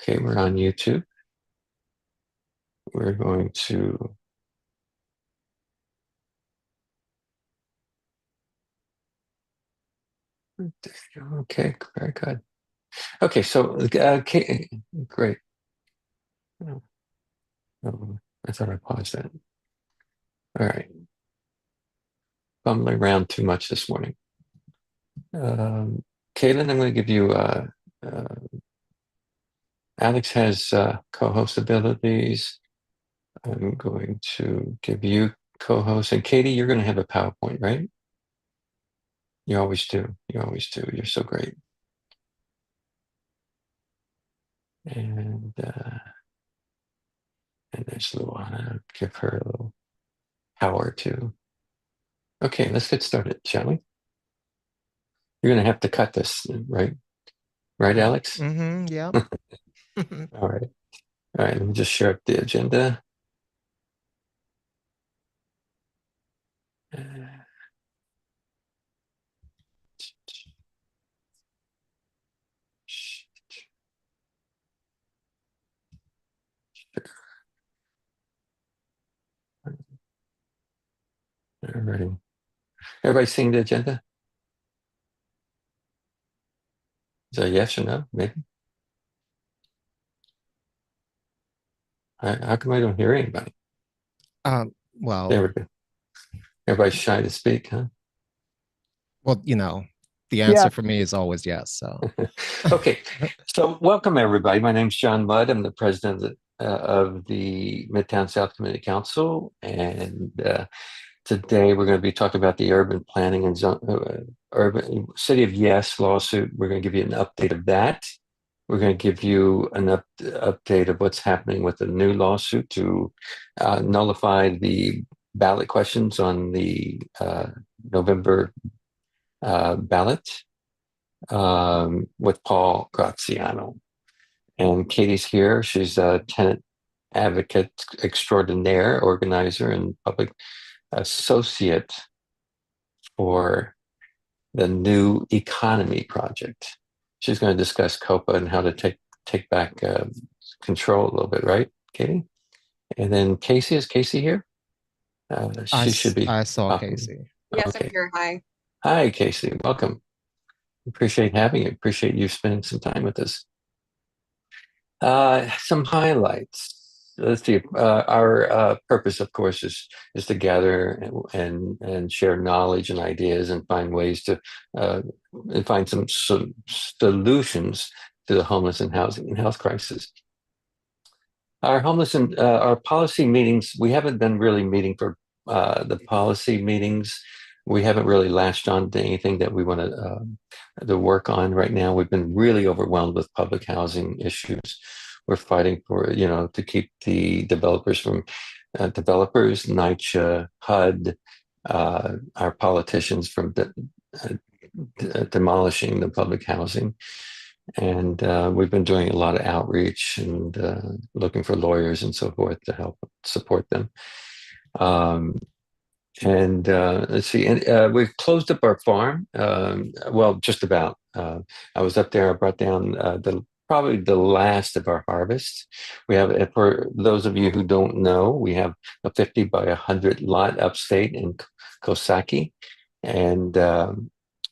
Okay, we're on YouTube. We're going to okay, very good. Okay, so okay, great. Oh, I thought I paused that. All right, fumbling around too much this morning. Caitlin, I'm going to give you. Alex has co-host abilities. I'm going to give you co-host, and Katie, you're going to have a PowerPoint, right? You always do. You always do. You're so great. And there's Luana. Give her a little power too. Okay, let's get started, shall we? You're going to have to cut this, right? Right, Alex? Mm-hmm, yeah. All right. All right, let me just share up the agenda. Alrighty. Everybody seeing the agenda? Is that a yes or no? Maybe. How come I don't hear anybody? Well, There we go. Everybody's shy to speak, huh? well, the Yeah. answer for me is always yes. So, Okay, so welcome everybody. My name's John Mudd. I'm the president of the Midtown South Community Council, and today we're going to be talking about the urban planning and urban city of Yes lawsuit. We're going to give you an update of that. We're going to give you an update of what's happening with the new lawsuit to nullify the ballot questions on the November ballot with Paul Graziano. And Katie's here. She's a tenant advocate extraordinaire, organizer, and public associate for the New Economy Project. She's going to discuss COPA and how to take back control a little bit, right, Katie? And then Kasey, is Kasey here? She should be I saw talking. Kasey. Yes, I'm Okay. here. Hi. Hi, Kasey. Welcome. Appreciate having you. Appreciate you spending some time with us. Some highlights. Let's see. Our purpose, of course, is to gather and share knowledge and ideas and find ways to and find some solutions to the homeless and housing and health crisis. Our homeless and our policy meetings. We haven't been really meeting for the policy meetings. We haven't really latched on to anything that we want to work on right now. We've been really overwhelmed with public housing issues. We're fighting for, to keep the developers from NYCHA, HUD, our politicians from demolishing the public housing. And we've been doing a lot of outreach and looking for lawyers and so forth to help support them. And let's see, and we've closed up our farm. Well, just about. I was up there. I brought down probably the last of our harvest. We have, for those of you who don't know, we have a 50 by 100 lot upstate in Coxsackie, and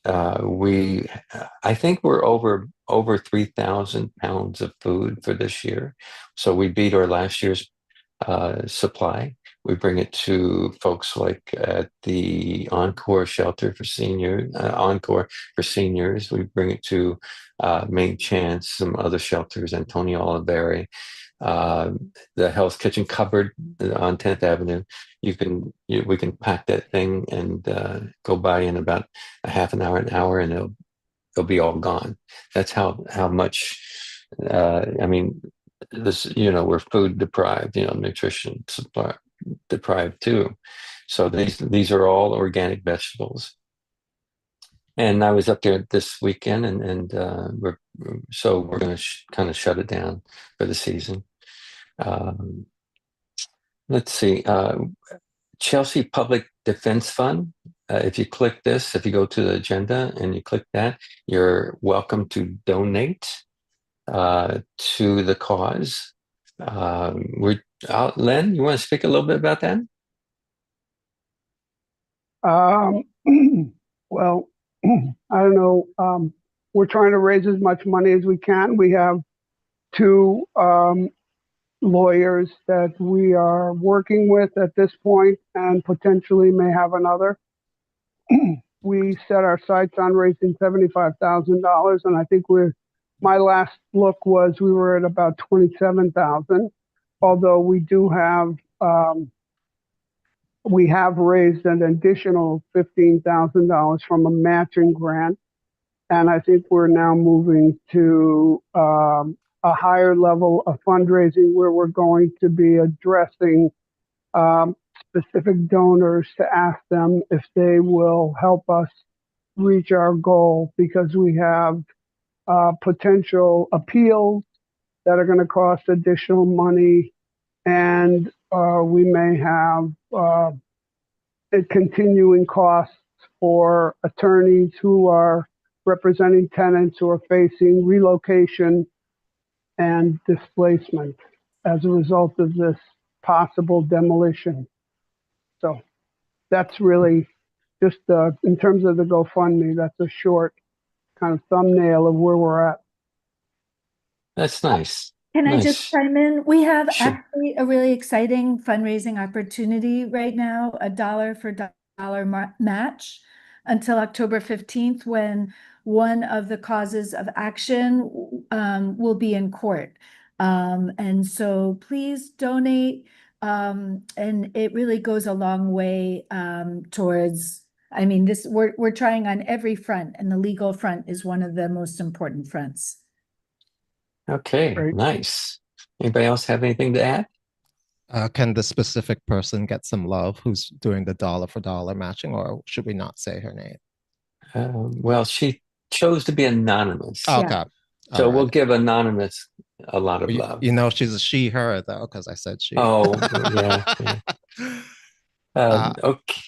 I think we're over 3,000 pounds of food for this year. So we beat our last year's supply. We bring it to folks like at the Encore Shelter for Seniors, Encore for Seniors. We bring it to Main Chance, some other shelters, Antonio Oliveri, the Hell's Kitchen cupboard on 10th Avenue. We can pack that thing and go by in about a half an hour, and it'll be all gone. That's how much. I mean, this, we're food deprived, nutrition supply deprived too. So these are all organic vegetables. And I was up there this weekend, and we're going to kind of shut it down for the season. Let's see, Chelsea Public Defense Fund. If you click this, if you go to the agenda and you click that, you're welcome to donate. to the cause. Len, you want to speak a little bit about that? Um, well, I don't know. We're trying to raise as much money as we can. We have two lawyers that we are working with at this point and potentially may have another. We set our sights on raising $75,000, and I think my last look was we were at about 27,000. Although we have raised an additional $15,000 from a matching grant, and I think we're now moving to a higher level of fundraising where we're going to be addressing specific donors to ask them if they will help us reach our goal, because we have potential appeals that are going to cost additional money, and we may have continuing costs for attorneys who are representing tenants who are facing relocation and displacement as a result of this possible demolition. So that's really just in terms of the GoFundMe, that's a short kind of thumbnail of where we're at. That's nice. Can I just Nice. chime in? We have Sure. actually a really exciting fundraising opportunity right now, a dollar for dollar match until October 15th, when one of the causes of action will be in court. And so please donate. And it really goes a long way towards, I mean, we're trying on every front, and the legal front is one of the most important fronts. Okay, Great. nice. Anybody else have anything to add? Can the specific person get some love who's doing the dollar for dollar matching, or should we not say her name? Well, she chose to be anonymous. Oh, Yeah. okay. So All we'll right. give anonymous a lot of You, love. you know, she's a she, her, though, because I said she. Oh, yeah. Uh, Okay.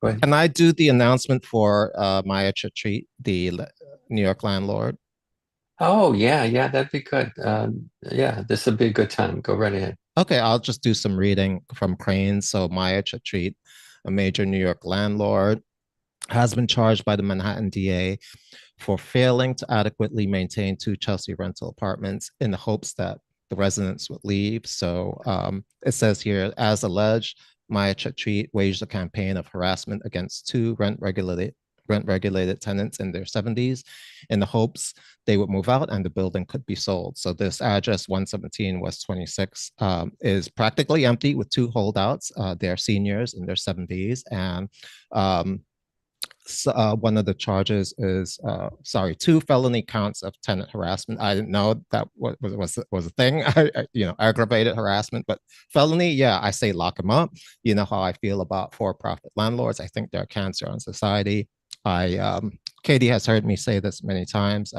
Go ahead. Can I do the announcement for Maya Chatreat, the New York landlord? Oh, yeah, that'd be good. Yeah, this would be a good time. Go right ahead. Okay, I'll just do some reading from Cranes. So Maya Chatreat, a major New York landlord, has been charged by the Manhattan DA for failing to adequately maintain two Chelsea rental apartments in the hopes that the residents would leave. So it says here, as alleged, Maya Chatreat waged a campaign of harassment against two rent-regulated tenants in their 70s in the hopes they would move out and the building could be sold. So this address, 117 West 26, is practically empty with two holdouts. They're seniors in their 70s, and one of the charges is two felony counts of tenant harassment. I didn't know that was a thing. Aggravated harassment, but felony, yeah, I say lock them up. You know how I feel about for-profit landlords. I think they're a cancer on society. Katie has heard me say this many times.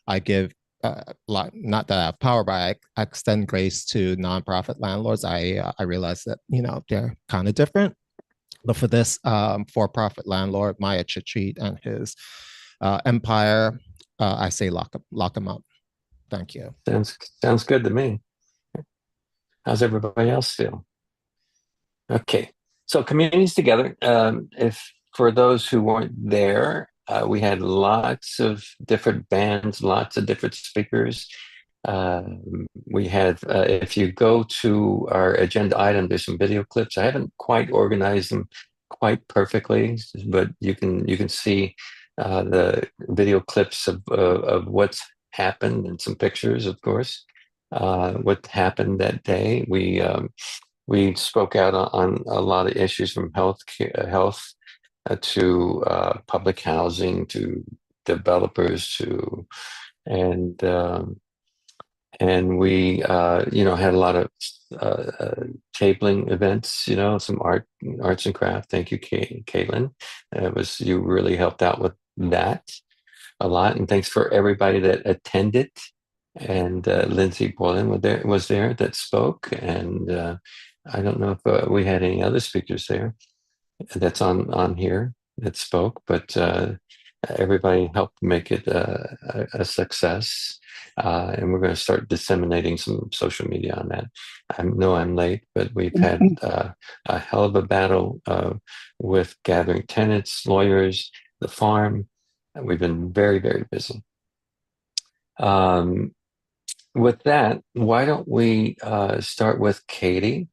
I give not that I have power, but I extend grace to nonprofit landlords. I realize that they're kind of different. But for this for-profit landlord, Maya Chatreat, and his empire, I say lock them up. Thank you. Sounds good to me. How's everybody else feel? Okay, so Communities Together. If for those who weren't there, we had lots of different bands, lots of different speakers. We have, if you go to our agenda item, there's some video clips. I haven't quite organized them quite perfectly, but you can see the video clips of what's happened and some pictures, of course. What happened that day. We spoke out on a lot of issues, from health to public housing, to developers, and we had a lot of tabling events, some arts and craft. Thank you, Caitlin. You really helped out with that a lot, and thanks for everybody that attended. And Lindsay Boylan was there that spoke, and I don't know if we had any other speakers there that's on here that spoke, but everybody helped make it a success. And we're going to start disseminating some social media on that. I know I'm late, but we've had a hell of a battle with gathering tenants, lawyers, the farm. And we've been very, very busy. With that, why don't we start with Katy?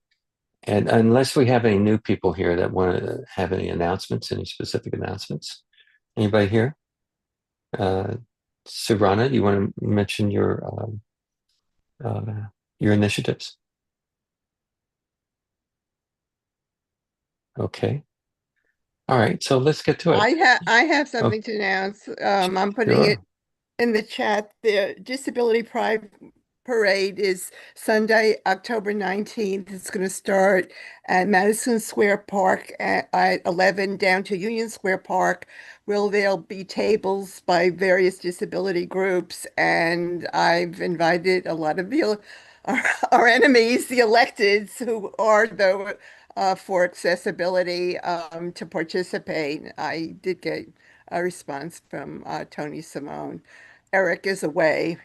And unless we have any new people here that want to have any announcements, any specific announcements, anybody here? Subrana, you want to mention your initiatives? Okay. All right. So let's get to it. I have Oh, something to announce. I'm putting sure. it in the chat. The Disability Pride Parade is Sunday, October 19th. It's going to start at Madison Square Park at 11 down to Union Square Park, where there'll be tables by various disability groups. And I've invited a lot of our enemies, the electeds, who are the for accessibility to participate. I did get a response from Tony Simone. Eric is away,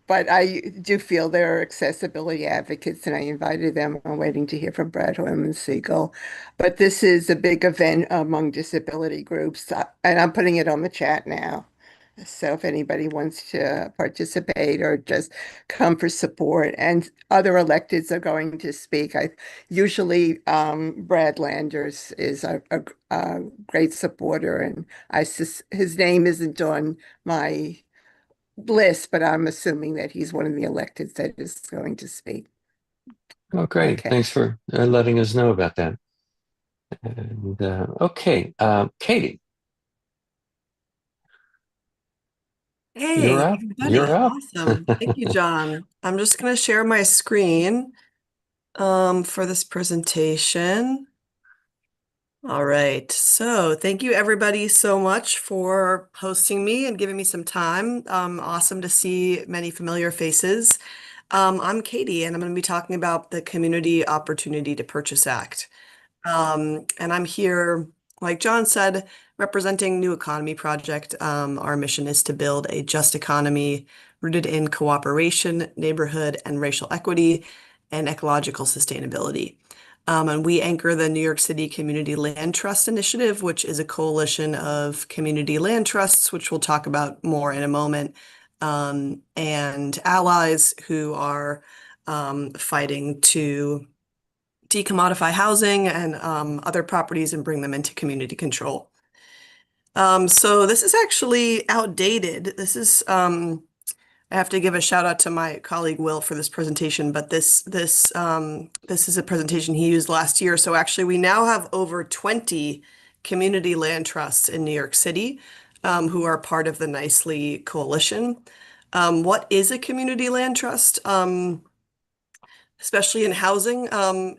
but I do feel there are accessibility advocates, and I invited them. I'm waiting to hear from Brad Hoyman Siegel. But this is a big event among disability groups, and I'm putting it on the chat now. So if anybody wants to participate or just come for support, and other electeds are going to speak. Usually Brad Landers is a great supporter, and his name isn't on my list, but I'm assuming that he's one of the electeds that is going to speak. Oh, great. Okay. Thanks for letting us know about that. And okay, Katy, you're Hey, up. You're everybody. up. Awesome. Thank you, John. I'm just going to share my screen for this presentation. All right. So thank you, everybody, so much for hosting me and giving me some time. Awesome to see many familiar faces. I'm Katy, and I'm going to be talking about the Community Opportunity to Purchase Act. And I'm here, like John said, representing New Economy Project. Our mission is to build a just economy rooted in cooperation, neighborhood and racial equity, and ecological sustainability. And we anchor the New York City Community Land Trust Initiative, which is a coalition of community land trusts, which we'll talk about more in a moment, and allies who are fighting to decommodify housing and other properties and bring them into community control. So this is actually outdated. This is I have to give a shout out to my colleague Will for this presentation, but this is a presentation he used last year. So actually we now have over 20 community land trusts in New York City who are part of the Nicely Coalition. What is a community land trust? Especially in housing,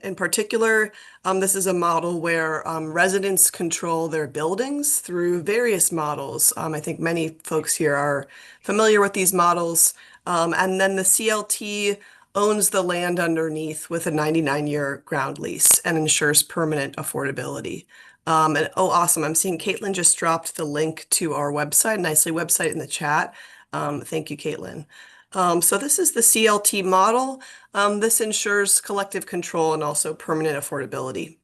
in particular, this is a model where residents control their buildings through various models. I think many folks here are familiar with these models. And then the CLT owns the land underneath with a 99-year ground lease and ensures permanent affordability. And oh, awesome. I'm seeing Caitlin just dropped the link to our website, Nicely website, in the chat. Thank you, Caitlin. So this is the CLT model. This ensures collective control and also permanent affordability.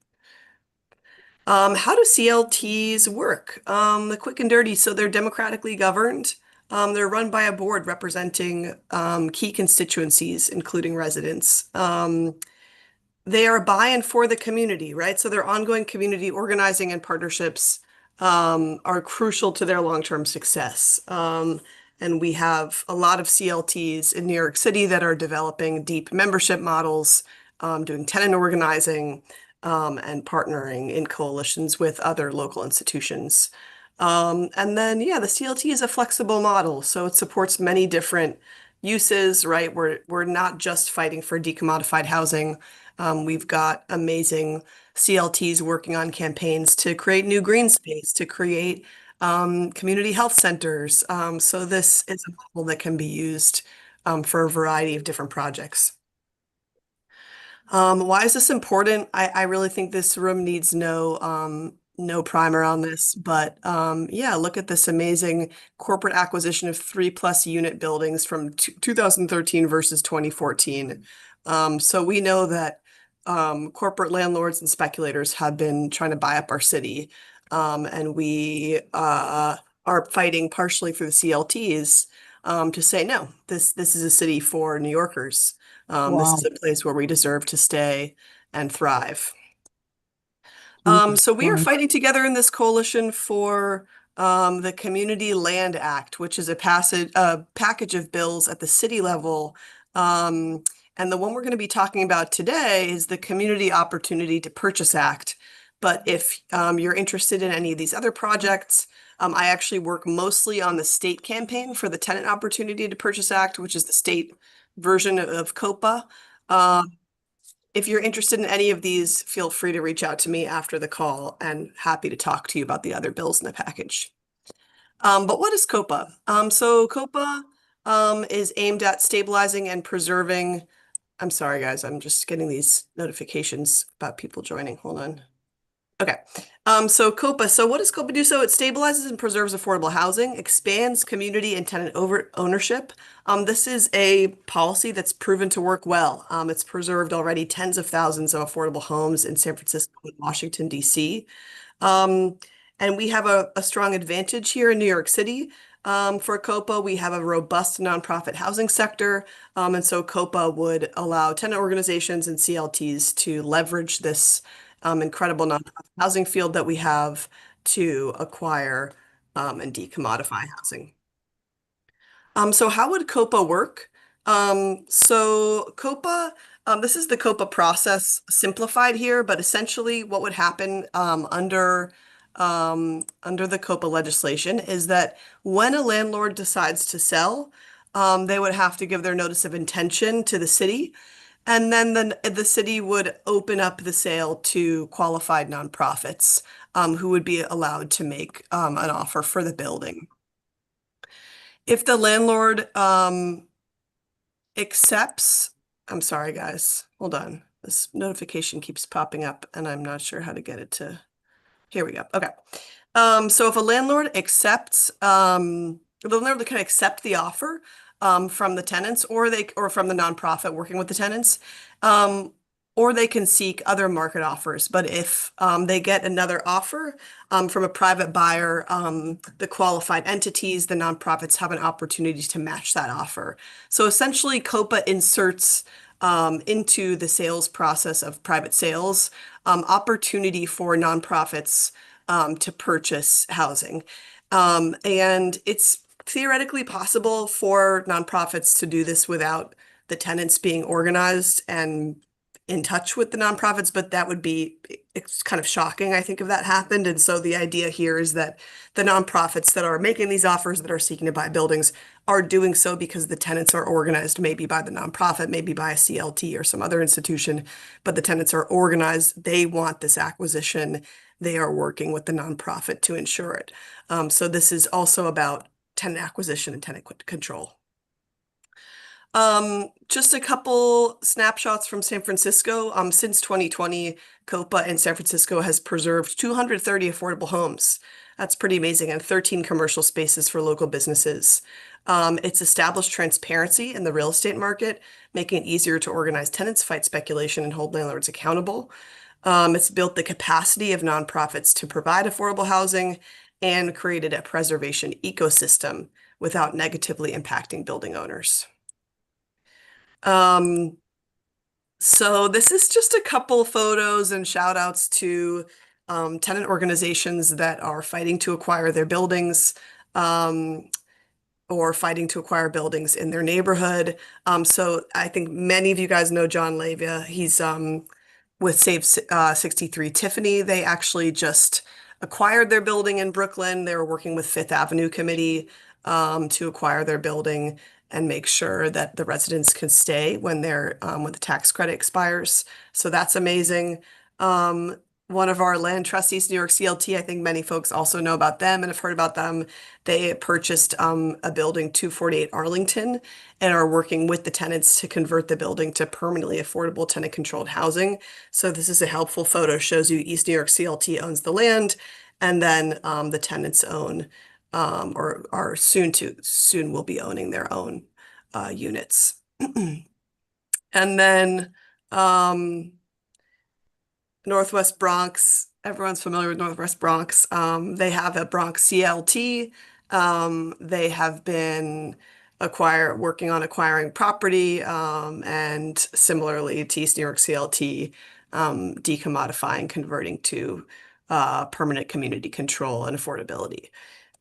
How do CLTs work? The quick and dirty, so they're democratically governed. They're run by a board representing key constituencies, including residents. They are by and for the community, right? So their ongoing community organizing and partnerships are crucial to their long-term success. And we have a lot of CLTs in New York City that are developing deep membership models, doing tenant organizing, and partnering in coalitions with other local institutions. And then, yeah, the CLT is a flexible model, so it supports many different uses, right? We're not just fighting for decommodified housing. We've got amazing CLTs working on campaigns to create new green space, to create community health centers. So this is a model that can be used for a variety of different projects. Why is this important? I really think this room needs no no primer on this, but yeah, look at this amazing corporate acquisition of 3+ unit buildings from 2013 versus 2014. So we know that corporate landlords and speculators have been trying to buy up our city, and we are fighting partially through the CLTs to say no, this is a city for New Yorkers. This is Wow. a place where we deserve to stay and thrive. Jesus So we are Christ. fighting together in this coalition for the Community Land Act, which is a package of bills at the city level. And the one we're going to be talking about today is the Community Opportunity to Purchase Act. But if you're interested in any of these other projects, I actually work mostly on the state campaign for the Tenant Opportunity to Purchase Act, which is the state version of COPA. If you're interested in any of these, feel free to reach out to me after the call and happy to talk to you about the other bills in the package. But what is COPA? So COPA is aimed at stabilizing and preserving. I'm sorry, guys, I'm just getting these notifications about people joining. Hold on. Okay. So COPA. So what does COPA do? So it stabilizes and preserves affordable housing, expands community and tenant ownership. This is a policy that's proven to work well. It's preserved already tens of thousands of affordable homes in San Francisco and Washington, D.C. And we have a strong advantage here in New York City. For COPA, we have a robust nonprofit housing sector. And so COPA would allow tenant organizations and CLTs to leverage this incredible nonprofit housing field that we have to acquire and decommodify housing. So how would COPA work? So COPA, this is the COPA process simplified here, but essentially what would happen under the COPA legislation is that when a landlord decides to sell, they would have to give their notice of intention to the city. And then the city would open up the sale to qualified nonprofits who would be allowed to make an offer for the building. If the landlord accepts, I'm sorry, guys, hold on. This notification keeps popping up and I'm not sure how to get it to, here we go. Okay. So if a landlord accepts, the landlord can accept the offer from the tenants or from the nonprofit working with the tenants, or they can seek other market offers. But if they get another offer from a private buyer, the qualified entities, the nonprofits have an opportunity to match that offer. So essentially, COPA inserts into the sales process of private sales opportunity for nonprofits to purchase housing. And it's theoretically possible for nonprofits to do this without the tenants being organized and in touch with the nonprofits, but that would be, it's kind of shocking, I think, if that happened. And so the idea here is that the nonprofits that are making these offers, that are seeking to buy buildings, are doing so because the tenants are organized, maybe by the nonprofit, maybe by a CLT or some other institution, but the tenants are organized. They want this acquisition. They are working with the nonprofit to ensure it. So this is also about tenant acquisition and tenant control. Just a couple snapshots from San Francisco. Since 2020, COPA in San Francisco has preserved 230 affordable homes. That's pretty amazing, and 13 commercial spaces for local businesses. It's established transparency in the real estate market, making it easier to organize tenants, fight speculation, and hold landlords accountable. It's built the capacity of nonprofits to provide affordable housing and created a preservation ecosystem without negatively impacting building owners. So this is just a couple photos and shout outs to tenant organizations that are fighting to acquire their buildings or fighting to acquire buildings in their neighborhood. So I think many of you guys know John Lavia. He's with Save 63 Tiffany. They actually just acquired their building in Brooklyn. They were working with Fifth Avenue Committee to acquire their building and make sure that the residents can stay when the tax credit expires. So that's amazing. one of our land trustees, New York CLT. I think many folks also know about them and have heard about them. They purchased a building, 248 Arlington, and are working with the tenants to convert the building to permanently affordable tenant-controlled housing. So this is a helpful photo. Shows you East New York CLT owns the land, and then the tenants own or are soon will be owning their own units. And then Northwest Bronx, everyone's familiar with Northwest Bronx. They have a Bronx CLT. They have been working on acquiring property, and similarly to East New York CLT, decommodifying, converting to permanent community control and affordability.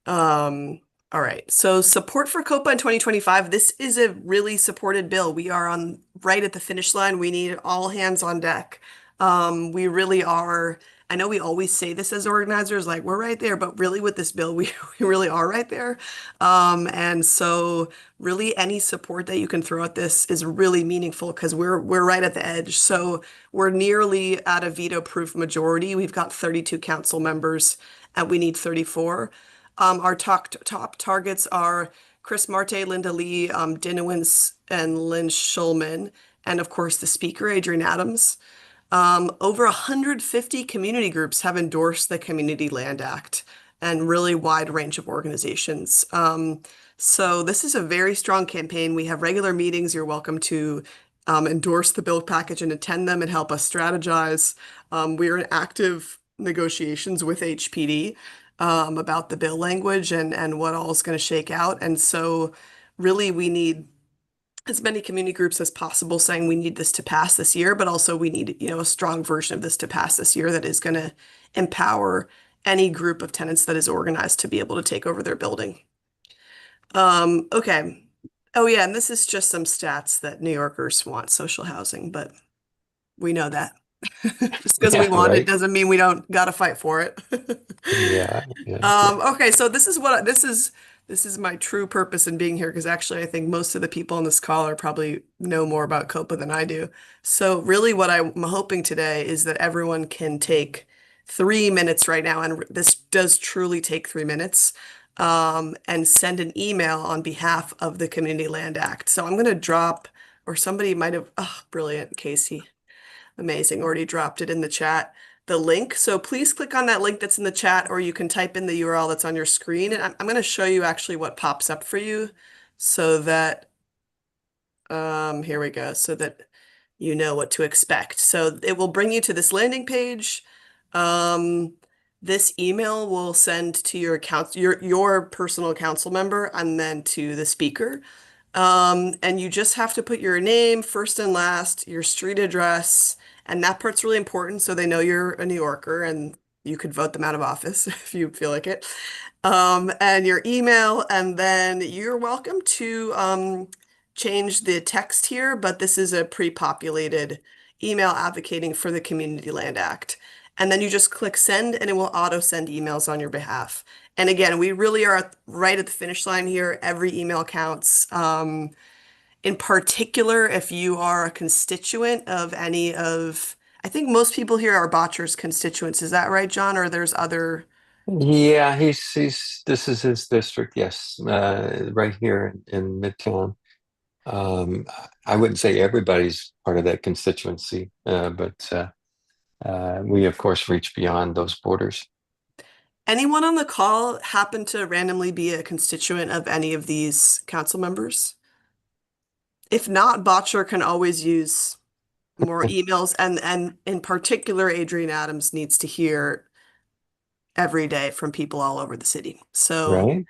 All right. So support for COPA in 2025. This is a really supported bill. We are right at the finish line. We need all hands on deck. We really are. I know we always say this as organizers, like we're right there, but really with this bill, we really are right there. And so really any support that you can throw at this is really meaningful because we're right at the edge. So we're nearly at a veto-proof majority. We've got 32 council members and we need 34. Our top targets are Chris Marte, Linda Lee, Dinowitz, and Lynn Schulman, and of course the speaker, Adrienne Adams. Over 150 community groups have endorsed the Community Land Act and really wide range of organizations. So this is a very strong campaign. We have regular meetings. You're welcome to endorse the bill package and attend them and help us strategize. We're in active negotiations with HPD about the bill language and what all is going to shake out. And so really we need as many community groups as possible saying we need this to pass this year, but also we need, a strong version of this to pass this year that is going to empower any group of tenants that is organized to be able to take over their building. Okay. Oh yeah, and this is just some stats that New Yorkers want social housing, but we know that. Just because we want it doesn't mean we don't got to fight for it. Yeah. Okay, so this is my true purpose in being here because actually I think most of the people on this call are probably know more about COPA than I do. So really what I'm hoping today is that everyone can take 3 minutes right now, and this does truly take 3 minutes, and send an email on behalf of the Community Land Act. So I'm going to drop, or somebody might have, oh, brilliant, Kasey. Amazing, already dropped it in the chat, the link. So please click on that link that's in the chat, or you can type in the URL that's on your screen. And I'm going to show you actually what pops up for you so that, here we go, so that you know what to expect. So it will bring you to this landing page. This email will send to your personal council member and then to the speaker. And you just have to put your name, first and last, your street address, and that part's really important so they know you're a New Yorker and you could vote them out of office if you feel like it. And your email, and then you're welcome to change the text here, but this is a pre-populated email advocating for the Community Land Act. And then you just click send and it will auto send emails on your behalf. And again, we really are right at the finish line here. Every email counts. In particular, if you are a constituent of any of, I think most people here are Botcher's constituents. Is that right, John? Or there's other? Yeah, this is his district, yes, right here in Midtown. I wouldn't say everybody's part of that constituency, but we of course reach beyond those borders. Anyone on the call happen to randomly be a constituent of any of these council members? If not, Botcher can always use more emails, and in particular, Adrienne Adams needs to hear every day from people all over the city. So,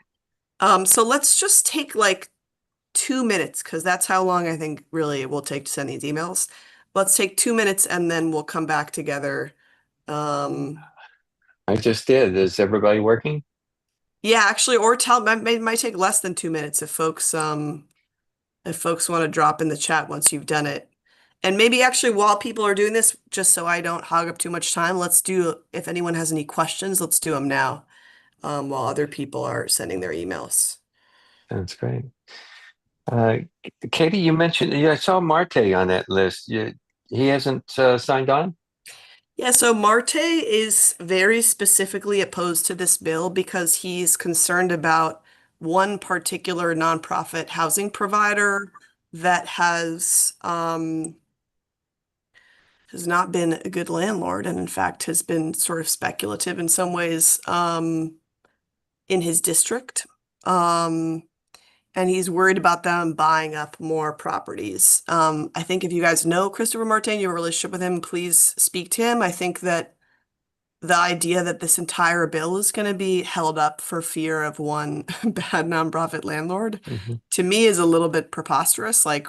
Right? so let's just take like 2 minutes because that's how long I think really it will take to send these emails. Let's take 2 minutes and then we'll come back together. I just did. Is everybody working? Yeah, actually, or it might take less than 2 minutes if folks want to drop in the chat once you've done it. And maybe actually while people are doing this, just so I don't hog up too much time, if anyone has any questions, let's do them now, while other people are sending their emails. That's great. Katie, you mentioned, I saw Marte on that list. He hasn't signed on? Yeah, so Marte is very specifically opposed to this bill because he's concerned about one particular nonprofit housing provider that has not been a good landlord and in fact has been sort of speculative in some ways in his district. Um, and he's worried about them buying up more properties. I think if you guys know Christopher Martin, you have a relationship with him, please speak to him. I think that the idea that this entire bill is going to be held up for fear of one bad nonprofit landlord, Mhm. to me is a little bit preposterous. Like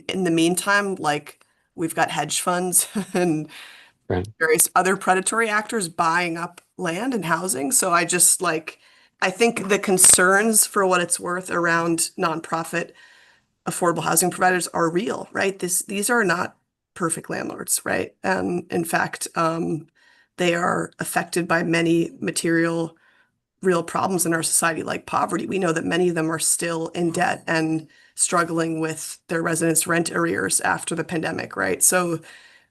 in the meantime, like we've got hedge funds and Right. various other predatory actors buying up land and housing. So I just like, I think the concerns for what it's worth around nonprofit affordable housing providers are real, right? These are not perfect landlords, right? And in fact, they are affected by many material, real problems in our society, like poverty. We know that many of them are still in debt and struggling with their residents' rent arrears after the pandemic, right? So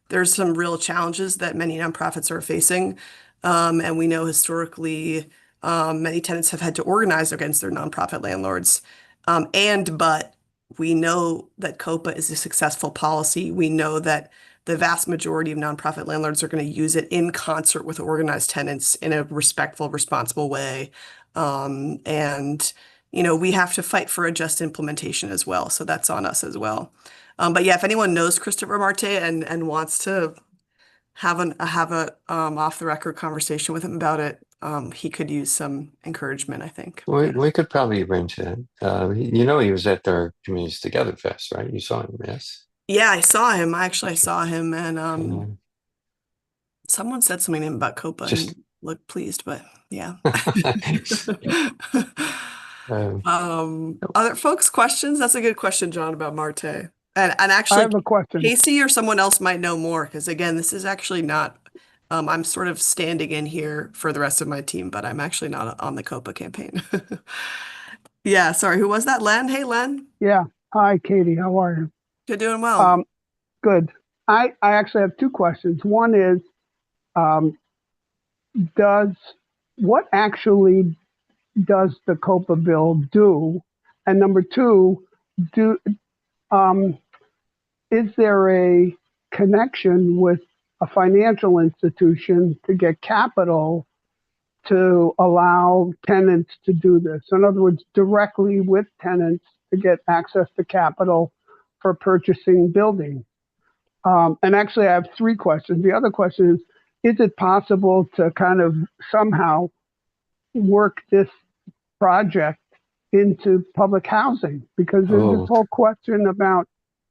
there's some real challenges that many nonprofits are facing. And we know historically, many tenants have had to organize against their nonprofit landlords. But we know that COPA is a successful policy. We know that the vast majority of nonprofit landlords are going to use it in concert with organized tenants in a respectful, responsible way. And, we have to fight for a just implementation as well. So that's on us as well. But yeah, if anyone knows Christopher Marte and wants to have a off the record conversation with him about it, he could use some encouragement, I think. We could probably arrange that. He was at their Communities Together Fest, right? You saw him, yes? Yeah, I saw him. I saw him, and Um, someone said something to him about COPA, and he just looked pleased. But yeah. um, Other folks' questions? That's a good question, John, about Marte. And I actually, have a question. Kasey or someone else might know more because again, this is actually not. I'm sort of standing in here for the rest of my team, but I'm actually not on the COPA campaign. Yeah, sorry. Who was that? Len? Hey, Len. Yeah. Hi, Katie. How are you? You're doing well. Um, good. I actually have two questions. One is, um, does what actually does the COPA bill do? And number two, do um, is there a connection with a financial institution to get capital to allow tenants to do this? In other words, directly with tenants to get access to capital for purchasing buildings. And actually, I have three questions. The other question is it possible to kind of somehow work this project into public housing? Because there's this oh, whole question about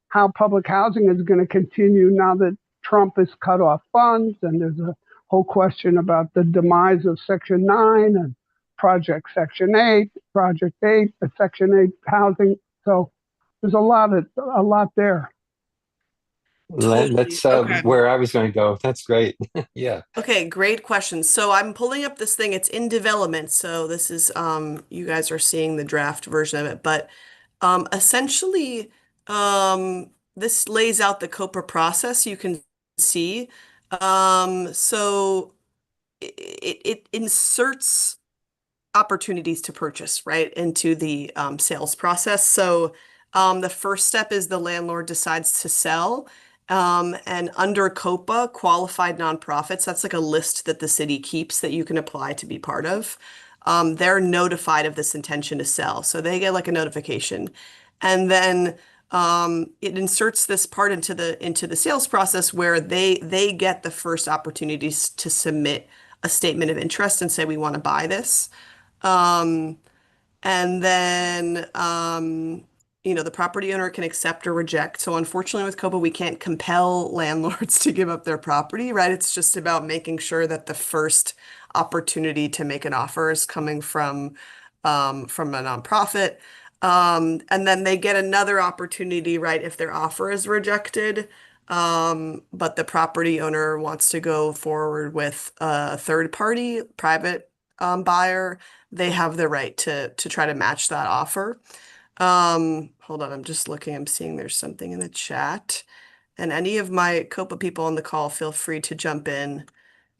how public housing is going to continue now that Trump has cut off funds, and there's a whole question about the demise of Section 9 and Project Section 8, Project 8, Section 8 housing. So there's a lot there. Totally. that's Okay. where I was going to go. That's great. Yeah. Okay, great question. So I'm pulling up this thing. It's in development. So this is you guys are seeing the draft version of it, but essentially this lays out the COPA process you can see. So it inserts opportunities to purchase, right, into the sales process. So the first step is the landlord decides to sell. And under COPA, qualified nonprofits, that's like a list that the city keeps that you can apply to be part of. They're notified of this intention to sell. So they get like a notification. And then it inserts this part into the sales process where they get the first opportunities to submit a statement of interest and say, we want to buy this. Um, and then, the property owner can accept or reject. So unfortunately with COPA, we can't compel landlords to give up their property, right? It's just about making sure that the first opportunity to make an offer is coming from a nonprofit. And then they get another opportunity, right, if their offer is rejected. But the property owner wants to go forward with a third party, private buyer, they have the right to try to match that offer. Hold on, I'm just looking. I'm seeing there's something in the chat. And any of my COPA people on the call, feel free to jump in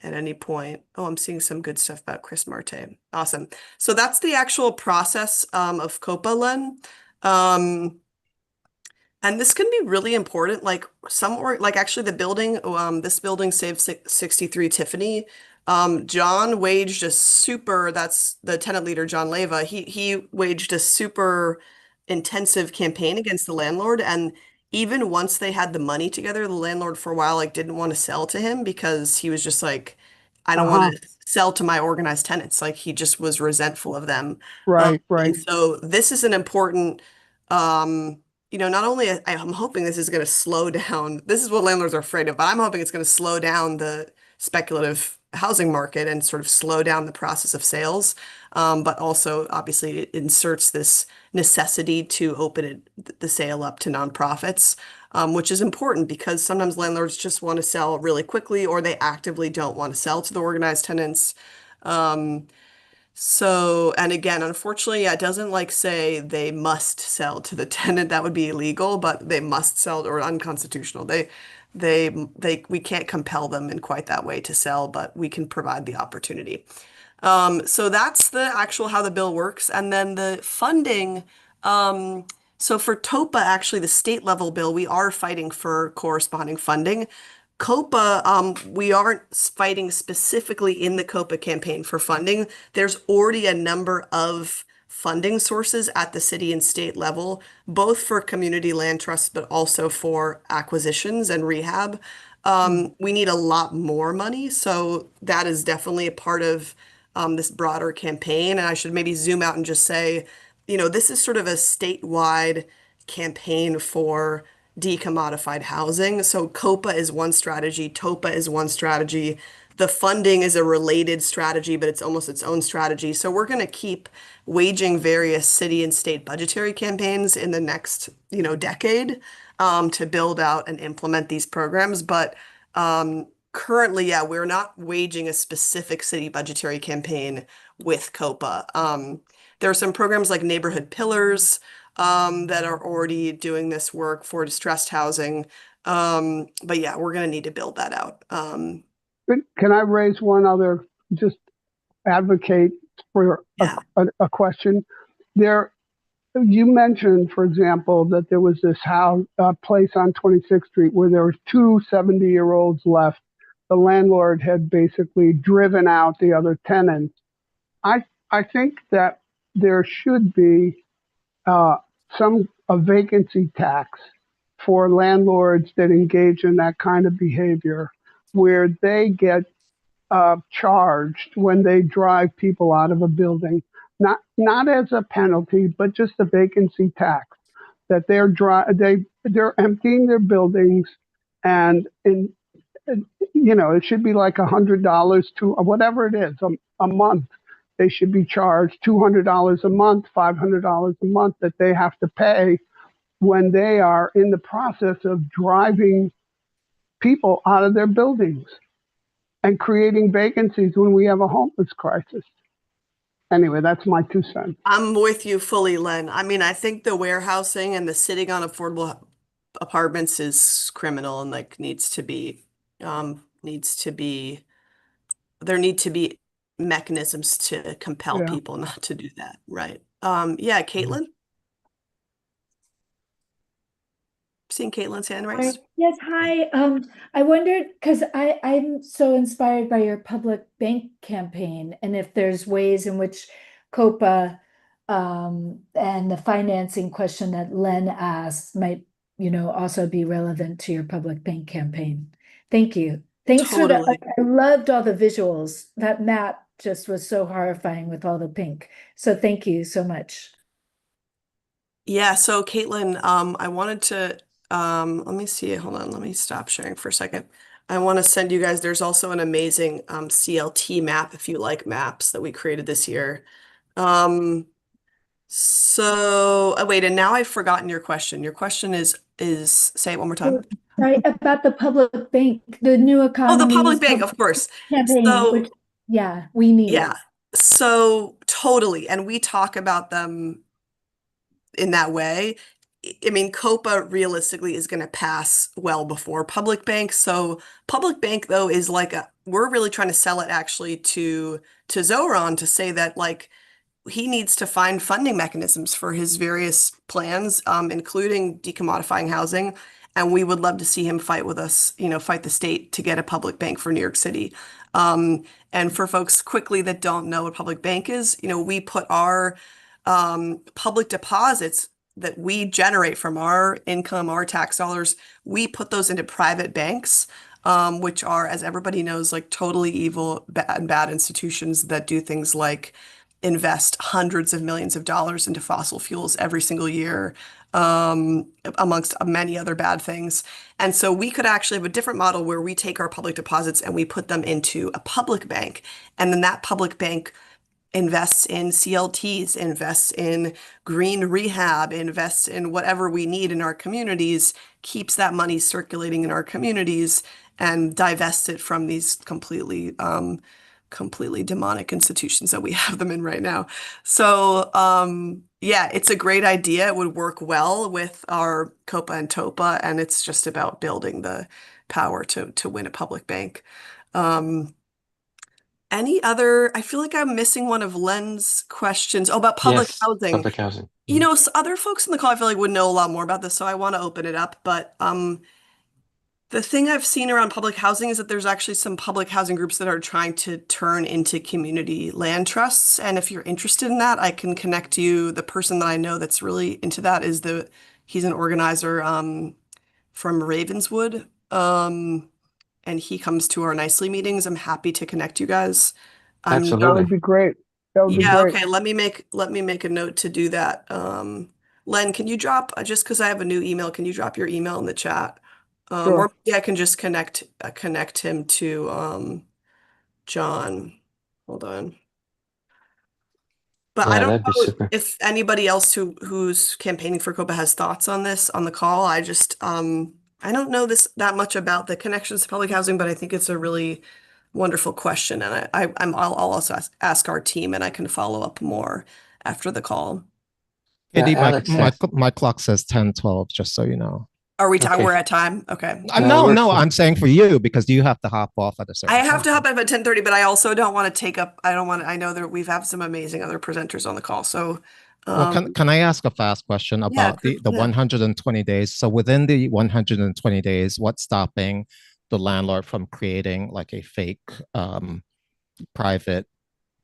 at any point. Oh, I'm seeing some good stuff about Chris Marte. Awesome. So that's the actual process of COPA, Len. And this can be really important. Like like actually the building, this building saved 63 Tiffany. John waged a super, that's the tenant leader, John Leva. He waged a super intensive campaign against the landlord. And even once they had the money together, the landlord for a while like didn't want to sell to him because he was just like, I don't want Uh-huh. to sell to my organized tenants. Like he just was resentful of them. Right, right. And so this is an important not only I'm hoping this is going to slow down, this is what landlords are afraid of, but I'm hoping it's going to slow down the speculative housing market and sort of slow down the process of sales. But also, obviously, it inserts this necessity to open the sale up to nonprofits, which is important because sometimes landlords just want to sell really quickly or they actively don't want to sell to the organized tenants. And again, unfortunately, yeah, it doesn't like say they must sell to the tenant. That would be illegal, but they must sell or unconstitutional. We can't compel them in quite that way to sell, but we can provide the opportunity. So that's the actual how the bill works. And then the funding, so for TOPA, actually the state level bill, we are fighting for corresponding funding. COPA, we aren't fighting specifically in the COPA campaign for funding. There's already a number of funding sources at the city and state level, both for community land trusts, but also for acquisitions and rehab. We need a lot more money. So that is definitely a part of this broader campaign. And I should maybe zoom out and just say, this is sort of a statewide campaign for decommodified housing. So COPA is one strategy, TOPA is one strategy. The funding is a related strategy, but it's almost its own strategy. So we're going to keep waging various city and state budgetary campaigns in the next, decade to build out and implement these programs. But currently, yeah, we're not waging a specific city budgetary campaign with COPA. There are some programs like Neighborhood Pillars that are already doing this work for distressed housing. But yeah, we're going to need to build that out. Can I raise one other, just advocate for Yeah. a question? You mentioned, for example, that there was this place on 26th Street where there were two 70-year-olds left. The landlord had basically driven out the other tenants. I think that there should be a vacancy tax for landlords that engage in that kind of behavior, where they get charged when they drive people out of a building, not as a penalty, but just a vacancy tax that they're emptying their buildings, and it should be like $100 to whatever it is a month. They should be charged $200 a month, $500 a month that they have to pay when they are in the process of driving people out of their buildings and creating vacancies when we have a homeless crisis. Anyway, that's my 2 cents. I'm with you fully, Len. I mean, I think the warehousing and the sitting on affordable apartments is criminal and like needs to be there need to be mechanisms to compel Yeah. people not to do that. Right. Yeah, Caitlin? Seeing Caitlin's hand raised. Yes, hi. I wondered because I'm so inspired by your public bank campaign, and if there's ways in which COPA and the financing question that Len asked might, also be relevant to your public bank campaign. Thank you. Thanks Totally. I loved all the visuals. That map just was so horrifying with all the pink. So thank you so much. Yeah, so Caitlin, I wanted to let me see. Hold on, let me stop sharing for a second. I want to send you guys, there's also an amazing CLT map if you like maps that we created this year. Wait, and now I've forgotten your question. Your question is say it one more time. Right, about the public bank, the new Oh, economy. the public bank, of course. Campaign, So, which, yeah, we need it. yeah, so totally. And we talk about them in that way. I mean, COPA realistically is going to pass well before public bank. So public bank though is like we're really trying to sell it actually to Zoran to say that like he needs to find funding mechanisms for his various plans, including decommodifying housing. And we would love to see him fight with us, fight the state to get a public bank for New York City. And for folks quickly that don't know what public bank is, we put our public deposits that we generate from our income, our tax dollars, we put those into private banks, which are, as everybody knows, like totally evil, bad institutions that do things like invest hundreds of millions of dollars into fossil fuels every single year, amongst many other bad things. And so we could actually have a different model where we take our public deposits and we put them into a public bank. And then that public bank invests in CLTs, invests in green rehab, invests in whatever we need in our communities, keeps that money circulating in our communities, and divests it from these completely demonic institutions that we have them in right now. So yeah, it's a great idea. It would work well with our COPA and TOPA, and it's just about building the power to win a public bank. Any other, I feel like I'm missing one of Len's questions. Oh, about public Yes, housing. public housing. Other folks in the call I feel like would know a lot more about this, so I want to open it up. But the thing I've seen around public housing is that there's actually some public housing groups that are trying to turn into community land trusts. And if you're interested in that, I can connect you. The person that I know that's really into that is he's an organizer from Ravenswood. And he comes to our Nicely meetings. I'm happy to connect you guys. That Absolutely. would be great. That would be Yeah, great. okay. Let me make a note to do that. Len, can you drop, just because I have a new email, can you drop your email in the chat? Sure. Or maybe I can just connect him to John. Hold on. But I Yeah, don't that'd be know super. if anybody else who's campaigning for COPA has thoughts on this on the call. I just I don't know that much about the connections to public housing, but I think it's a really wonderful question, and I'll also ask our team, and I can follow up more after the call. Katie, Alex, my clock says 10:12, just so you know. Are we Okay. We're at time? Okay. No, I'm saying for you because you have to hop off at a certain I have to time. hop up at 10:30, but I also don't want to take up, I know that we've some amazing other presenters on the call. So Well, can I ask a fast question about the 120 days? So within the 120 days, what's stopping the landlord from creating like a fake private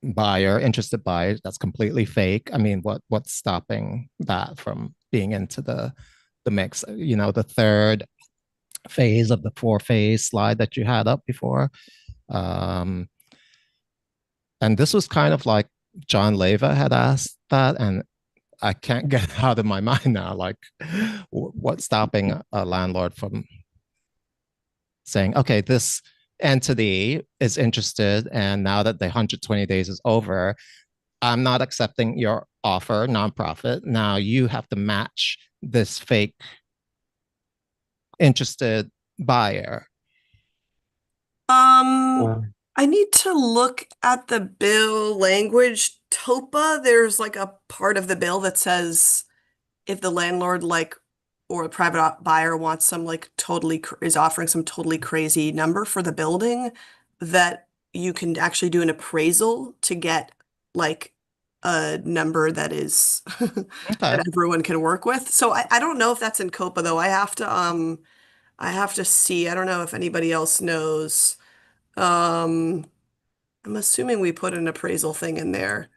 buyer, interested buyer that's completely fake? I mean, what's stopping that from being into the mix? The third phase of the 4-phase slide that you had up before. And this was kind of like John Leva had asked that, and I can't get it out of my mind now. Like, what's stopping a landlord from saying, okay, this entity is interested, and now that the 120 days is over, I'm not accepting your offer, nonprofit. Now you have to match this fake interested buyer. I need to look at the bill language. TOPA, there's like a part of the bill that says if the landlord or a private buyer wants some is offering some totally crazy number for the building, that you can actually do an appraisal to get like a number that is that everyone can work with. So I don't know if that's in COPA though. I have to see. I don't know if anybody else knows. I'm assuming we put an appraisal thing in there.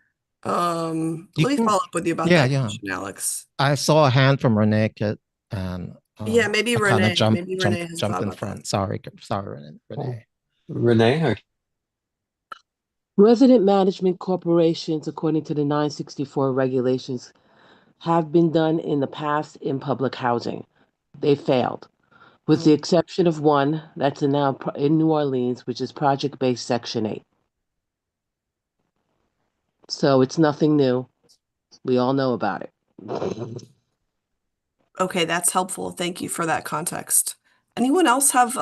Let me follow up with you about that question, Alex. I saw a hand from Renee and yeah, maybe Renee. Maybe Renee has jumped thought in about front. that. Sorry, Renee. Renee? Resident management corporations, according to the 964 regulations, have been done in the past in public housing. They failed, with the exception of one that's now in New Orleans, which is project-based Section 8. So it's nothing new. We all know about it. Okay, that's helpful. Thank you for that context. Anyone else have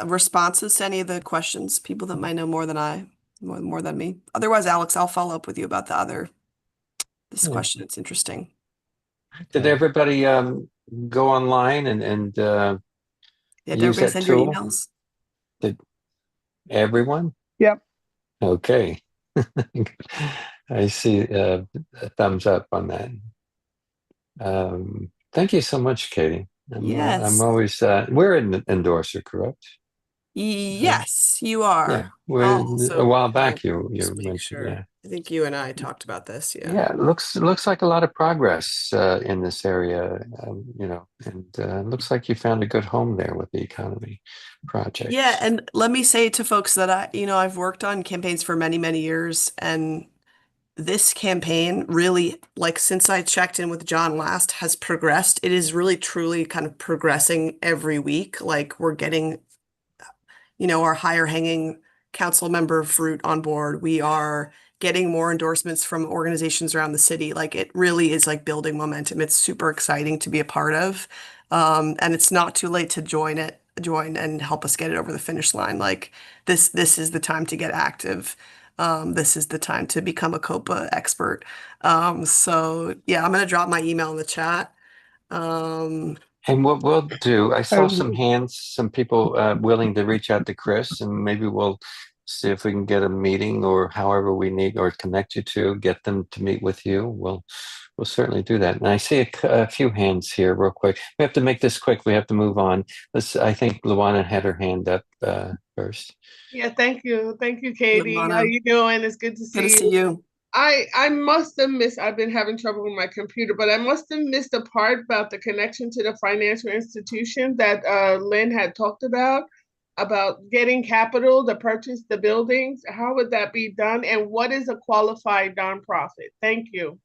responses to any of the questions? People that might know more than me. Otherwise, Alex, I'll follow up with you about this question. It's interesting. Did everybody go online and Yeah, don't use forget to that send your tool? emails. Did everyone? Yep. Okay. I see a thumbs up on that. Thank you so much, Katie. I'm Yes. always we're an endorser, correct? Yes, you Yeah, are. we're I'll a also while back you just make mentioned, sure. yeah. I think you and I talked about this. Yeah. Yeah, it looks like a lot of progress in this area, and looks like you found a good home there with the economy Yeah, projects. and let me say to folks that I've worked on campaigns for many, many years, and this campaign really, like since I checked in with John last, has progressed. It is really truly kind of progressing every week. Like we're getting our higher hanging council member fruit on board. We are getting more endorsements from organizations around the city. Like it really is like building momentum. It's super exciting to be a part of. And it's not too late to join and help us get it over the finish line. Like this is the time to get active. This is the time to become a COPA expert. So yeah, I'm gonna drop my email in the chat. Um, And what we'll do, I saw some Um, hands, some people willing to reach out to Chris, and maybe we'll see if we can get a meeting or however we need or connect you to get them to meet with you. We'll certainly do that. And I see a few hands here real quick. We have to make this quick. We have to move on. I think Luana had her hand up first. Yeah, thank you. Thank you, Katie. How Luana, you doing? It's good to good to see see you. you. I must have missed, I've been having trouble with my computer, but I must have missed the part about the connection to the financial institution that Lynn had talked about getting capital to purchase the buildings. How would that be done? And what is a qualified nonprofit? Thank you.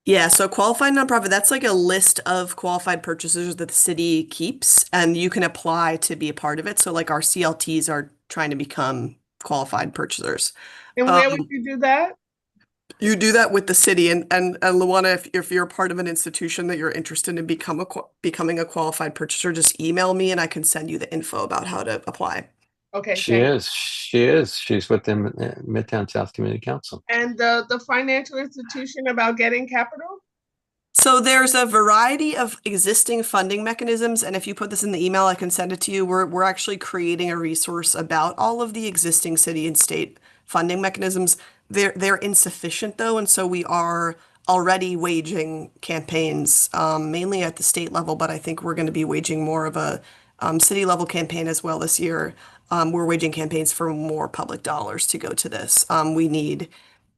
Yeah, so qualified nonprofit, that's like a list of qualified purchasers that the city keeps, and you can apply to be a part of it. So like our CLTs are trying to become qualified purchasers. And where would Um, you do that? you do that with the city, and Luana, if you're part of an institution that you're interested in becoming a qualified purchaser, just email me and I can send you the info about how to apply. Okay, She thank you. is. She is. She's with the Midtown South Community Council. And the financial institution about getting capital? So there's a variety of existing funding mechanisms, and if you put this in the email, I can send it to you. We're actually creating a resource about all of the existing city and state funding mechanisms. They're insufficient though, and so we are already waging campaigns, mainly at the state level, but I think we're going to be waging more of a city level campaign as well this year. We're waging campaigns for more public dollars to go to this. We need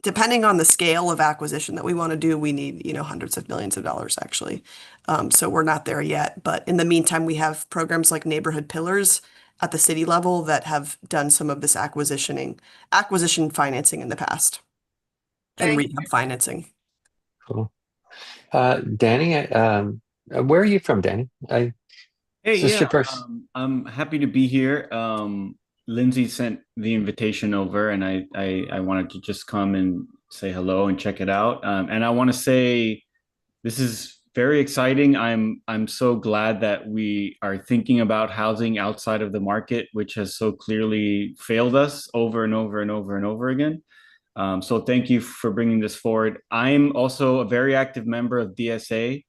depending on the scale of acquisition that we want to do, we need, hundreds of millions of dollars actually. So we're not there yet. But in the meantime, we have programs like Neighborhood Pillars at the city level that have done some of this acquisition financing in the past and Thank rehab financing. Cool. Danny, where are you from, Danny? Hey, Is this yeah, your first? I'm happy to be here. Lindsay sent the invitation over, and I wanted to just come and say hello and check it out. And I want to say this is very exciting. I'm so glad that we are thinking about housing outside of the market, which has so clearly failed us over and over and over and over again. So thank you for bringing this forward. I'm also a very active member of DSA.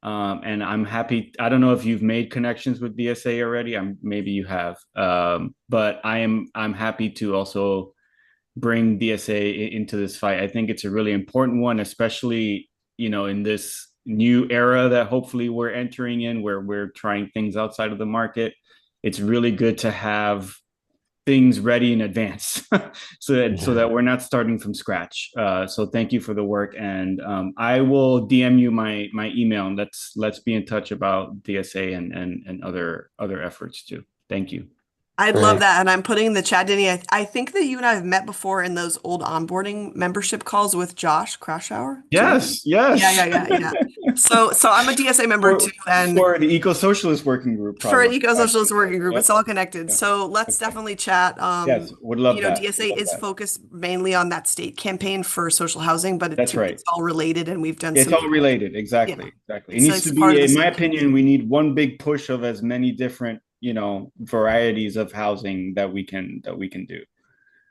And I'm happy. I don't know if you've made connections with DSA already. Maybe you have. But I'm happy to also bring DSA into this fight. I think it's a really important one, especially, in this new era that hopefully we're entering in where we're trying things outside of the market. It's really good to have things ready in advance so that we're not starting from scratch. So thank you for the work, and I will DM you my email, and let's be in touch about DSA and other efforts too. Thank you. I'd love Great. that. And I'm putting in the chat, Denny. I think that you and I have met before in those old onboarding membership calls with Josh Crashour. Yes. Yeah. So I'm a DSA member too, and for the Eco-Socialist Working Group, for an probably. eco-socialist working group. Yep. It's all connected. Yep. So let's definitely chat. Yes, would love that. DSA Would love is that. focused mainly on that state campaign for social housing, but That's right. it's all related, and we've done It's some. all related. Exactly. Yeah. Exactly. It needs it's to part of be, the in my same opinion, we need one big push of as many different, varieties of housing that we can do.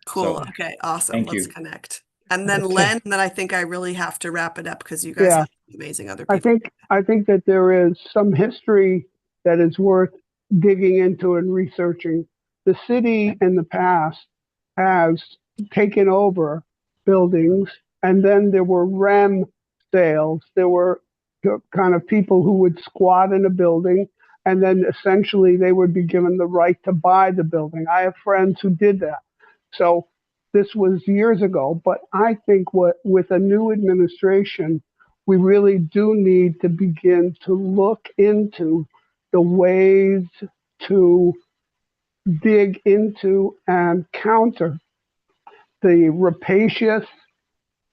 Cool. So, Okay. Awesome. thank Let's you. connect. And then Okay. Len, and then I think I really have to wrap it up because you guys Yeah. have amazing other I people. think that there is some history that is worth digging into and researching. The city in the past has taken over buildings, and then there were REM sales. There were kind of people who would squat in a building, and then essentially they would be given the right to buy the building. I have friends who did that. So this was years ago, but I think with a new administration, we really do need to begin to look into the ways to dig into and counter the rapacious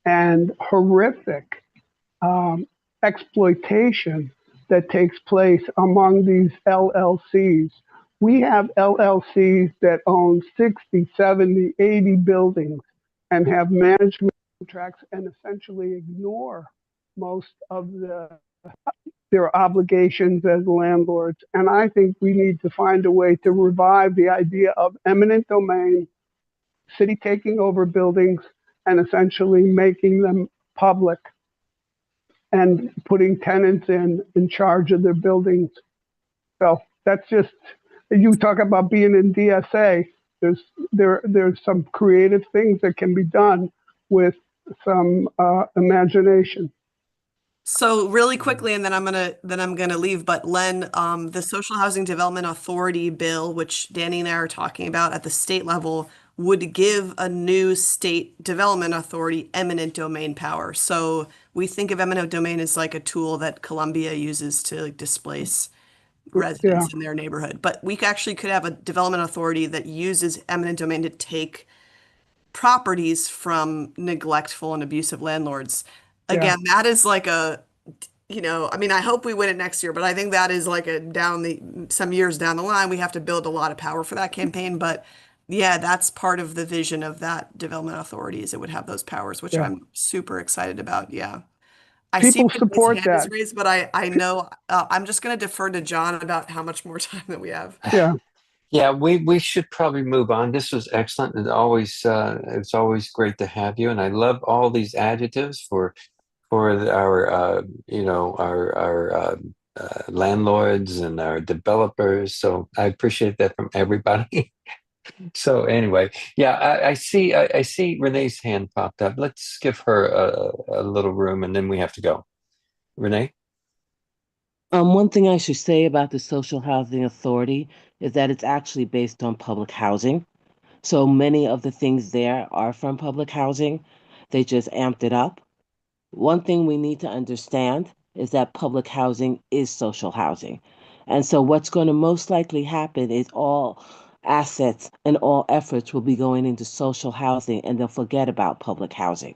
and horrific exploitation that takes place among these LLCs. We have LLCs that own 60, 70, 80 buildings and have management contracts and essentially ignore most of their obligations as landlords. And I think we need to find a way to revive the idea of eminent domain, city taking over buildings and essentially making them public and putting tenants in charge of their buildings. So that's just, you talk about being in DSA. There's some creative things that can be done with some imagination. So really quickly, and then I'm gonna leave. But Len, the Social Housing Development Authority bill, which Danny and I are talking about at the state level, would give a new state development authority eminent domain power. So we think of eminent domain as like a tool that Columbia uses to like displace residents in their neighborhood. But we actually could have a development authority that uses eminent domain to take properties from neglectful and abusive landlords. Again, that is like a, I mean, I hope we win it next year, but I think that is like some years down the line, we have to build a lot of power for that campaign. But yeah, that's part of the vision of that development authority is it would have those powers, which I'm super excited about. Yeah. I see People Renee's support hand is that. raised, but I know I'm just going to defer to John about how much more time that we have. Yeah. Yeah, we should probably move on. This was excellent. It's always great to have you, and I love all these adjectives for our landlords and our developers. So I appreciate that from everybody. So anyway, yeah, I see Renee's hand popped up. Let's give her a little room, and then we have to go. Renee? One thing I should say about the Social Housing Authority is that it's actually based on public housing. So many of the things there are from public housing. They just amped it up. One thing we need to understand is that public housing is social housing. And so what's going to most likely happen is all assets and all efforts will be going into social housing and they'll forget about public housing.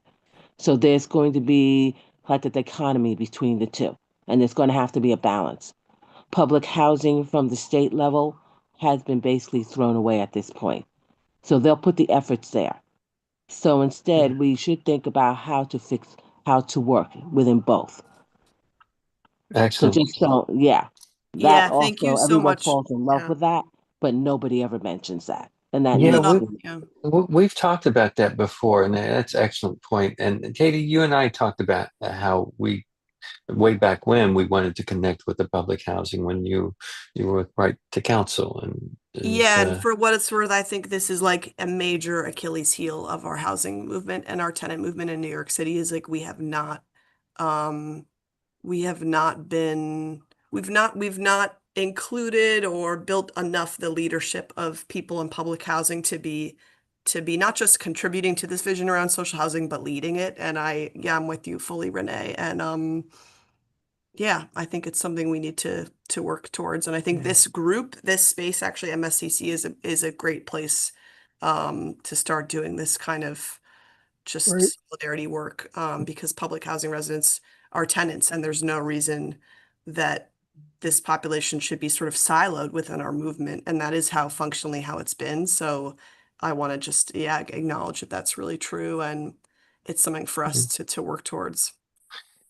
So there's going to be like a dichotomy between the two, and there's going to have to be a balance. Public housing from the state level has been basically thrown away at this point. So they'll put the efforts there. So instead, we should think about how to work within both. So Excellent. just so, yeah, that Yeah, thank you also, so everyone much. falls in love Yeah. with that, but nobody ever mentions that. And that Yeah, needs No, to be. yeah. we've talked about that before, and that's an excellent point. And Katie, you and I talked about how way back when we wanted to connect with the public housing when you were right to council Yeah, and for what it's worth, I think this is like a major Achilles heel of our housing movement and our tenant movement in New York City is like um we've not included or built enough the leadership of people in public housing to be not just contributing to this vision around social housing, but leading it. And I'm with you fully, Renee. And yeah, I think it's something we need to work towards. And I think this space, actually, MSCC is a great place to start doing this kind of just Right. solidarity work because public housing residents are tenants, and there's no reason that this population should be sort of siloed within our movement, and that is functionally how it's been. So I want to just acknowledge that that's really true, and it's something for us to work towards.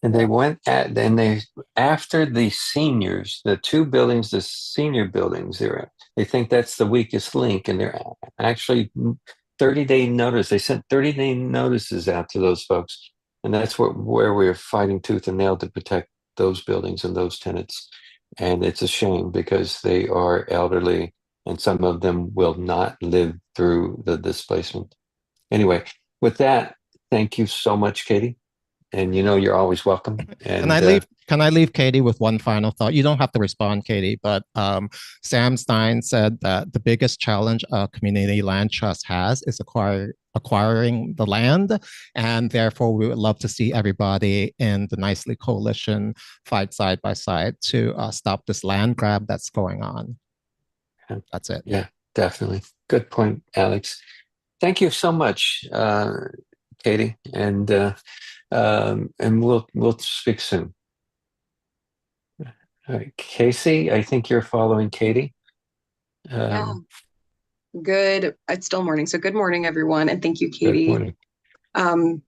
And they after the seniors, the two buildings, the senior buildings, they think that's the weakest link, and they're actually 30-day notice. They sent 30-day notices out to those folks. And that's where we're fighting tooth and nail to protect those buildings and those tenants. And it's a shame because they are elderly and some of them will not live through the displacement. Anyway, with that, thank you so much, Katy. And you're always welcome. And Can I leave Katy with one final thought? You don't have to respond, Katy, but Sam Stein said that the biggest challenge a community land trust has is acquiring the land, and therefore we would love to see everybody in the Nicely Coalition fight side by side to stop this land grab that's going on. That's it. Yeah, definitely. Good point, Alex. Thank you so much, Katy, and we'll speak soon. All right, Kasey, I think you're following Katy. Yeah. Good. It's still morning, so good morning, everyone, and thank you, Katy. Good morning.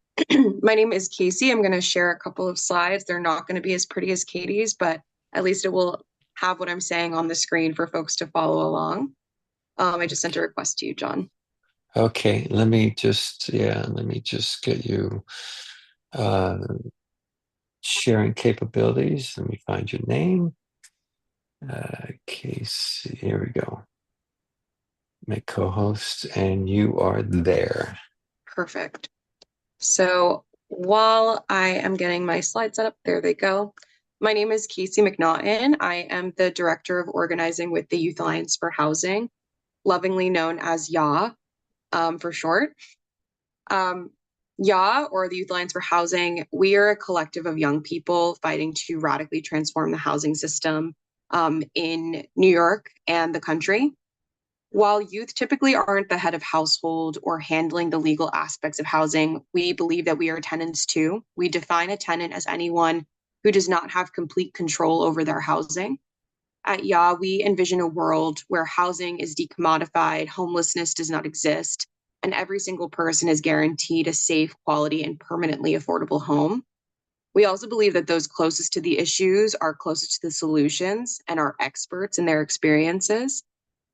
My name is Kasey. I'm going to share a couple of slides. They're not going to be as pretty as Katy's, but at least it will have what I'm saying on the screen for folks to follow along. I just sent a request to you, John. Okay, let me just get you sharing capabilities. Let me find your name. Kasey, here we go. Make co-host, and you are there. Perfect. So while I am getting my slides set up, there they go. My name is Kasey McNaughton. I am the Director of Organizing with the Youth Alliance for Housing, lovingly known as YAH for short. YAH, or the Youth Alliance for Housing, we are a collective of young people fighting to radically transform the housing system in New York and the country. While youth typically aren't the head of household or handling the legal aspects of housing, we believe that we are tenants too. We define a tenant as anyone who does not have complete control over their housing. At YAH, we envision a world where housing is decommodified, homelessness does not exist, and every single person is guaranteed a safe, quality, and permanently affordable home. We also believe that those closest to the issues are closest to the solutions and are experts in their experiences.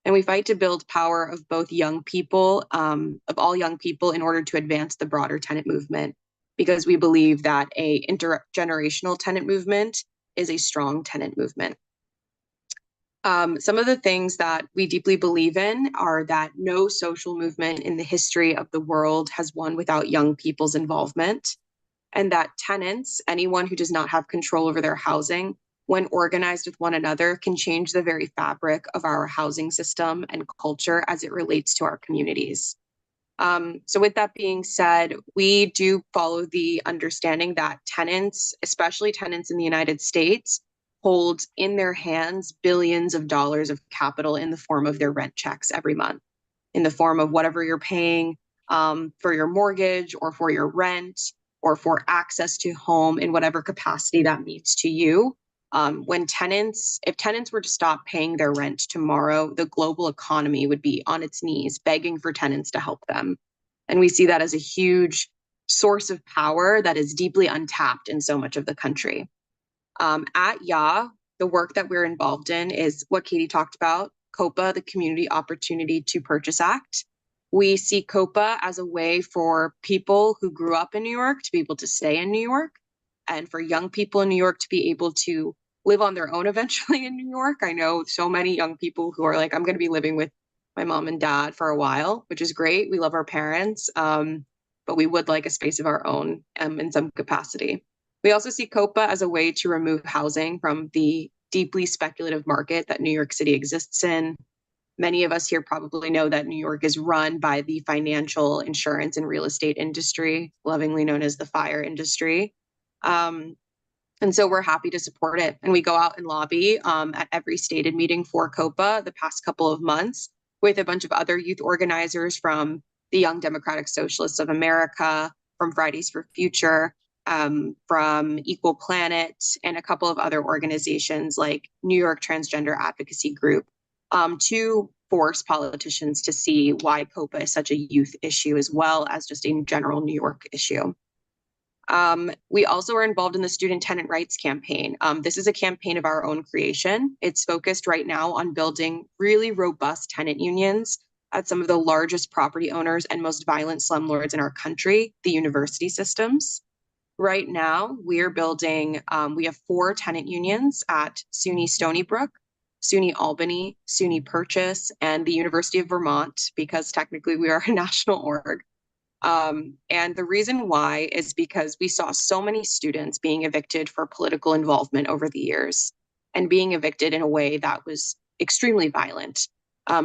And we fight to build power of both young people, of all young people, in order to advance the broader tenant movement, because we believe that a intergenerational tenant movement is a strong tenant movement. Some of the things that we deeply believe in are that no social movement in the history of the world has won without young people's involvement, and that tenants, anyone who does not have control over their housing, when organized with one another, can change the very fabric of our housing system and culture as it relates to our communities. So with that being said, we do follow the understanding that tenants, especially tenants in the United States, hold in their hands billions of dollars of capital in the form of their rent checks every month, in the form of whatever you're paying for your mortgage or for your rent or for access to home in whatever capacity that means to you. If tenants were to stop paying their rent tomorrow, the global economy would be on its knees begging for tenants to help them. And we see that as a huge source of power that is deeply untapped in so much of the country. At YAH, the work that we're involved in is what Katy talked about, COPA, the Community Opportunity to Purchase Act. We see COPA as a way for people who grew up in New York to be able to stay in New York, and for young people in New York to be able to live on their own eventually in New York. I know so many young people who are like, I'm going to be living with my mom and dad for a while, which is great. We love our parents, but we would like a space of our own in some capacity. We also see COPA as a way to remove housing from the deeply speculative market that New York City exists in. Many of us here probably know that New York is run by the financial, insurance, and real estate industry, lovingly known as the FIRE industry. And so we're happy to support it. And we go out and lobby at every stated meeting for COPA the past couple of months with a bunch of other youth organizers from the Young Democratic Socialists of America, from Fridays for Future, from Equal Planet, and a couple of other organizations like New York Transgender Advocacy Group, to force politicians to see why COPA is such a youth issue as well as just a general New York issue. We also are involved in the Student Tenant Rights Campaign. This is a campaign of our own creation. It's focused right now on building really robust tenant unions at some of the largest property owners and most violent slumlords in our country, the university systems. Right now, we're building, we have 4 tenant unions at SUNY Stony Brook, SUNY Albany, SUNY Purchase, and the University of Vermont, because technically we are a national org. And the reason why is because we saw so many students being evicted for political involvement over the years, and being evicted in a way that was extremely violent.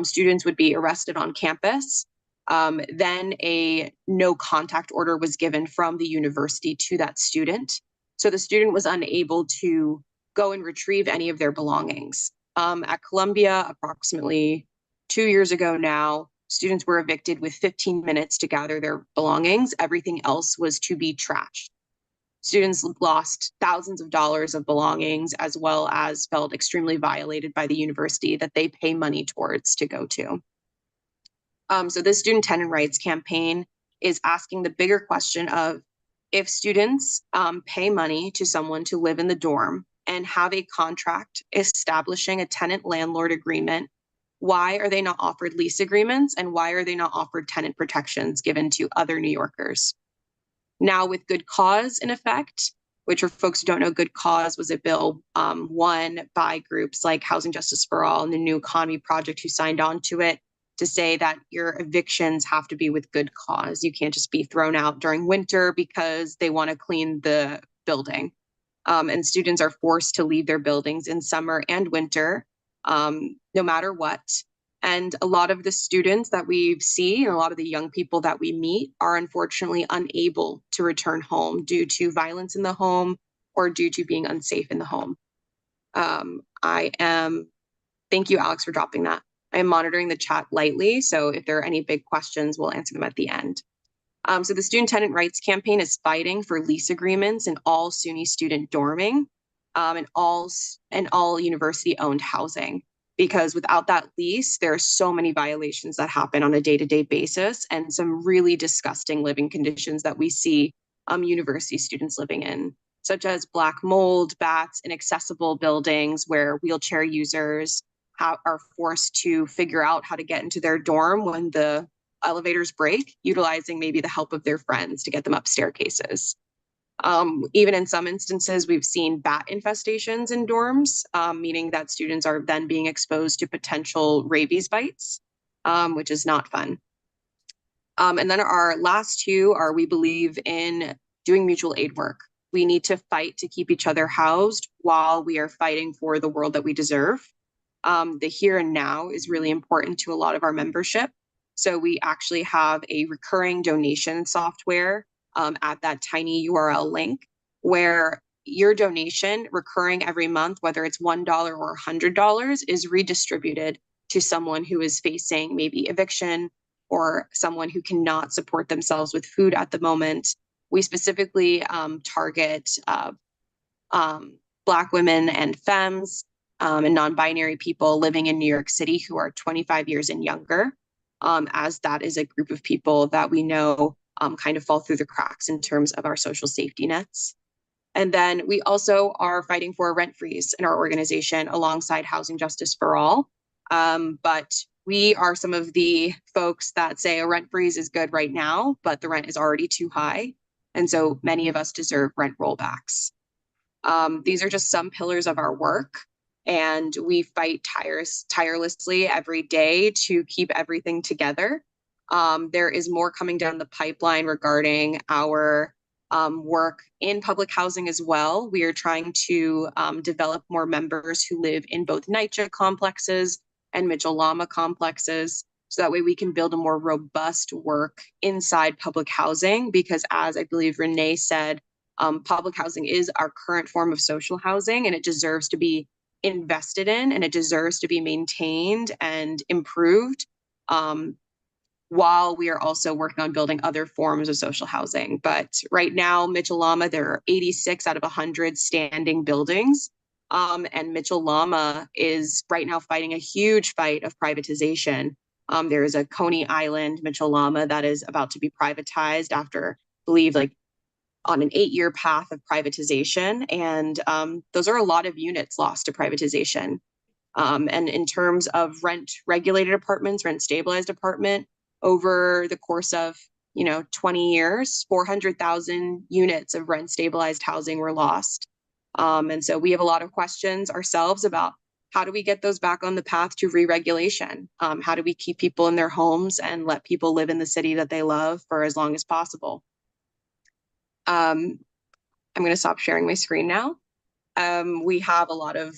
Students would be arrested on campus. Then a no contact order was given from the university to that student. So the student was unable to go and retrieve any of their belongings. At Columbia, approximately 2 years ago now, students were evicted with 15 minutes to gather their belongings. Everything else was to be trashed. Students lost thousands of dollars of belongings, as well as felt extremely violated by the university that they pay money towards to go to. So this student tenant rights campaign is asking the bigger question of, if students pay money to someone to live in the dorm and have a contract establishing a tenant-landlord agreement, why are they not offered lease agreements, and why are they not offered tenant protections given to other New Yorkers? Now, with good cause in effect, which for folks who don't know, good cause was a bill won by groups like Housing Justice for All and the New Economy Project, who signed on to it, to say that your evictions have to be with good cause. You can't just be thrown out during winter because they want to clean the building. And students are forced to leave their buildings in summer and winter, no matter what. And a lot of the students that we see and a lot of the young people that we meet are unfortunately unable to return home due to violence in the home or due to being unsafe in the home. Thank you, Alex, for dropping that. I am monitoring the chat lightly, so if there are any big questions, we'll answer them at the end. So the Student Tenant Rights Campaign is fighting for lease agreements in all SUNY student dorming and all university-owned housing, because without that lease, there are so many violations that happen on a day-to-day basis, and some really disgusting living conditions that we see university students living in, such as black mold, bats, inaccessible buildings where wheelchair users are forced to figure out how to get into their dorm when the elevators break, utilizing maybe the help of their friends to get them up staircases. Even in some instances, we've seen bat infestations in dorms, meaning that students are then being exposed to potential rabies bites, which is not fun. And then our last two are, we believe in doing mutual aid work. We need to fight to keep each other housed while we are fighting for the world that we deserve. The here and now is really important to a lot of our membership. So we actually have a recurring donation software at that tiny URL link, where your donation recurring every month, whether it's $1 or $100, is redistributed to someone who is facing maybe eviction or someone who cannot support themselves with food at the moment. We specifically target Black women and femmes and non-binary people living in New York City who are 25 years and younger, as that is a group of people that we know kind of fall through the cracks in terms of our social safety nets. And then we also are fighting for a rent freeze in our organization alongside Housing Justice for All. But we are some of the folks that say a rent freeze is good right now, but the rent is already too high. And so many of us deserve rent rollbacks. These are just some pillars of our work, and we fight tirelessly every day to keep everything together. There is more coming down the pipeline regarding our work in public housing as well. We are trying to develop more members who live in both NYCHA complexes and Mitchell-Lama complexes, so that way we can build a more robust work inside public housing, because as I believe Renee said, public housing is our current form of social housing, and it deserves to be invested in, and it deserves to be maintained and improved, while we are also working on building other forms of social housing. But right now, Mitchell-Lama, there are 86 out of 100 standing buildings. And Mitchell-Lama is right now fighting a huge fight of privatization. There is a Coney Island Mitchell-Lama that is about to be privatized after, I believe, like on an 8-year path of privatization. And those are a lot of units lost to privatization. And in terms of rent regulated apartments, rent stabilized apartment, over the course of 20 years, 400,000 units of rent stabilized housing were lost. And so we have a lot of questions ourselves about how do we get those back on the path to re-regulation? How do we keep people in their homes and let people live in the city that they love for as long as possible? I'm going to stop sharing my screen now. We have a lot of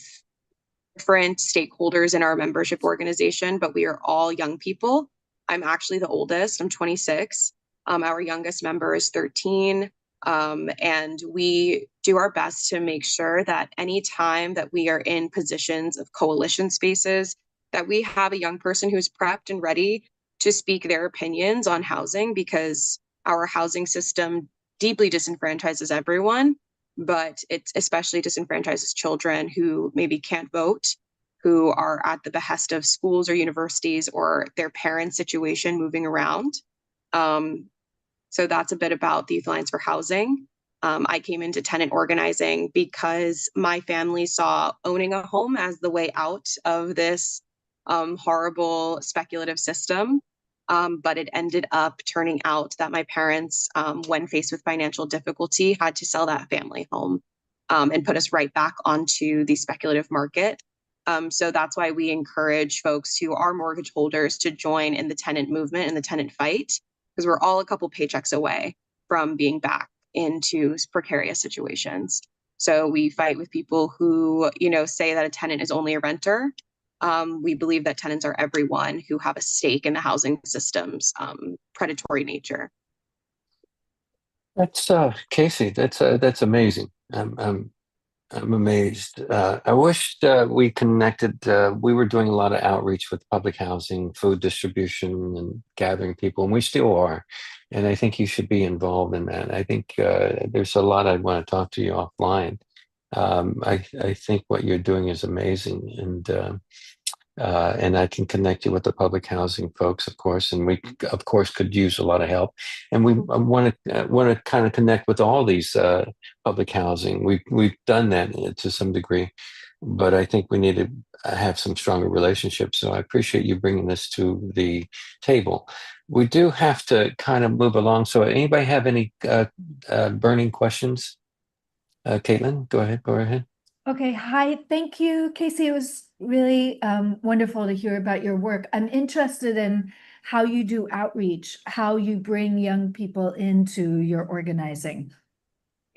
different stakeholders in our membership organization, but we are all young people. I'm actually the oldest. I'm 26. Our youngest member is 13. And we do our best to make sure that any time that we are in positions of coalition spaces, that we have a young person who's prepped and ready to speak their opinions on housing, because our housing system deeply disenfranchises everyone, but it especially disenfranchises children who maybe can't vote, who are at the behest of schools or universities or their parents' situation moving around. So that's a bit about the Youth Alliance for Housing. I came into tenant organizing because my family saw owning a home as the way out of this horrible speculative system. But it ended up turning out that my parents, when faced with financial difficulty, had to sell that family home and put us right back onto the speculative market. So that's why we encourage folks who are mortgage holders to join in the tenant movement and the tenant fight, because we're all a couple paychecks away from being back into precarious situations. So we fight with people who, say that a tenant is only a renter. We believe that tenants are everyone who have a stake in the housing system's predatory nature. That's Kasey. That's amazing. I'm amazed. I wish we connected. We were doing a lot of outreach with public housing, food distribution, and gathering people, and we still are. And I think you should be involved in that. I think there's a lot I want to talk to you offline. I think what you're doing is amazing, and I can connect you with the public housing folks, of course, and we, of course, could use a lot of help. And we want to kind of connect with all these public housing. We've done that to some degree, but I think we need to have some stronger relationships. So I appreciate you bringing this to the table. We do have to kind of move along. So anybody have any burning questions? Caitlin, go ahead. Okay, hi, thank you, Kasey. It was really wonderful to hear about your work. I'm interested in how you do outreach, how you bring young people into your organizing.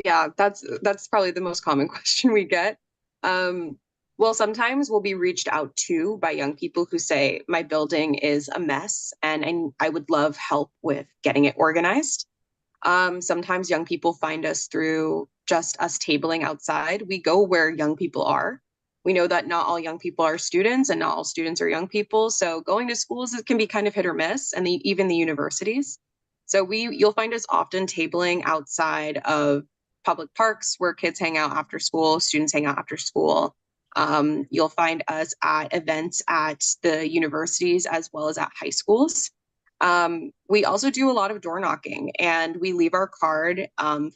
Yeah, that's probably the most common question we get. Well, sometimes we'll be reached out to by young people who say, my building is a mess and I would love help with getting it organized. Sometimes young people find us through just us tabling outside. We go where young people are. We know that not all young people are students and not all students are young people. So going to schools can be kind of hit or miss, and even the universities. So you'll find us often tabling outside of public parks where kids hang out after school, students hang out after school. You'll find us at events at the universities as well as at high schools. We also do a lot of door knocking, and we leave our card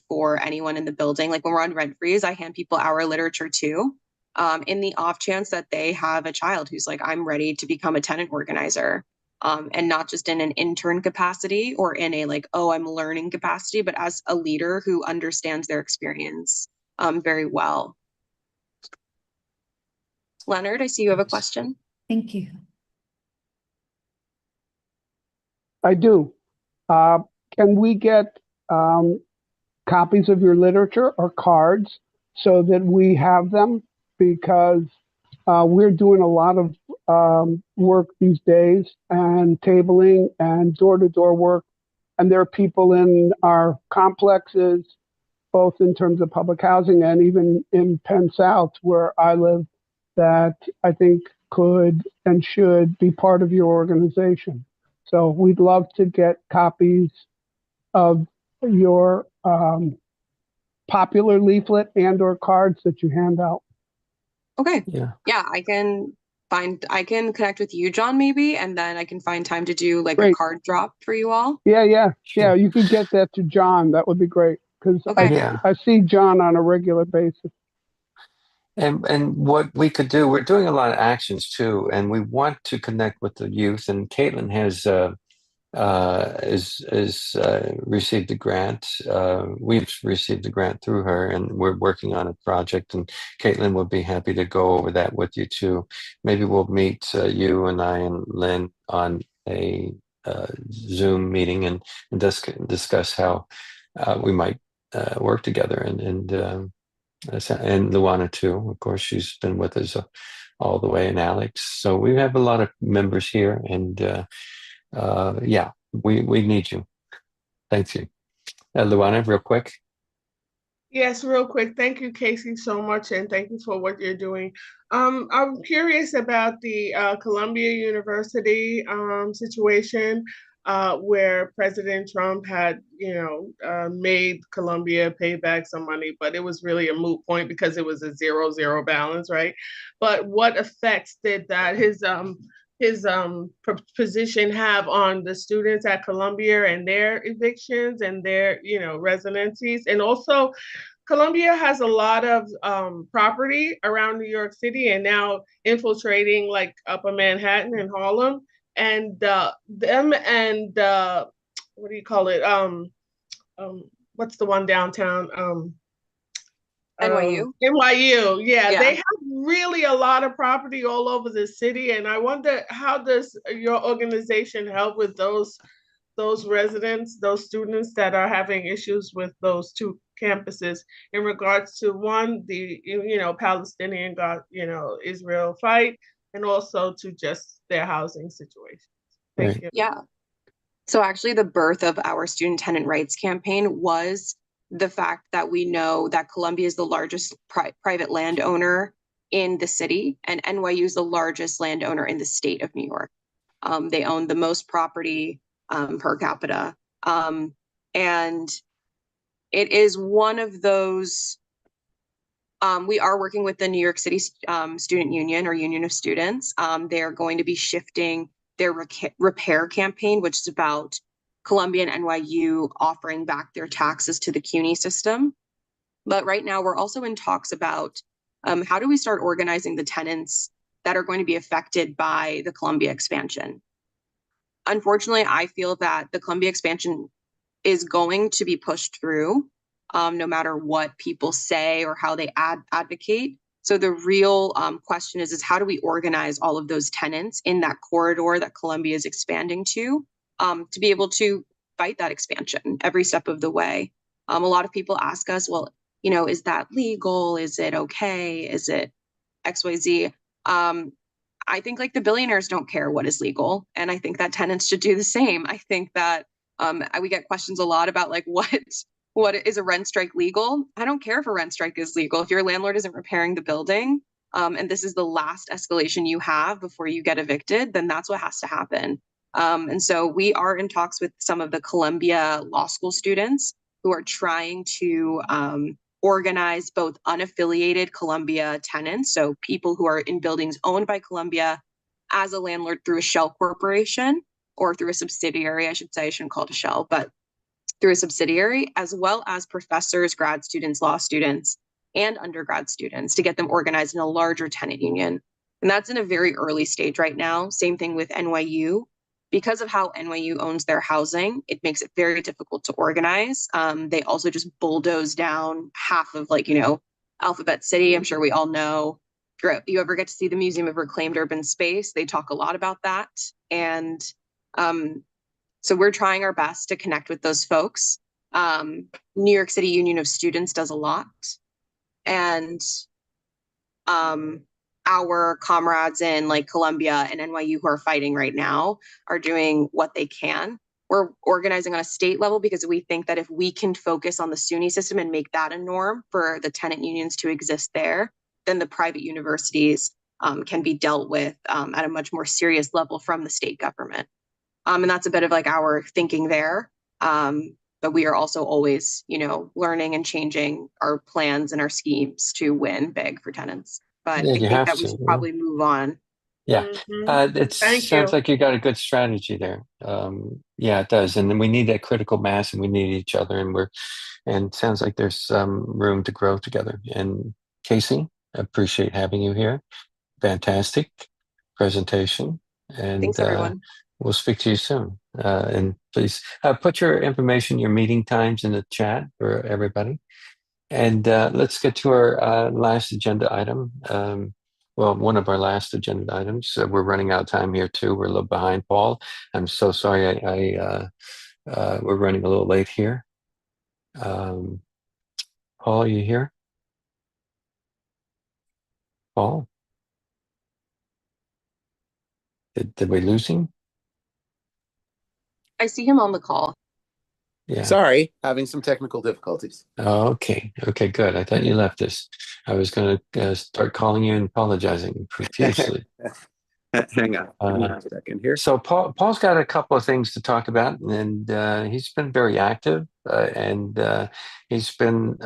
for anyone in the building. Like when we're on rent freeze, I hand people our literature too, in the off chance that they have a child who's like, I'm ready to become a tenant organizer. And not just in an intern capacity or in a like, oh, I'm learning capacity, but as a leader who understands their experience very well. Leonard, I see you have a question. Thank you. I do. Can we get copies of your literature or cards so that we have them? Because we're doing a lot of work these days and tabling and door-to-door work. And there are people in our complexes, both in terms of public housing and even in Penn South, where I live, that I think could and should be part of your organization. So we'd love to get copies of your popular leaflet and or cards that you hand out. Okay. Yeah. Yeah, I can connect with you, John, maybe, and then I can find time to do like Great. a card drop for you all. Yeah. Sure. You could get that to John. That would be great, because Okay. Yeah. I see John on a regular basis. And what we could do, we're doing a lot of actions too, and we want to connect with the youth. And Caitlin has is received a grant. We've received a grant through her, and we're working on a project. And Caitlin would be happy to go over that with you too. Maybe we'll meet you and I and Lynn on a Zoom meeting and discuss how we might work together. And Luana too. Of course, she's been with us all the way, and Alex. So we have a lot of members here, and yeah, we need you. Thank you, Luana. Real quick. Yes, real quick. Thank you, Kasey, so much, and thank you for what you're doing. I'm curious about the Columbia University situation where President Trump had, made Columbia pay back some money, but it was really a moot point because it was a 0-0 balance, right? But what effects did that his position have on the students at Columbia and their evictions and their, residencies? And also, Columbia has a lot of property around New York City and now infiltrating like Upper Manhattan and Harlem. And them and what do you call it? What's the one downtown? NYU? NYU, yeah, Yeah. they have really a lot of property all over the city. And I wonder, how does your organization help with those residents, those students that are having issues with those two campuses in regards to one, the Palestinian Israel fight, and also to just their housing situation. Thank you. Yeah. So actually the birth of our student tenant rights campaign was the fact that we know that Columbia is the largest private landowner in the city, and NYU is the largest landowner in the state of New York. They own the most property per capita. And it is one of those, we are working with the New York City Student Union or Union of Students. They're going to be shifting their repair campaign, which is about Columbia and NYU offering back their taxes to the CUNY system. But right now we're also in talks about how do we start organizing the tenants that are going to be affected by the Columbia expansion. Unfortunately, I feel that the Columbia expansion is going to be pushed through no matter what people say or how they advocate. So the real question is how do we organize all of those tenants in that corridor that Columbia is expanding to be able to fight that expansion every step of the way. A lot of people ask us, well, is that legal? Is it okay? Is it XYZ? I think like the billionaires don't care what is legal. And I think that tenants should do the same. I think that we get questions a lot about like what is a rent strike legal? I don't care if a rent strike is legal. If your landlord isn't repairing the building and this is the last escalation you have before you get evicted, then that's what has to happen. And so we are in talks with some of the Columbia Law School students who are trying to organize both unaffiliated Columbia tenants, so people who are in buildings owned by Columbia as a landlord through a shell corporation or through a subsidiary, I should say. I shouldn't call it a shell, but through a subsidiary, as well as professors, grad students, law students, and undergrad students to get them organized in a larger tenant union. And that's in a very early stage right now. Same thing with NYU. Because of how NYU owns their housing, it makes it very difficult to organize. They also just bulldoze down half of Alphabet City. I'm sure we all know. If you ever get to see the Museum of Reclaimed Urban Space, they talk a lot about that. And so we're trying our best to connect with those folks. New York City Union of Students does a lot. And our comrades in like Columbia and NYU who are fighting right now are doing what they can. We're organizing on a state level because we think that if we can focus on the SUNY system and make that a norm for the tenant unions to exist there, then the private universities can be dealt with at a much more serious level from the state government. And that's a bit of like our thinking there. But we are also always, learning and changing our plans and our schemes to win big for tenants. But Yeah, I think that we should probably move on. Yeah, it Thank sounds you. like you got a good strategy there. Yeah, it does, and then we need that critical mass, and we need each other, and it sounds like there's some room to grow together. And Kasey, appreciate having you here. Fantastic presentation, and Thanks, everyone. we'll speak to you soon. And please put your information, your meeting times in the chat for everybody. And let's get to our last agenda item. Well, one of our last agenda items. We're running out of time here too. We're a little behind, Paul. I'm so sorry. We're running a little late here. Paul, are you here? Paul? Did we lose him? I see him on the call. Yeah. Sorry, having some technical difficulties. Oh, okay. Okay, good. I thought you left us. I was going to start calling you and apologizing profusely. Hang on a second here. So Paul's got a couple of things to talk about, and he's been very active, and he's been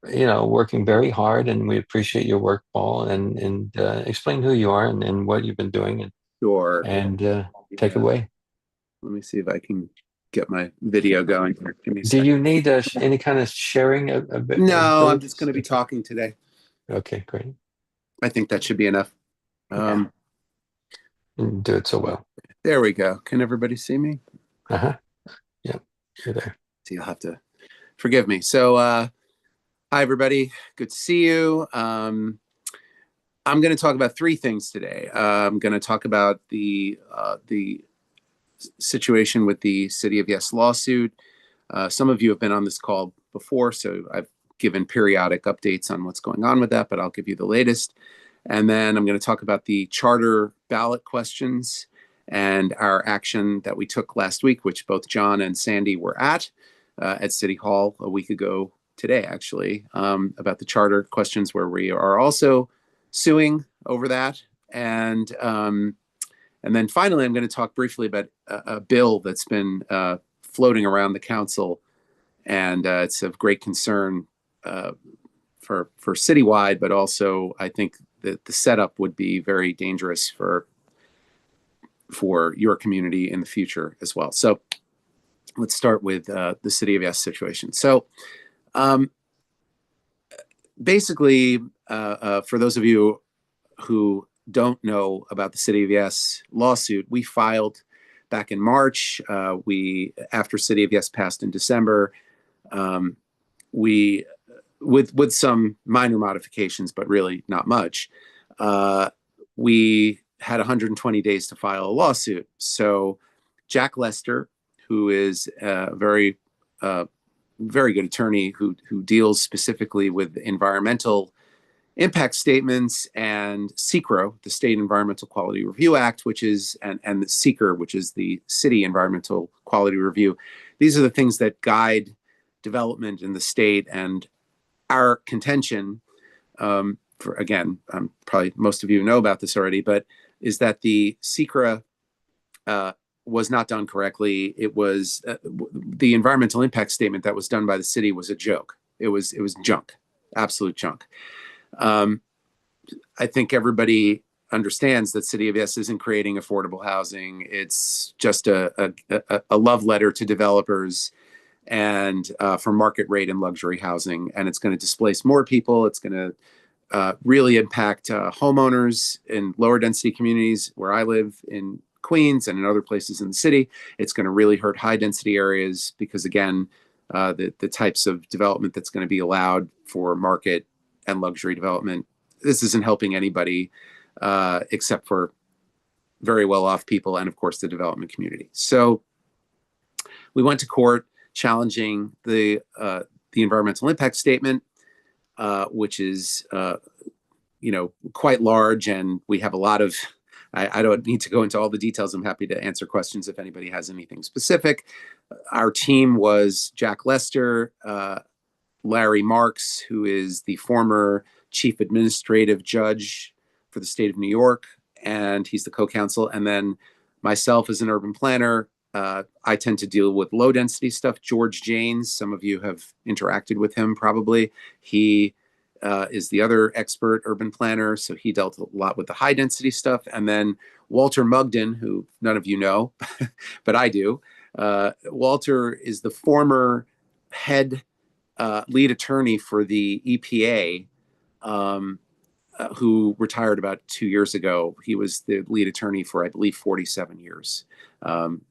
working very hard, and we appreciate your work, Paul, and explain who you are and what you've been doing, and Sure. And take it away. Let me see if I can get my video going here. Give me a Do second. you need any kind of sharing a bit? No, I'm just going to be talking today. Okay, great. I think that should be enough. You do it so well. There we go. Can everybody see me? Yeah, you're there. So you'll have to forgive me. So, hi everybody. Good to see you. I'm going to talk about three things today. I'm going to talk about the situation with the City of Yes lawsuit. Some of you have been on this call before, so I've given periodic updates on what's going on with that, but I'll give you the latest. And then I'm going to talk about the charter ballot questions and our action that we took last week, which both John and Sandy were at City Hall a week ago today, actually, about the charter questions, where we are also suing over that. And then finally, I'm going to talk briefly about a bill that's been floating around the council, and it's of great concern for citywide, but also I think that the setup would be very dangerous for your community in the future as well. So let's start with the City of Yes situation. So basically, for those of you who don't know about the City of Yes lawsuit, we filed back in March. After City of Yes passed in December, we, with some minor modifications, but really not much, we had 120 days to file a lawsuit. So Jack Lester, who is a very good attorney who deals specifically with environmental impact statements and SECRO, the State Environmental Quality Review Act, which is, and the SECR, which is the City Environmental Quality Review. These are the things that guide development in the state. And our contention, again, probably most of you know about this already, but is that the SECRA was not done correctly. It was the environmental impact statement that was done by the city was a joke. It was junk, absolute junk. I think everybody understands that City of Yes isn't creating affordable housing. It's just a love letter to developers and for market rate and luxury housing. And it's going to displace more people. It's going to really impact homeowners in lower density communities where I live in Queens and in other places in the city. It's going to really hurt high density areas because, again, the types of development that's going to be allowed for market and luxury development, this isn't helping anybody except for very well-off people and, of course, the development community. So we went to court challenging the environmental impact statement, which is quite large, and we have a lot of. I don't need to go into all the details. I'm happy to answer questions if anybody has anything specific. Our team was Jack Lester, Larry Marks, who is the former chief administrative judge for the state of New York, and he's the co-counsel. And then myself as an urban planner, I tend to deal with low density stuff. George Janes, some of you have interacted with him probably. He is the other expert urban planner, so he dealt a lot with the high density stuff. And then Walter Mugden, who none of you know, but I do. Walter is the former head lead attorney for the EPA who retired about 2 years ago. He was the lead attorney for, I believe, 47 years.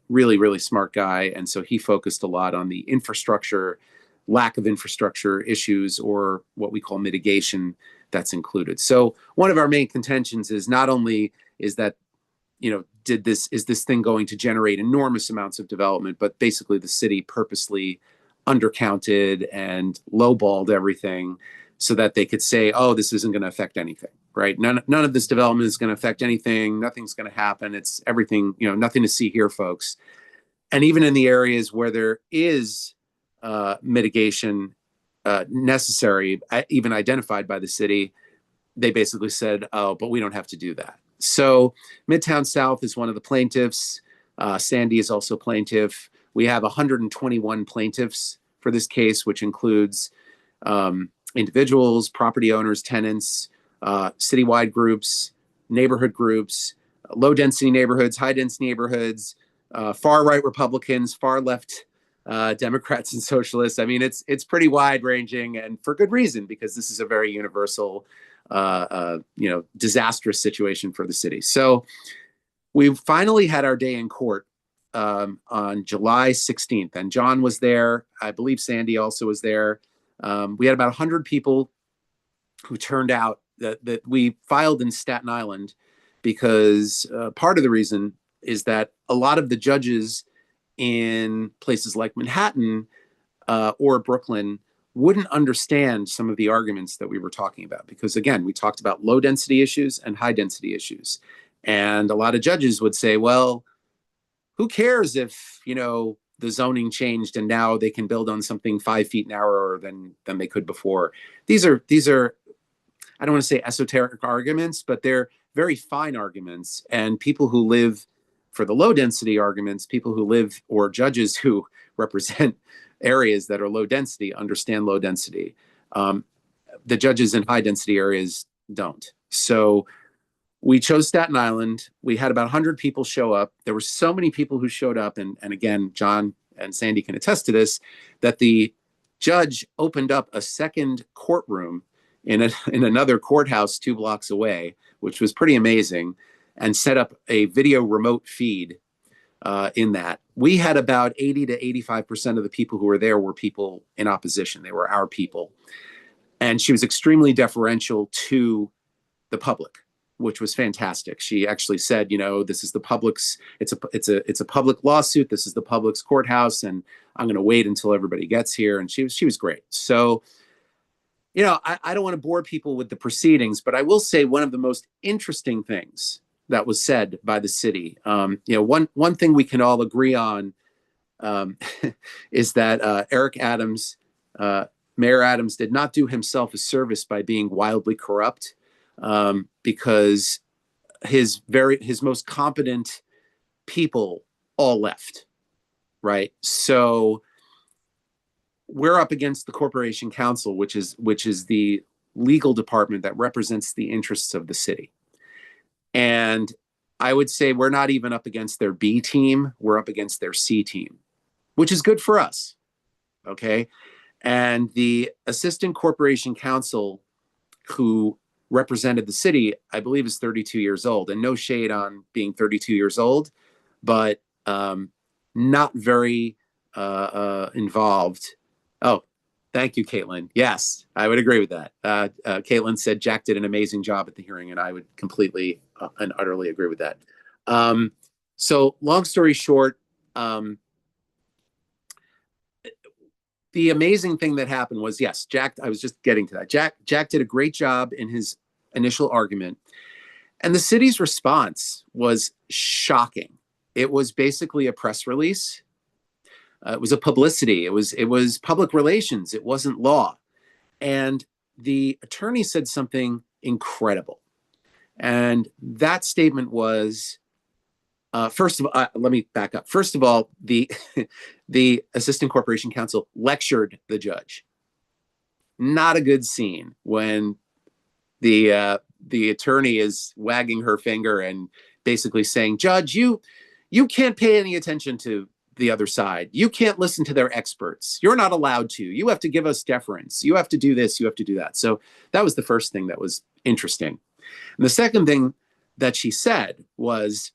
Really, really smart guy. And so he focused a lot on the infrastructure, lack of infrastructure issues, or what we call mitigation that's included. So one of our main contentions is not only is that, is this thing going to generate enormous amounts of development, but basically the city purposely undercounted and lowballed everything so that they could say, oh, this isn't going to affect anything, right? None of this development is going to affect anything. Nothing's going to happen. It's everything, nothing to see here, folks. And even in the areas where there is mitigation necessary, even identified by the city, they basically said, oh, but we don't have to do that. So Midtown South is one of the plaintiffs. Sandy is also plaintiff. We have 121 plaintiffs for this case, which includes individuals, property owners, tenants, citywide groups, neighborhood groups, low density neighborhoods, high density neighborhoods, far right Republicans, far left Democrats and socialists. I mean, it's pretty wide ranging, and for good reason, because this is a very universal, disastrous situation for the city. So we finally had our day in court on July 16th, and John was there. I believe Sandy also was there. We had about 100 people who turned out. That we filed in Staten Island because part of the reason is that a lot of the judges in places like Manhattan or Brooklyn wouldn't understand some of the arguments that we were talking about, because again, we talked about low density issues and high density issues. And a lot of judges would say, well, who cares if, the zoning changed and now they can build on something 5 feet narrower than they could before. These are, I don't want to say esoteric arguments, but they're very fine arguments. And people who live for the low density arguments, people who live, or judges who represent areas that are low density, understand low density. The judges in high density areas don't. So we chose Staten Island. We had about 100 people show up. There were so many people who showed up. And again, John and Sandy can attest to this, that the judge opened up a second courtroom in another courthouse 2 blocks away, which was pretty amazing, and set up a video remote feed in that. We had about 80 to 85% of the people who were there were people in opposition. They were our people. And she was extremely deferential to the public, which was fantastic. She actually said, this is the public's, it's a public lawsuit. This is the public's courthouse, and I'm going to wait until everybody gets here. And she was great. So, I don't want to bore people with the proceedings, but I will say one of the most interesting things that was said by the city. One thing we can all agree on is that Eric Adams, Mayor Adams, did not do himself a service by being wildly corrupt, because his most competent people all left, right? So we're up against the Corporation Council, which is the legal department that represents the interests of the city. And I would say we're not even up against their B team, we're up against their C team, which is good for us, okay? And the Assistant Corporation Counsel who represented the city, I believe, is 32 years old. And no shade on being 32 years old, but not very involved. Oh, thank you, Caitlin. Yes, I would agree with that. Caitlin said Jack did an amazing job at the hearing, and I would completely and utterly agree with that. So long story short, the amazing thing that happened was, yes, Jack, I was just getting to that. Jack did a great job in his initial argument. And the city's response was shocking. It was basically a press release. It was a publicity. It was public relations. It wasn't law. And the attorney said something incredible. And that statement was, first of all, let me back up. First of all, the Assistant Corporation Counsel lectured the judge. Not a good scene when the attorney is wagging her finger and basically saying, Judge, you can't pay any attention to the other side. You can't listen to their experts. You're not allowed to. You have to give us deference. You have to do this. You have to do that. So that was the first thing that was interesting. And the second thing that she said was,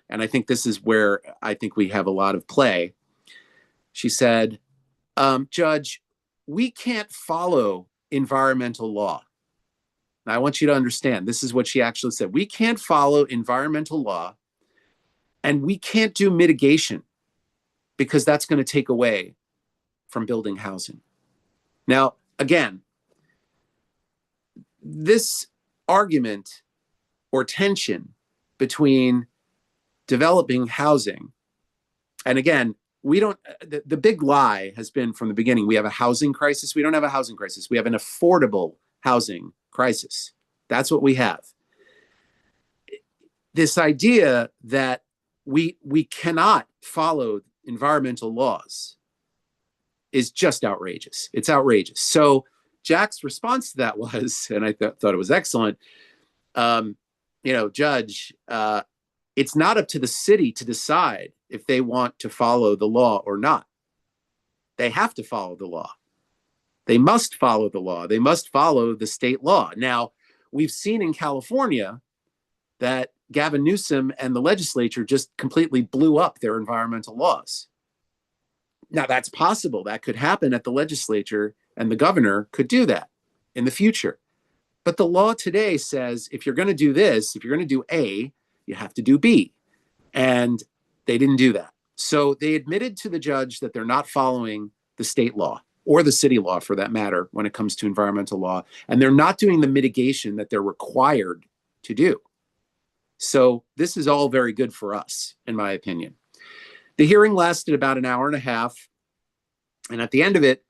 and I think this is where I think we have a lot of play. She said, Judge, we can't follow environmental law. Now, I want you to understand, this is what she actually said. We can't follow environmental law, and we can't do mitigation because that's going to take away from building housing. Now, again, this argument or tension between developing housing, and again, we don't, the big lie has been from the beginning, we have a housing crisis. We don't have a housing crisis. We have an affordable housing crisis. That's what we have. This idea that we cannot follow environmental laws is just outrageous. It's outrageous. So Jack's response to that was, and I thought it was excellent, Judge, it's not up to the city to decide if they want to follow the law or not. They have to follow the law. They must follow the law. They must follow the state law. Now, we've seen in California that Gavin Newsom and the legislature just completely blew up their environmental laws. Now, that's possible. That could happen at the legislature, and the governor could do that in the future. But the law today says if you're going to do this, if you're going to do A, you have to do B. And they didn't do that. So they admitted to the judge that they're not following the state law or the city law for that matter when it comes to environmental law. And they're not doing the mitigation that they're required to do. So this is all very good for us, in my opinion. The hearing lasted about an hour and a half. And at the end of it,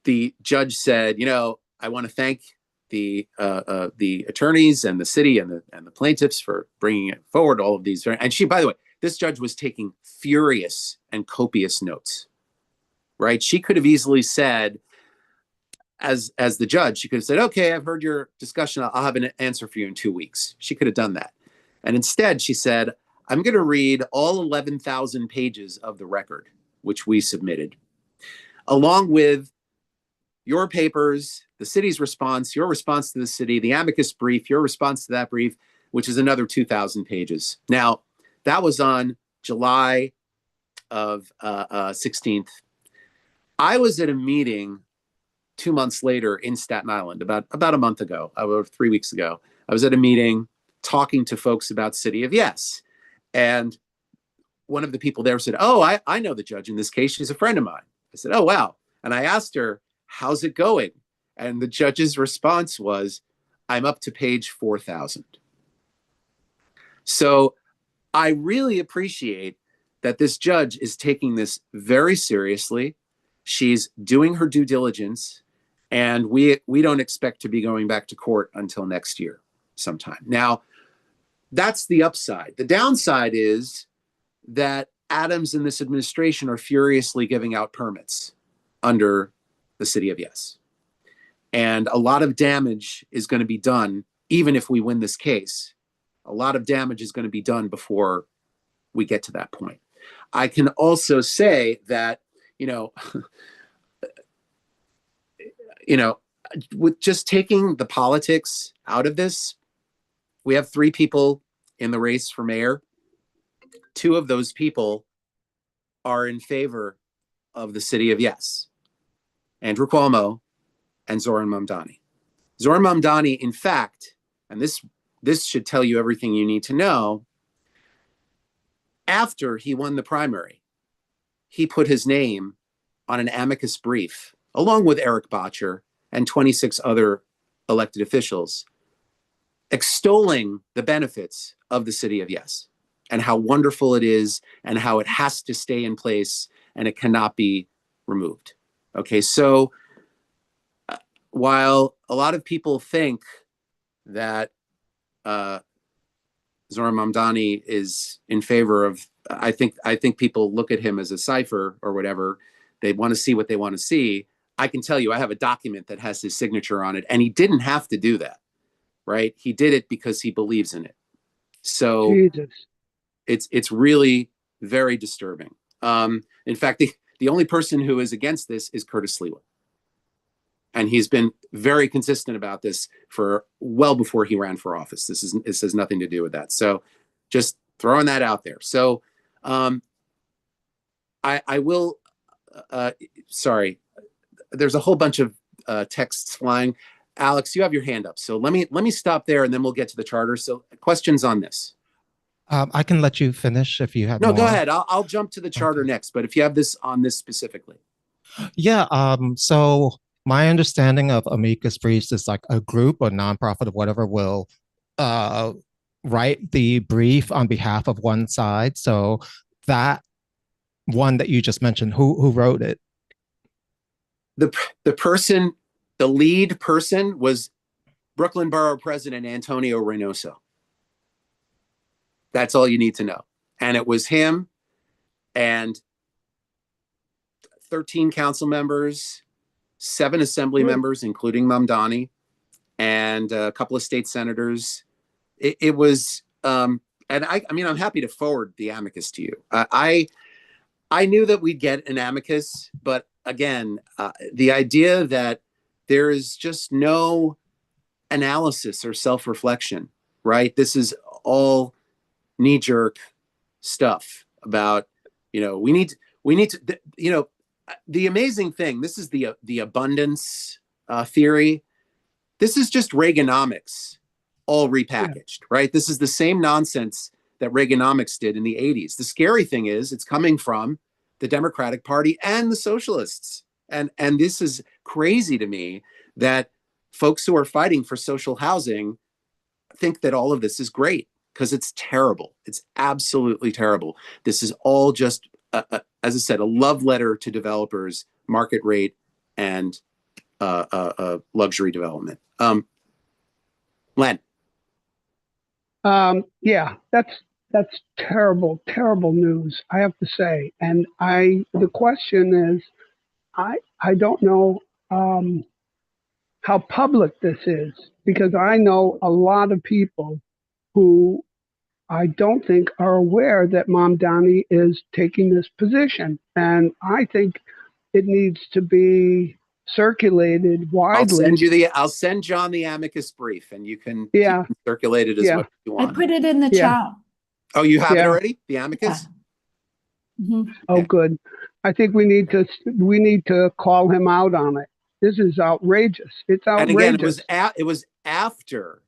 the judge said, I want to thank the attorneys and the city and the plaintiffs for bringing it forward, all of these. And she, by the way, this judge was taking furious and copious notes, right? She could have easily said, as the judge, she could have said, okay, I've heard your discussion. I'll have an answer for you in 2 weeks. She could have done that. And instead she said, I'm going to read all 11,000 pages of the record, which we submitted, along with your papers, the city's response, your response to the city, the amicus brief, your response to that brief, which is another 2,000 pages. Now, that was on July of 16th. I was at a meeting 2 months later in Staten Island, about a month ago, or 3 weeks ago. I was at a meeting talking to folks about City of Yes. And one of the people there said, oh, I know the judge in this case. She's a friend of mine. I said, oh, wow. And I asked her, how's it going? And the judge's response was, I'm up to page 4,000. So I really appreciate that this judge is taking this very seriously. She's doing her due diligence, and we don't expect to be going back to court until next year sometime. Now, that's the upside. The downside is that Adams and this administration are furiously giving out permits under the City of Yes. And a lot of damage is going to be done, even if we win this case. A lot of damage is going to be done before we get to that point. I can also say that, with just taking the politics out of this, we have 3 people in the race for mayor. 2 of those people are in favor of the City of Yes. Andrew Cuomo and Zoran Mamdani. Zoran Mamdani, in fact, and this should tell you everything you need to know, after he won the primary, he put his name on an amicus brief, along with Eric Botcher and 26 other elected officials, extolling the benefits of the City of Yes and how wonderful it is and how it has to stay in place and it cannot be removed. Okay, so while a lot of people think that Zoran Mamdani is in favor of, I think people look at him as a cipher or whatever. They want to see what they want to see. I can tell you, I have a document that has his signature on it, and he didn't have to do that, right? He did it because he believes in it. So Jesus. It's really very disturbing. In fact, the only person who is against this is Curtis Sliwa. And he's been very consistent about this for well before he ran for office. This has nothing to do with that. So just throwing that out there. So I will, sorry, there's a whole bunch of texts flying. Alex, you have your hand up. So let me stop there and then we'll get to the charter. So questions on this? I can let you finish if you have No, more. go ahead. I'll jump to the charter next, but if you have this on this specifically. Yeah, so my understanding of amicus briefs is like a group or nonprofit or whatever will write the brief on behalf of one side. So that one that you just mentioned, who wrote it? The lead person was Brooklyn Borough President Antonio Reynoso. That's all you need to know. And it was him and 13 council members, 7 assembly members, including Mamdani, and a couple of state senators. It was, and I mean, I'm happy to forward the amicus to you. I knew that we'd get an amicus, but again, the idea that there is just no analysis or self-reflection, right? This is all knee-jerk stuff about, we need to, the amazing thing, this is the abundance theory. This is just Reaganomics all repackaged, right? This is the same nonsense that Reaganomics did in the 80s. The scary thing is it's coming from the Democratic Party and the socialists. And this is crazy to me that folks who are fighting for social housing think that all of this is great, because it's terrible. It's absolutely terrible. This is all just, as I said, a love letter to developers, market rate, and luxury development. Len. Yeah, that's terrible, terrible news, I have to say. And the question is, I don't know how public this is, because I know a lot of people who I don't think are aware that Mamdani is taking this position. And I think it needs to be circulated widely. I'll send John the amicus brief, and you can circulate it as much as you want. I put it in the chat. Oh, you have it already? The amicus? Yeah. Oh, good. I think we need to call him out on it. This is outrageous. It's outrageous. And again, it was after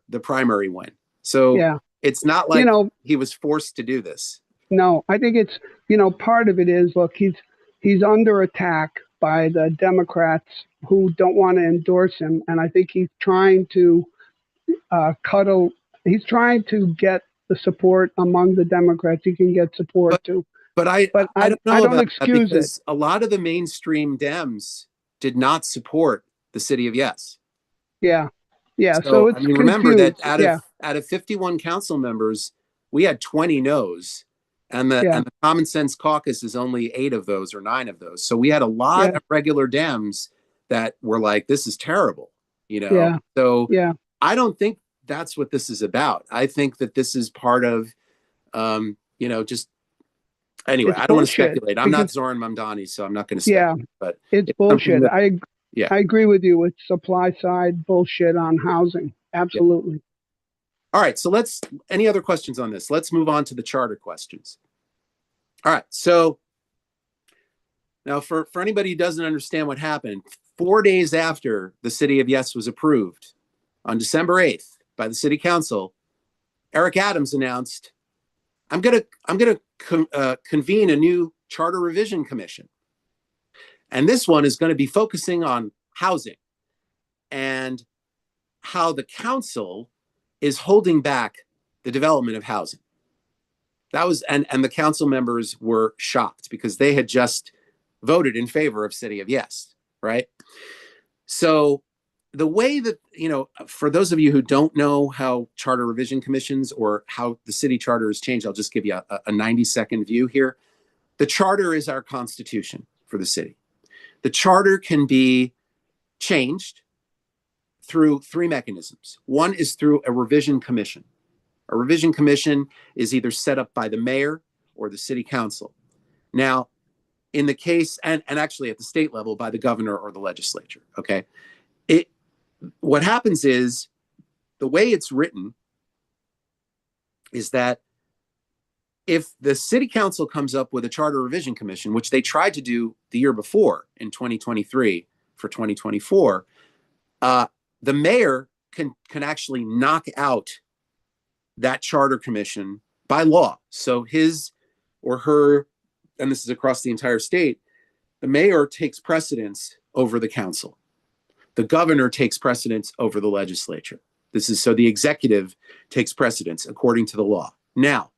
the primary win. So it's not like he was forced to do this. No, I think it's, part of it is, look, he's under attack by the Democrats who don't want to endorse him. And I think he's trying to he's trying to get the support among the Democrats. He can get support too. But I don't excuse it. A lot of the mainstream Dems did not support the city of Yes. Yeah. Yeah. So it's remember that out of 51 council members, we had 20 no's. And the Common Sense Caucus is only 8 of those or 9 of those. So we had a lot of regular Dems that were like, this is terrible, So I don't think that's what this is about. I think that this is part of, just, anyway, I don't want to speculate. I'm not Zoran Mamdani, so I'm not going to speculate. But it's bullshit. I agree with you. It's supply side bullshit on housing. Absolutely. Yeah. All right, so any other questions on this? Let's move on to the charter questions. All right, so now for anybody who doesn't understand what happened, 4 days after the City of Yes was approved, on December 8th by the City Council, Eric Adams announced, I'm gonna convene a new Charter Revision Commission. And this one is going to be focusing on housing and how the council is holding back the development of housing. That was, and the council members were shocked because they had just voted in favor of City of Yes, right? So the way that, for those of you who don't know how charter revision commissions or how the city charter has changed, I'll just give you a 90-second view here. The charter is our constitution for the city. The charter can be changed through 3 mechanisms. One is through a revision commission. A revision commission is either set up by the mayor or the city council. Now, in the case, and actually at the state level by the governor or the legislature, okay? What happens is, the way it's written is that if the city council comes up with a charter revision commission, which they tried to do the year before in 2023 for 2024, the mayor can actually knock out that charter commission by law. So his or her, and this is across the entire state, the mayor takes precedence over the council. The governor takes precedence over the legislature. This is so the executive takes precedence according to the law. Now,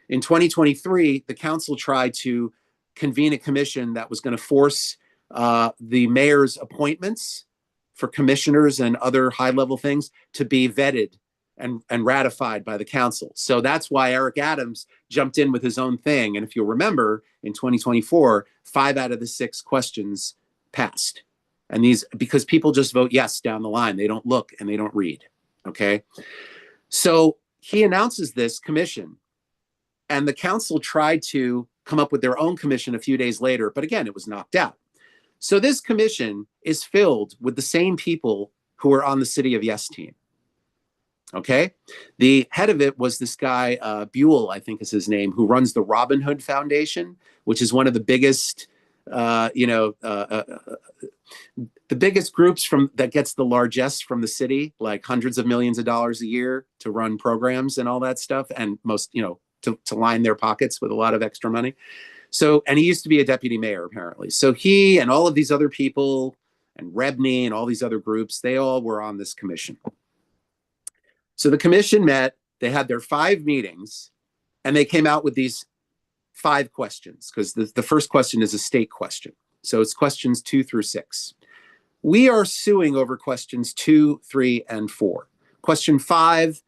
in 2023, the council tried to convene a commission that was going to force the mayor's appointments for commissioners and other high-level things to be vetted and ratified by the council. So that's why Eric Adams jumped in with his own thing. And if you'll remember, in 2024, 5 out of the 6 questions passed. And these, because people just vote yes down the line. They don't look and they don't read, okay? So he announces this commission, and the council tried to come up with their own commission a few days later, but again, it was knocked out. So this commission is filled with the same people who are on the City of Yes team. Okay, the head of it was this guy, Buell, I think is his name, who runs the Robin Hood Foundation, which is one of the biggest, the biggest groups that gets the largesse from the city, like hundreds of millions of dollars a year to run programs and all that stuff, and most, to line their pockets with a lot of extra money. So, and he used to be a deputy mayor apparently. So he and all of these other people and Rebney and all these other groups, they all were on this commission. So the commission met, they had their 5 meetings, and they came out with these 5 questions, because the first question is a state question. So it's questions 2 through 6. We are suing over questions 2, 3, and 4. Question 5,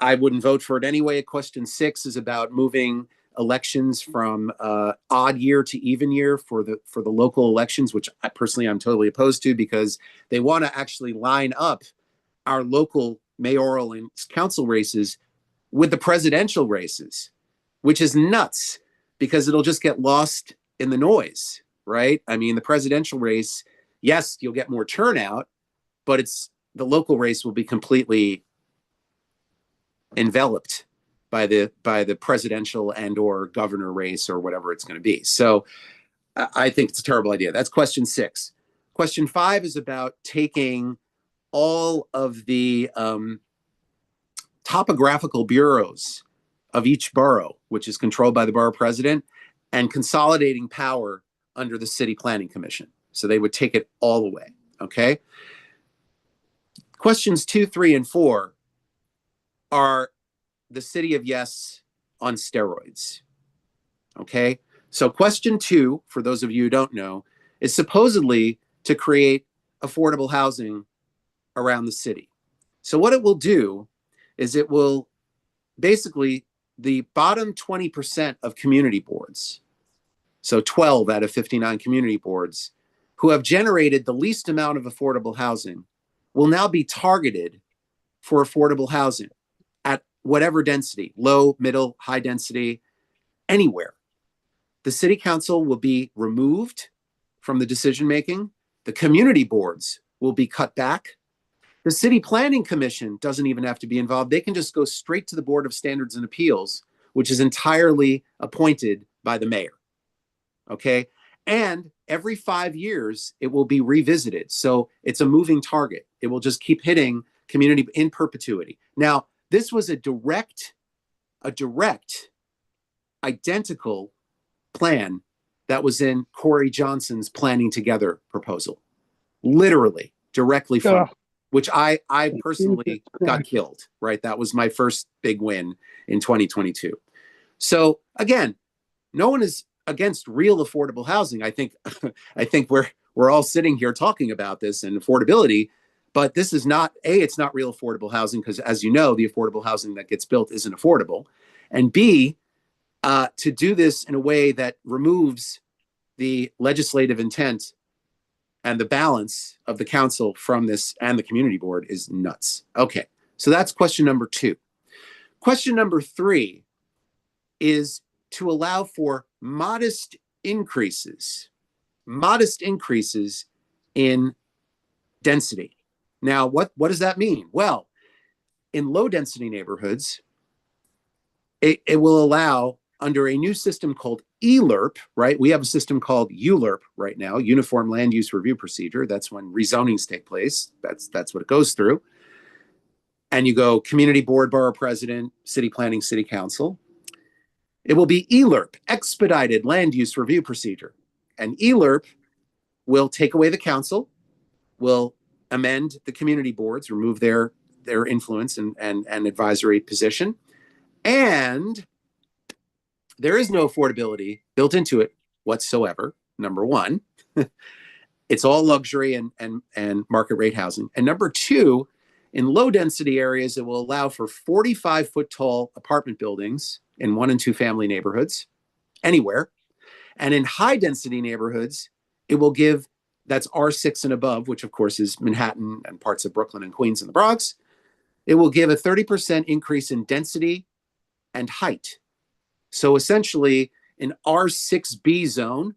I wouldn't vote for it anyway. Question 6 is about moving elections from odd year to even year for the local elections, which I personally I'm totally opposed to, because they want to actually line up our local mayoral and council races with the presidential races, which is nuts because it'll just get lost in the noise, right? I mean, the presidential race, yes, you'll get more turnout, but the local race will be completely enveloped by the presidential and or governor race or whatever it's going to be. So I think it's a terrible idea. That's question 6. Question 5 is about taking all of the topographical bureaus of each borough, which is controlled by the borough president, and consolidating power under the city planning commission. So they would take it all away, okay? Questions 2, 3, and 4 are the City of Yes on steroids, okay? So question 2, for those of you who don't know, is supposedly to create affordable housing around the city. So what it will do is it will basically, the bottom 20% of community boards, so 12 out of 59 community boards, who have generated the least amount of affordable housing will now be targeted for affordable housing at whatever density, low, middle, high density, anywhere. The city council will be removed from the decision making. The community boards will be cut back. The city planning commission doesn't even have to be involved. They can just go straight to the Board of Standards and Appeals, which is entirely appointed by the mayor. Okay. And every 5 years, it will be revisited. So it's a moving target. It will just keep hitting community in perpetuity. Now, this was a direct, identical plan that was in Corey Johnson's Planning Together proposal. Literally, directly from, which I personally got killed, right? That was my first big win in 2022. So again, no one is against real affordable housing. I think we're all sitting here talking about this and affordability, but this is not, it's not real affordable housing because, as you know, the affordable housing that gets built isn't affordable. And B, to do this in a way that removes the legislative intent and the balance of the council from this and the community board is nuts. Okay, so that's question number 2. Question number 3 is to allow for modest increases, modest increases in density. Now, what does that mean? Well, in low density neighborhoods, it will allow, under a new system called ELRP, right? We have a system called ULRP right now, Uniform Land Use Review Procedure. That's when rezonings take place. That's what it goes through. And you go community board, borough president, city planning, city council. It will be ELRP, Expedited Land Use Review Procedure. And ELRP will take away the council, will amend the community boards, remove their influence and advisory position. And there is no affordability built into it whatsoever, number one. It's all luxury and market rate housing. And number two, in low density areas, it will allow for 45-foot tall apartment buildings in 1 and 2 family neighborhoods, anywhere. And in high density neighborhoods, it will give, that's R6 and above, which of course is Manhattan and parts of Brooklyn and Queens and the Bronx. It will give a 30% increase in density and height. So essentially, an R6B zone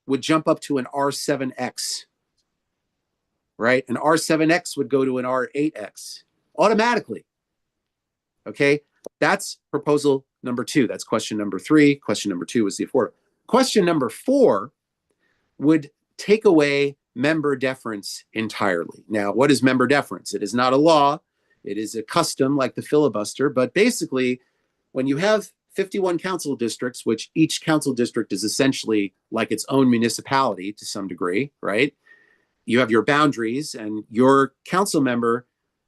would jump up to an R7X, right? An R7X would go to an R8X automatically. Okay, that's proposal number 2. That's question number 3. Question number 2 was the affordable. Question number 4 would take away member deference entirely. Now, what is member deference? It is not a law. It is a custom like the filibuster. But basically, when you have 51 council districts, which each council district is essentially like its own municipality to some degree, right? You have your boundaries, and your council member,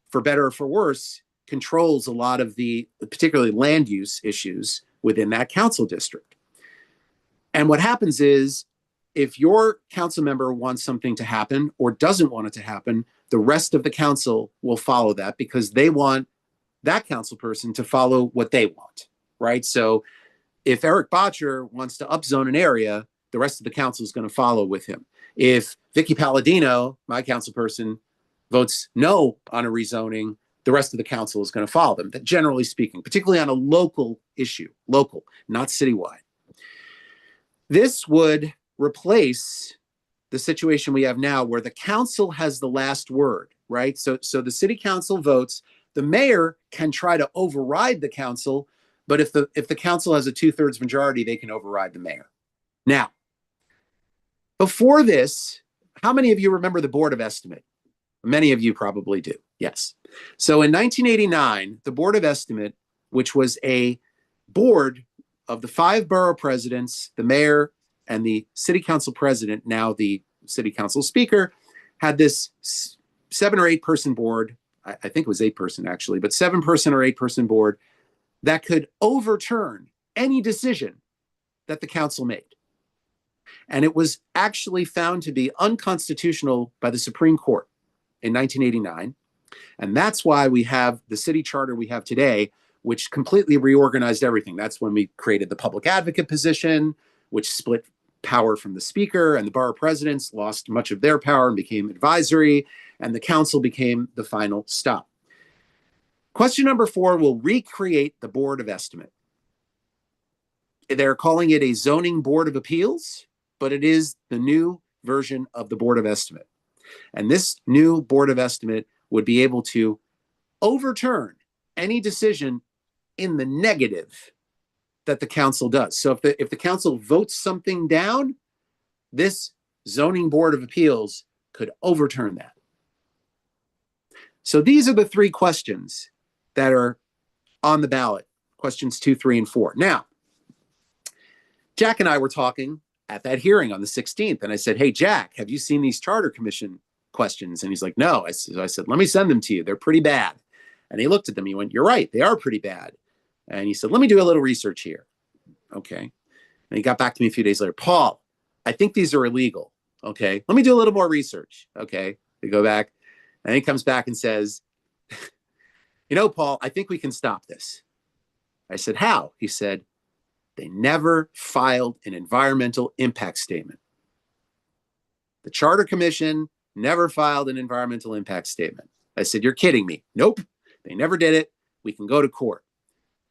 for better or for worse, controls a lot of the particularly land use issues within that council district. And what happens is, if your council member wants something to happen or doesn't want it to happen, the rest of the council will follow that because they want that council person to follow what they want, right? So if Eric Botcher wants to upzone an area, the rest of the council is going to follow with him. If Vicky Palladino, my council person, votes no on a rezoning, the rest of the council is going to follow them, generally speaking, particularly on a local issue, local, not citywide. This would replace the situation we have now where the council has the last word, right? So the city council votes, the mayor can try to override the council, but if the council has a 2/3 majority, they can override the mayor. Now, before this, how many of you remember the Board of Estimate? Many of you probably do, yes. So in 1989, the Board of Estimate, which was a board of the 5 borough presidents, the mayor, and the city council president, now the city council speaker, had this 7 or 8 person board. I think it was 8 person actually, but 7 person or 8 person board that could overturn any decision that the council made. And it was actually found to be unconstitutional by the Supreme Court in 1989. And that's why we have the city charter we have today, which completely reorganized everything. That's when we created the public advocate position, which split power from the speaker, and the borough presidents lost much of their power and became advisory, and the council became the final stop. Question number 4 will recreate the Board of Estimate. They're calling it a zoning board of appeals, but it is the new version of the Board of Estimate. And this new Board of Estimate would be able to overturn any decision in the negative that the council does. So if the council votes something down, this zoning board of appeals could overturn that. So these are the 3 questions that are on the ballot, questions 2, 3, and 4. Now, Jack and I were talking at that hearing on the 16th, and I said, hey, Jack, have you seen these charter commission questions? And he's like, no. I said, let me send them to you. They're pretty bad. And he looked at them. He went, you're right. They are pretty bad. And he said, let me do a little research here. Okay. And he got back to me a few days later. Paul, I think these are illegal. Okay. Let me do a little more research. Okay. We go back, and he comes back and says, you know, Paul, I think we can stop this. I said, how? He said, they never filed an environmental impact statement. The Charter Commission never filed an environmental impact statement. I said, you're kidding me. Nope. They never did it. We can go to court.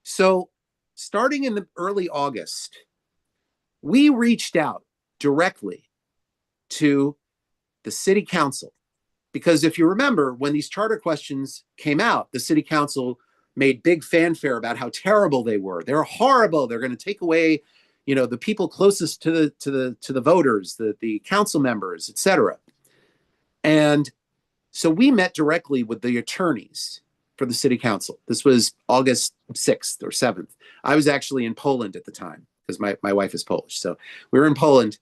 So starting in the early August, We reached out directly to the city council because if you remember, when these charter questions came out, the city council made big fanfare about how terrible they were. They're horrible. They're going to take away, you know, the people closest to the voters, the council members, etc. And so we met directly with the attorneys for the city council. This was August 6th or 7th. I was actually in Poland at the time because my wife is Polish. So we were in Poland.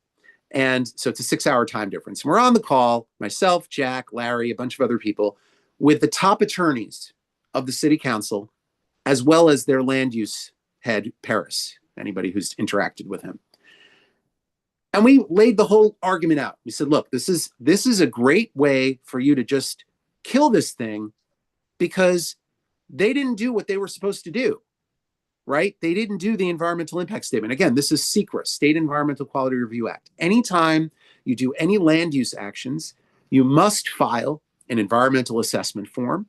And so it's a 6-hour time difference. We're on the call, myself, Jack, Larry, a bunch of other people, with the top attorneys of the city council, as well as their land use head, Paris, anybody who's interacted with him. And we laid the whole argument out. We said, look, this is a great way for you to just kill this thing because they didn't do what they were supposed to do, right? They didn't do the environmental impact statement. Again, this is SECRA, State Environmental Quality Review Act. Anytime you do any land use actions, you must file an environmental assessment form,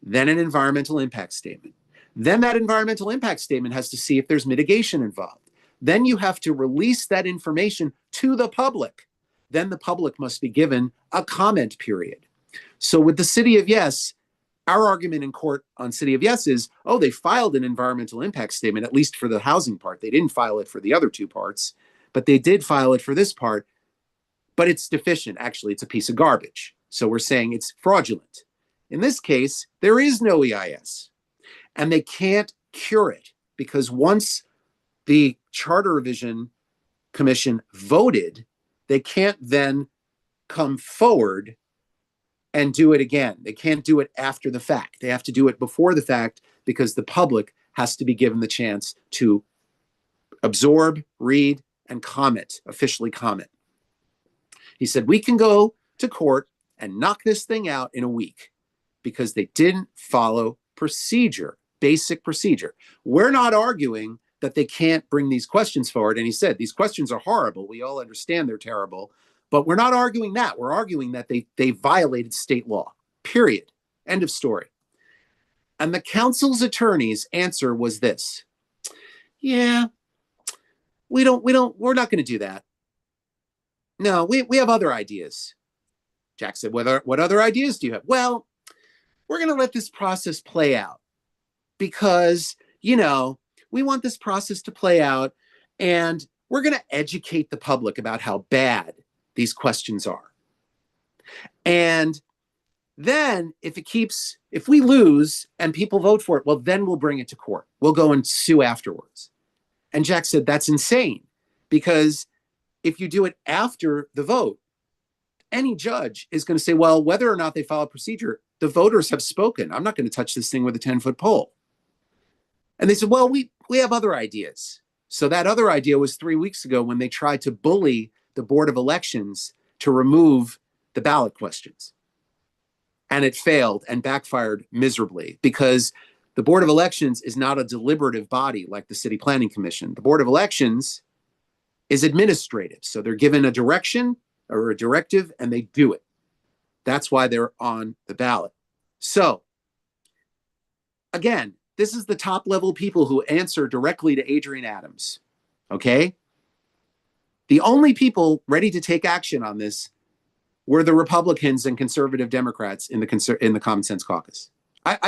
then an environmental impact statement. Then that environmental impact statement has to see if there's mitigation involved. Then you have to release that information to the public. Then the public must be given a comment period. So with the City of Yes, our argument in court on City of Yes is, oh, they filed an environmental impact statement, at least for the housing part. They didn't file it for the other two parts, but they did file it for this part, but it's deficient. Actually, it's a piece of garbage. So we're saying it's fraudulent. In this case, there is no EIS, and they can't cure it because once the Charter Revision Commission voted, they can't then come forward and do it again. They can't do it after the fact. They have to do it before the fact because the public has to be given the chance to absorb, read, and comment, officially comment. He said, we can go to court and knock this thing out in a week because they didn't follow procedure, basic procedure. We're not arguing that they can't bring these questions forward. And he said, these questions are horrible. We all understand they're terrible, but we're not arguing that. We're arguing that they violated state law, period. End of story. And the council's attorney's answer was this. Yeah, we're not going to do that. No, we have other ideas. Jack said, what other ideas do you have? Well, we're going to let this process play out because, you know, we want this process to play out and we're going to educate the public about how bad these questions are. And then if we lose and people vote for it, well, then we'll bring it to court. We'll go and sue afterwards. And Jack said, that's insane because if you do it after the vote, any judge is going to say, well, whether or not they follow procedure, the voters have spoken. I'm not going to touch this thing with a 10-foot pole. And they said, well, we have other ideas. So that other idea was 3 weeks ago when they tried to bully the Board of Elections to remove the ballot questions. And it failed and backfired miserably because the Board of Elections is not a deliberative body like the City Planning Commission. The Board of Elections is administrative. So they're given a direction or a directive and they do it. That's why they're on the ballot. So again, this is the top level people who answer directly to Adrienne Adams. Okay? The only people ready to take action on this were the Republicans and conservative Democrats in the Common Sense Caucus. I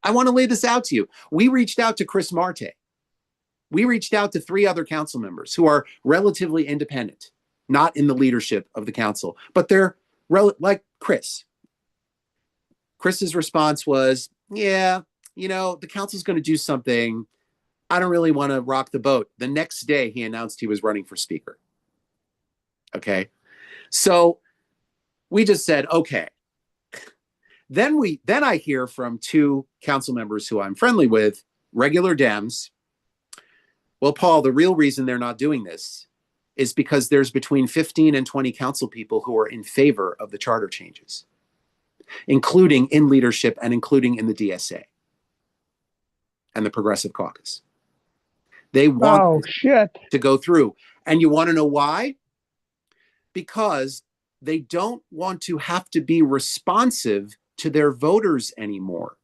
want to lay this out to you. We reached out to Chris Marte. We reached out to 3 other council members who are relatively independent, not in the leadership of the council, but they're like Chris. Chris's response was, yeah, you know, the council's going to do something. I don't really want to rock the boat. The next day he announced he was running for speaker. Okay. So we just said, okay. Then I hear from 2 council members who I'm friendly with, regular Dems. Well, Paul, the real reason they're not doing this is because there's between 15 and 20 council people who are in favor of the charter changes, including in leadership and including in the DSA and the Progressive Caucus. They want to go through. And you want to know why? Because they don't want to have to be responsive to their voters anymore.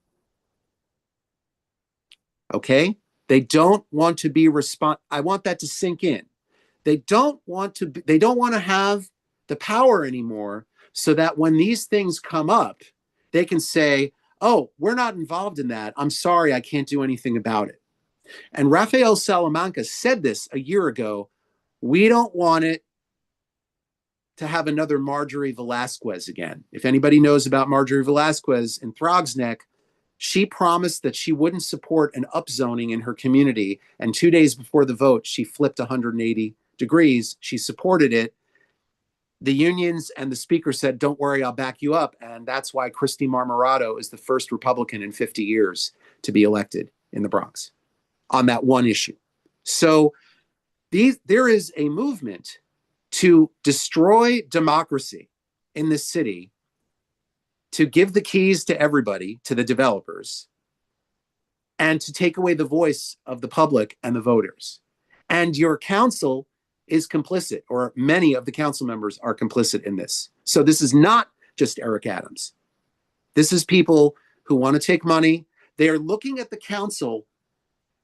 Okay? They don't want to be I want that to sink in. They don't want to have the power anymore, so that when these things come up, they can say, oh, we're not involved in that. I'm sorry, I can't do anything about it. And Rafael Salamanca said this a year ago. We don't want it to have another Marjorie Velasquez again. If anybody knows about Marjorie Velasquez in Throgs Neck, she promised that she wouldn't support an upzoning in her community. And 2 days before the vote, she flipped 180 degrees. She supported it. The unions and the speaker said, don't worry, I'll back you up. And that's why Christy Marmorato is the first Republican in 50 years to be elected in the Bronx on that one issue. So there is a movement to destroy democracy in this city, to give the keys to everybody, to the developers, and to take away the voice of the public and the voters. And your council is complicit, or many of the council members are complicit in this. So this is not just Eric Adams. This is people who want to take money. They are looking at the council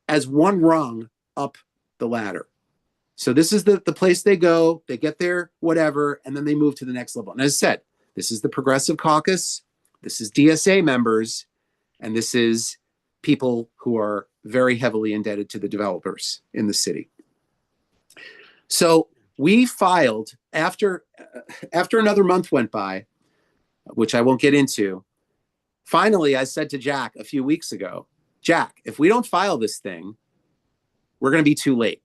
as one rung up the ladder. So this is the place they go, they get their whatever, and then they move to the next level. And as I said, this is the Progressive Caucus, this is DSA members, and this is people who are very heavily indebted to the developers in the city. So we filed, after another month went by, which I won't get into, finally I said to Jack a few weeks ago, Jack, if we don't file this thing, we're going to be too late.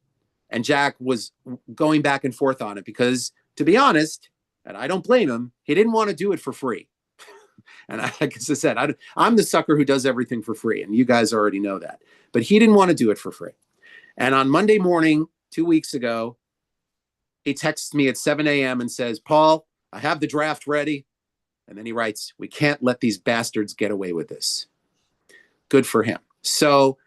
And Jack was going back and forth on it because, to be honest, and I don't blame him, he didn't want to do it for free. And like I said, I'm the sucker who does everything for free, and you guys already know that. But he didn't want to do it for free. And on Monday morning, 2 weeks ago, he texts me at 7 a.m. and says, Paul, I have the draft ready. And then he writes, we can't let these bastards get away with this. Good for him. So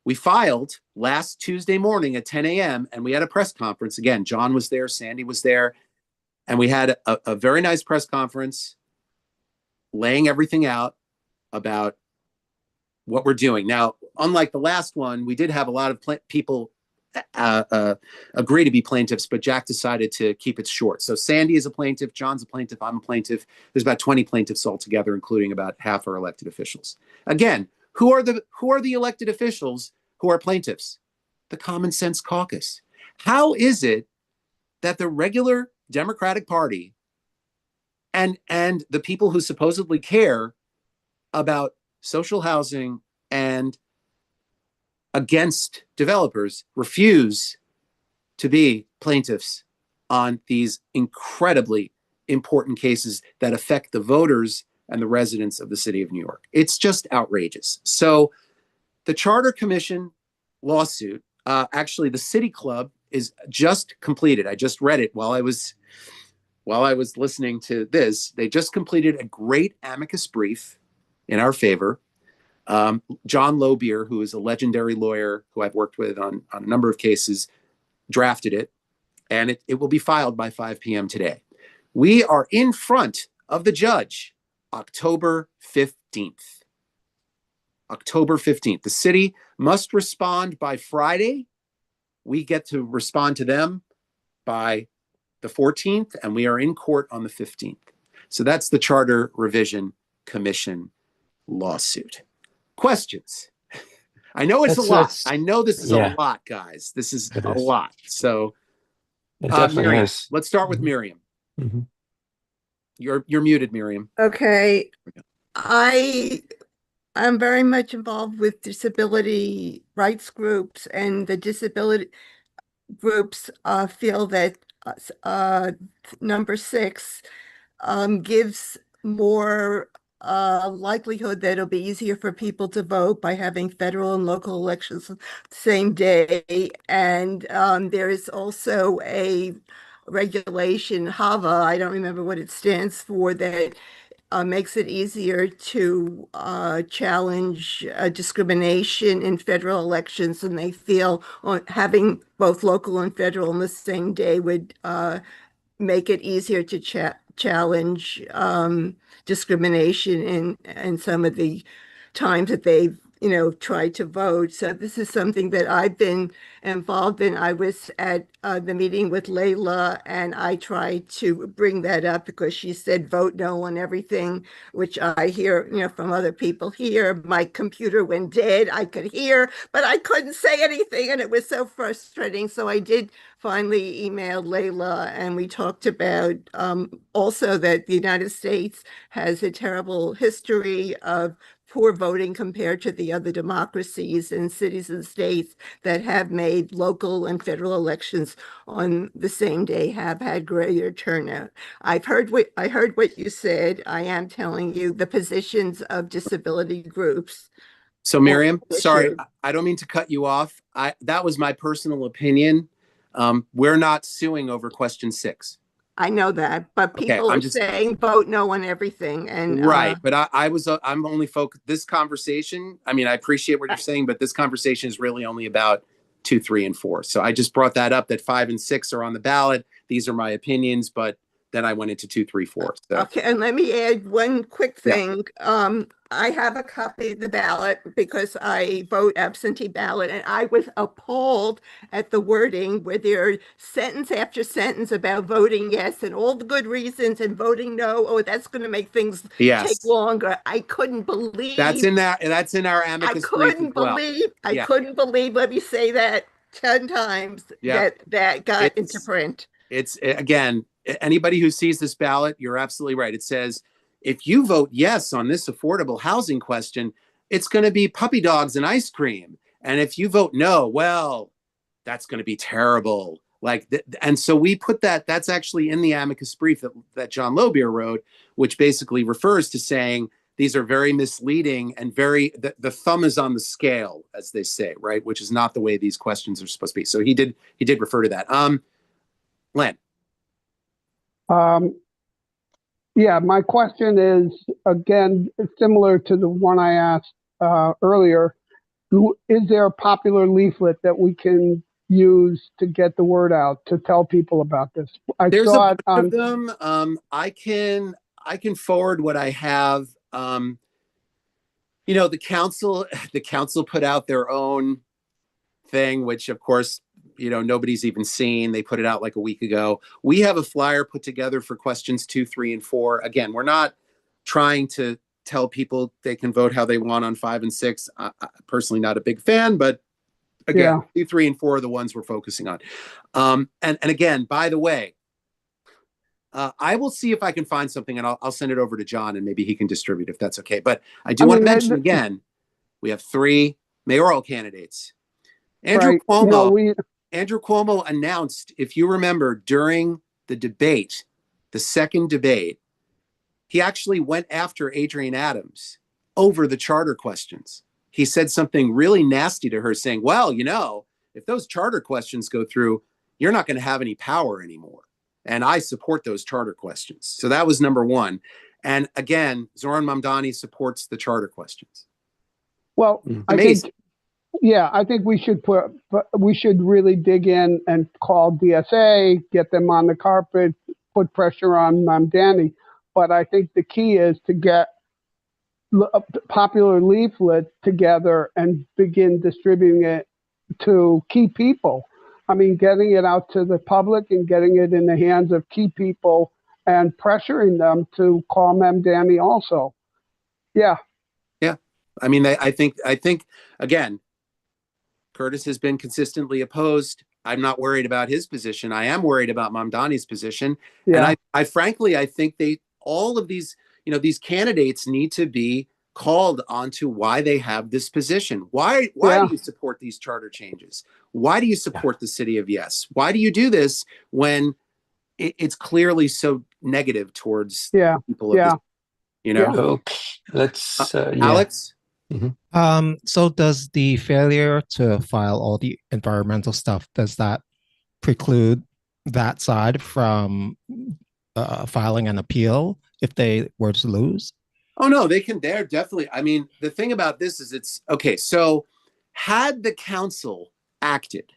we filed last Tuesday morning at 10 a.m. and we had a press conference. Again, John was there, Sandy was there, and we had a very nice press conference laying everything out about what we're doing. Now, unlike the last one, we did have a lot of people agree to be plaintiffs, but Jack decided to keep it short. So Sandy is a plaintiff, John's a plaintiff, I'm a plaintiff. There's about 20 plaintiffs altogether, including about half our elected officials. Again, who are the elected officials who are plaintiffs? The Common Sense Caucus. How is it that the regular Democratic Party and the people who supposedly care about social housing and against developers refuse to be plaintiffs on these incredibly important cases that affect the voters and the residents of the city of New York? It's just outrageous. So the Charter Commission lawsuit, actually the City Club is just completed. I just read it while I was listening to this. They just completed a great amicus brief in our favor. John Lobier, who is a legendary lawyer who I've worked with on a number of cases, drafted it, and it will be filed by 5 p.m. today. We are in front of the judge October 15th. October 15th. The city must respond by Friday. We get to respond to them by the 14th, and we are in court on the 15th. So that's the Charter Revision Commission lawsuit. Questions? I know it's a lot. I know this is a lot, guys. This is a lot. So, Miriam, let's start with Miriam. Mm-hmm. You're muted, Miriam. Okay. I'm very much involved with disability rights groups, and the disability groups feel that number 6 gives more likelihood that it'll be easier for people to vote by having federal and local elections the same day. And there is also a regulation, HAVA, I don't remember what it stands for, that makes it easier to challenge discrimination in federal elections, and they feel having both local and federal on the same day would make it easier to challenge discrimination in some of the times that they've try to vote. So this is something that I've been involved in. I was at the meeting with Layla, and I tried to bring that up because she said vote no on everything, which I hear, from other people here. My computer went dead. I could hear, but I couldn't say anything, and it was so frustrating. So I did finally email Layla, and we talked about also that the United States has a terrible history of poor voting compared to the other democracies and cities and states that have made local and federal elections on the same day have had greater turnout. I heard what you said. I am telling you the positions of disability groups. So Miriam, sorry, I don't mean to cut you off. That was my personal opinion. We're not suing over question 6. I know that, but people are saying vote no on everything. And right. But I'm only focused this conversation. I mean, I appreciate what you're saying, but this conversation is really only about 2, 3, and 4. So I just brought that up that 5 and 6 are on the ballot. These are my opinions, but then I went into 2, 3, 4. So. Okay. And let me add one quick thing. Yeah. I have a copy of the ballot because I vote absentee ballot, and I was appalled at the wording where there's sentence after sentence about voting yes and all the good reasons and voting no. Oh, that's going to make things take longer. I couldn't believe that's in our amicus brief as well. I couldn't believe. Let me say that 10 times that got into print. It's again, anybody who sees this ballot, you're absolutely right. It says, if you vote yes on this affordable housing question, it's going to be puppy dogs and ice cream. And if you vote no, well, that's going to be terrible. And so we put that's actually in the amicus brief that John Lobier wrote, which basically refers to saying these are very misleading and the thumb is on the scale, as they say, right? Which is not the way these questions are supposed to be. So he did refer to that. Len. Yeah, my question is, again, similar to the one I asked earlier. Is there a popular leaflet that we can use to get the word out, to tell people about this? There's a bunch of them. I can forward what I have. The council put out their own thing, which of course, nobody's even seen. They put it out like a week ago. We have a flyer put together for questions 2, 3, and 4. Again, we're not trying to tell people they can vote how they want on 5 and 6. I personally not a big fan, but again, 2, 3, and 4 are the ones we're focusing on. And again, by the way, I will see if I can find something, and I'll send it over to John, and maybe he can distribute if that's okay. But I want to mention again, we have 3 mayoral candidates. Andrew Cuomo. Andrew Cuomo announced, if you remember, during the debate, the second debate, he actually went after Adrienne Adams over the charter questions. He said something really nasty to her, saying, well, if those charter questions go through, you're not going to have any power anymore. And I support those charter questions. So that was number 1. And again, Zoran Mamdani supports the charter questions. Well, I think we should really dig in and call DSA, get them on the carpet, put pressure on Mamdani. But I think the key is to get a popular leaflet together and begin distributing it to key people. I mean, getting it out to the public and getting it in the hands of key people and pressuring them to call Mamdani also. Yeah. Yeah. I mean, I think again, Curtis has been consistently opposed. I'm not worried about his position. I am worried about Mamdani's position. Yeah. And I frankly think all of these, these candidates need to be called onto why they have this position. Why do you support these charter changes? Why do you support the city of yes? Why do you do this when it's clearly so negative towards people of this, Okay. Let's Alex. Mm-hmm. So does the failure to file all the environmental stuff, does that preclude that side from filing an appeal if they were to lose? Oh, no, they can. They're definitely. I mean, the thing about this is it's okay. So had the council acted,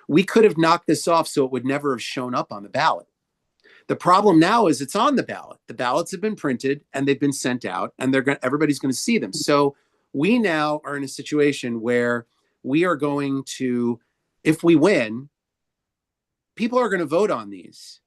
we could have knocked this off so it would never have shown up on the ballot. The problem now is it's on the ballot. The ballots have been printed and they've been sent out, and everybody's going to see them. So we now are in a situation where we are going to, if we win, people are going to vote on these,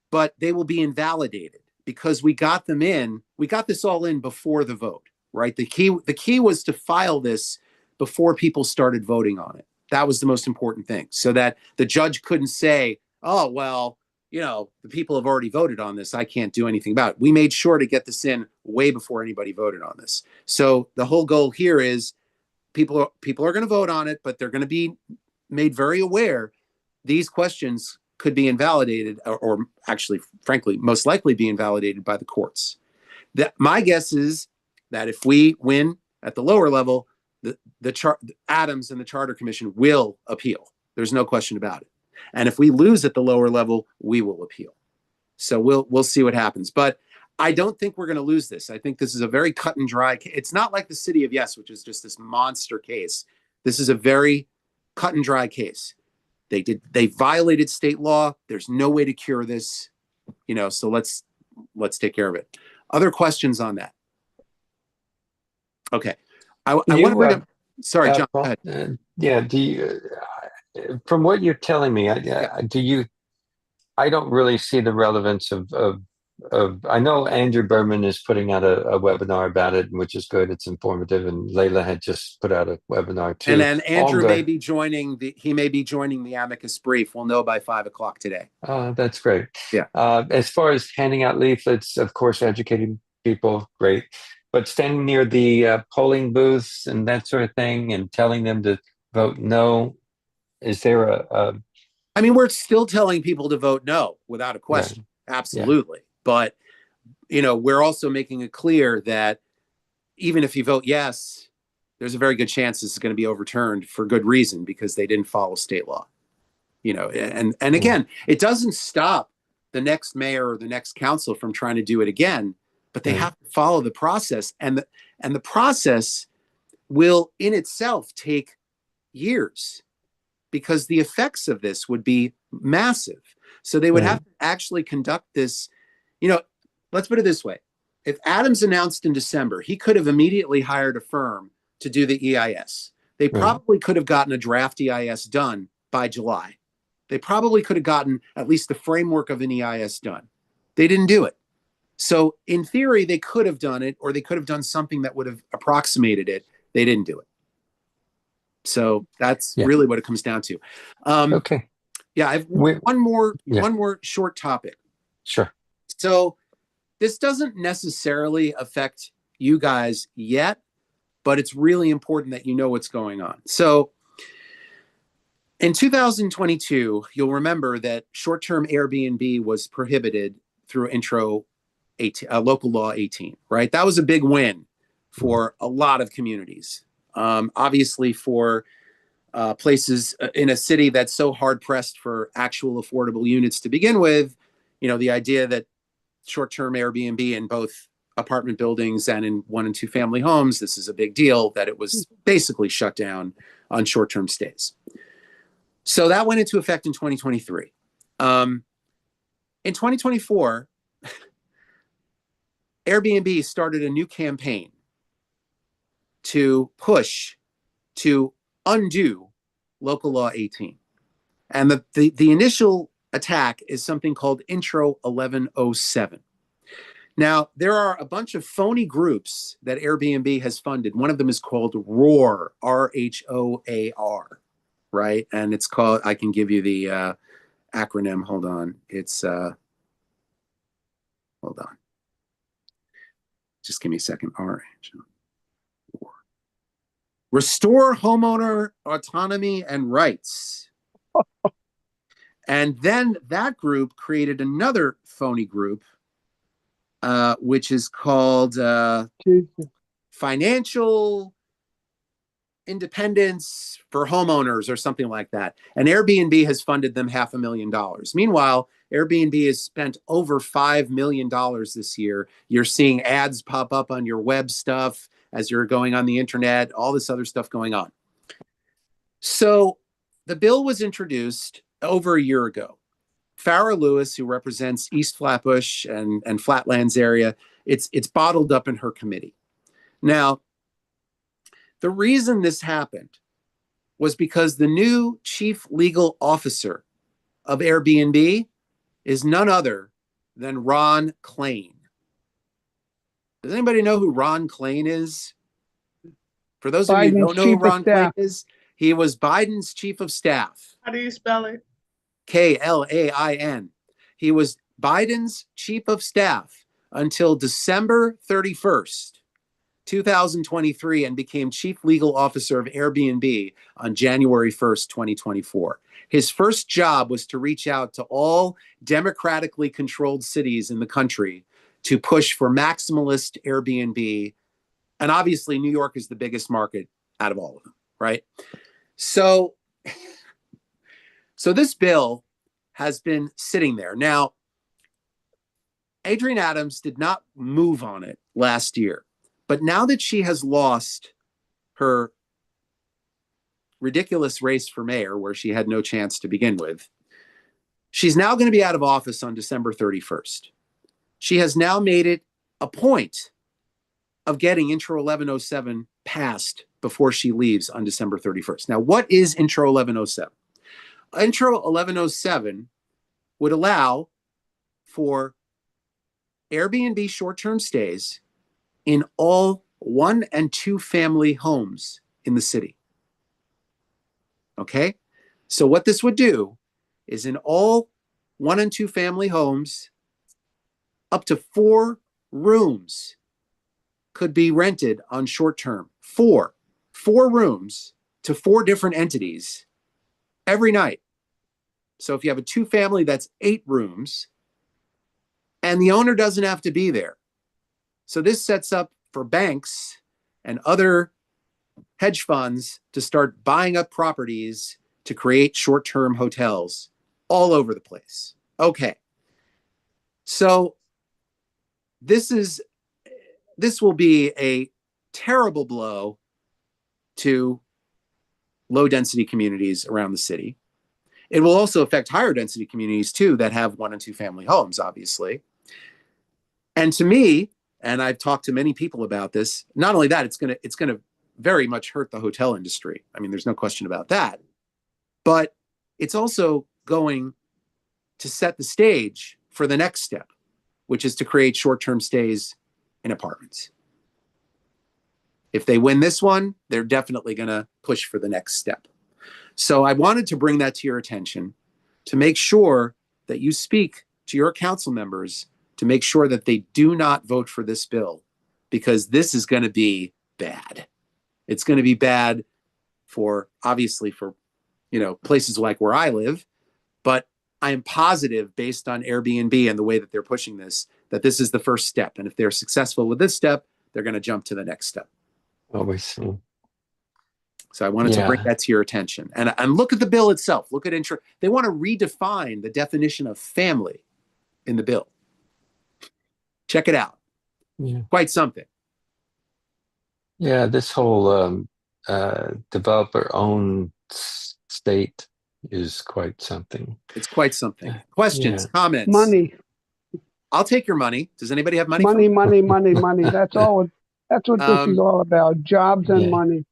but they will be invalidated because we got them in. We got this all in before the vote, right? The key was to file this before people started voting on it. That was the most important thing, so that the judge couldn't say, oh, well, the people have already voted on this, I can't do anything about it. We made sure to get this in way before anybody voted on this. So the whole goal here is people are going to vote on it, but they're going to be made very aware these questions could be invalidated, or actually, frankly, most likely be invalidated by the courts. My guess is that if we win at the lower level, Adams and the Charter Commission will appeal. There's no question about it. And if we lose at the lower level, we will appeal. So we'll see what happens. But I don't think we're going to lose this. I think this is a very cut and dry case. It's not like the city of Yes, which is just this monster case. This is a very cut and dry case. They violated state law. There's no way to cure this, so let's take care of it. Other questions on that? Okay. I want to bring up, sorry, John, go ahead. Yeah. Do you, from what you're telling me, I don't really see the relevance of I know Andrew Berman is putting out a webinar about it, which is good. It's informative. And Layla had just put out a webinar too. And then Andrew may be joining the amicus brief. We'll know by 5 o'clock today. That's great. Yeah. As far as handing out leaflets, of course, educating people, great. But standing near the polling booths and that sort of thing and telling them to vote no, is there I mean, we're still telling people to vote no without a question. Right. Absolutely. Yeah. But, we're also making it clear that even if you vote yes, there's a very good chance this is going to be overturned for good reason because they didn't follow state law. And again, it doesn't stop the next mayor or the next council from trying to do it again, but they have to follow the process. And the process will in itself take years because the effects of this would be massive. So they would have to actually conduct this. Let's put it this way. If Adams announced in December, he could have immediately hired a firm to do the EIS. They probably could have gotten a draft EIS done by July. They probably could have gotten at least the framework of an EIS done. They didn't do it. So in theory, they could have done it, or they could have done something that would have approximated it. They didn't do it. So that's really what it comes down to. Okay. Yeah, I have one more short topic. Sure. So this doesn't necessarily affect you guys yet, but it's really important that you know what's going on. So in 2022, you'll remember that short-term Airbnb was prohibited through Local Law 18, right? That was a big win for a lot of communities. Obviously for places in a city that's so hard-pressed for actual affordable units to begin with, the idea that short-term Airbnb in both apartment buildings and in 1- and 2-family homes, this is a big deal, that it was basically shut down on short-term stays. So that went into effect in 2023. In 2024, Airbnb started a new campaign to push to undo Local Law 18. And the initial attack is something called Intro 1107. Now, there are a bunch of phony groups that Airbnb has funded. One of them is called ROAR, RHOAR, right? And it's called, I can give you the acronym, hold on. It's, hold on. Just give me a second. Restore Homeowner Autonomy and Rights. And then that group created another phony group, which is called Financial Independence for Homeowners or something like that. And Airbnb has funded them $500,000. Meanwhile, Airbnb has spent over $5 million this year. You're seeing ads pop up on your web stuff as you're going on the internet, all this other stuff going on. So the bill was introduced over a year ago. Farrah Lewis, who represents East Flatbush and Flatlands area, it's bottled up in her committee. Now, The reason this happened was because the new chief legal officer of Airbnb is none other than Ron Klain. Does anybody know who Ron Klain is? For those of you who don't know who Ron Klain is, he was Biden's chief of staff. How do you spell it? Klain. He was Biden's chief of staff until December 31st, 2023, and became chief legal officer of Airbnb on January 1st, 2024. His first job was to reach out to all democratically controlled cities in the country to push for maximalist Airbnb. And obviously, New York is the biggest market out of all of them, right? So this bill has been sitting there. Now, Adrienne Adams did not move on it last year. But now that she has lost her ridiculous race for mayor, where she had no chance to begin with, she's now going to be out of office on December 31st. She has now made it a point of getting Intro 1107 passed before she leaves on December 31st. Now, what is Intro 1107? Intro 1107 would allow for Airbnb short-term stays in all 1 and 2 family homes in the city. Okay? So what this would do is in all 1 and 2 family homes, up to 4 rooms could be rented on short term. 4 rooms to 4 different entities every night. So if you have a 2 family, that's 8 rooms, and the owner doesn't have to be there. So this sets up for banks and other hedge funds to start buying up properties to create short-term hotels all over the place. Okay. So this will be a terrible blow to low-density communities around the city. It will also affect higher density communities too that have 1 and 2 family homes, obviously. And to me, and I've talked to many people about this, not only that, it's gonna very much hurt the hotel industry. I mean, there's no question about that. But it's also going to set the stage for the next step, which is to create short-term stays in apartments. If they win this one, they're definitely going to push for the next step. So I wanted to bring that to your attention to make sure that you speak to your council members to make sure that they do not vote for this bill, because this is going to be bad. It's going to be bad for, obviously, for, places like where I live, but I am positive, based on Airbnb and the way that they're pushing this, that this is the first step. And if they're successful with this step, they're going to jump to the next step. Always so. So I wanted to bring that to your attention. And look at the bill itself. Look at intro. They want to redefine the definition of family in the bill. Check it out. Yeah. Quite something. Yeah, this whole developer-owned state is quite something. It's quite something. Questions, comments? Money. I'll take your money. Does anybody have money? Money. That's all. That's what this is all about. Jobs and money.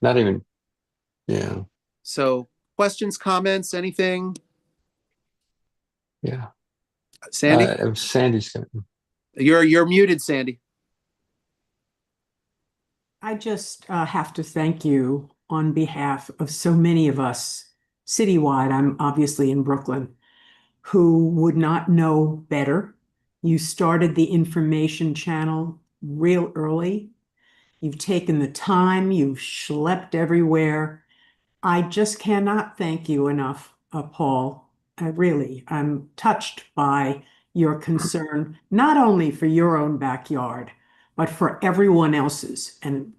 Not even, yeah. So questions, comments, anything? Yeah. Sandy? Sandy's coming. You're muted, Sandy. I just have to thank you on behalf of so many of us citywide. I'm obviously in Brooklyn, who would not know better. You started the information channel real early. You've taken the time, you've schlepped everywhere. I just cannot thank you enough, Paul. I'm touched by your concern, not only for your own backyard, but for everyone else's. And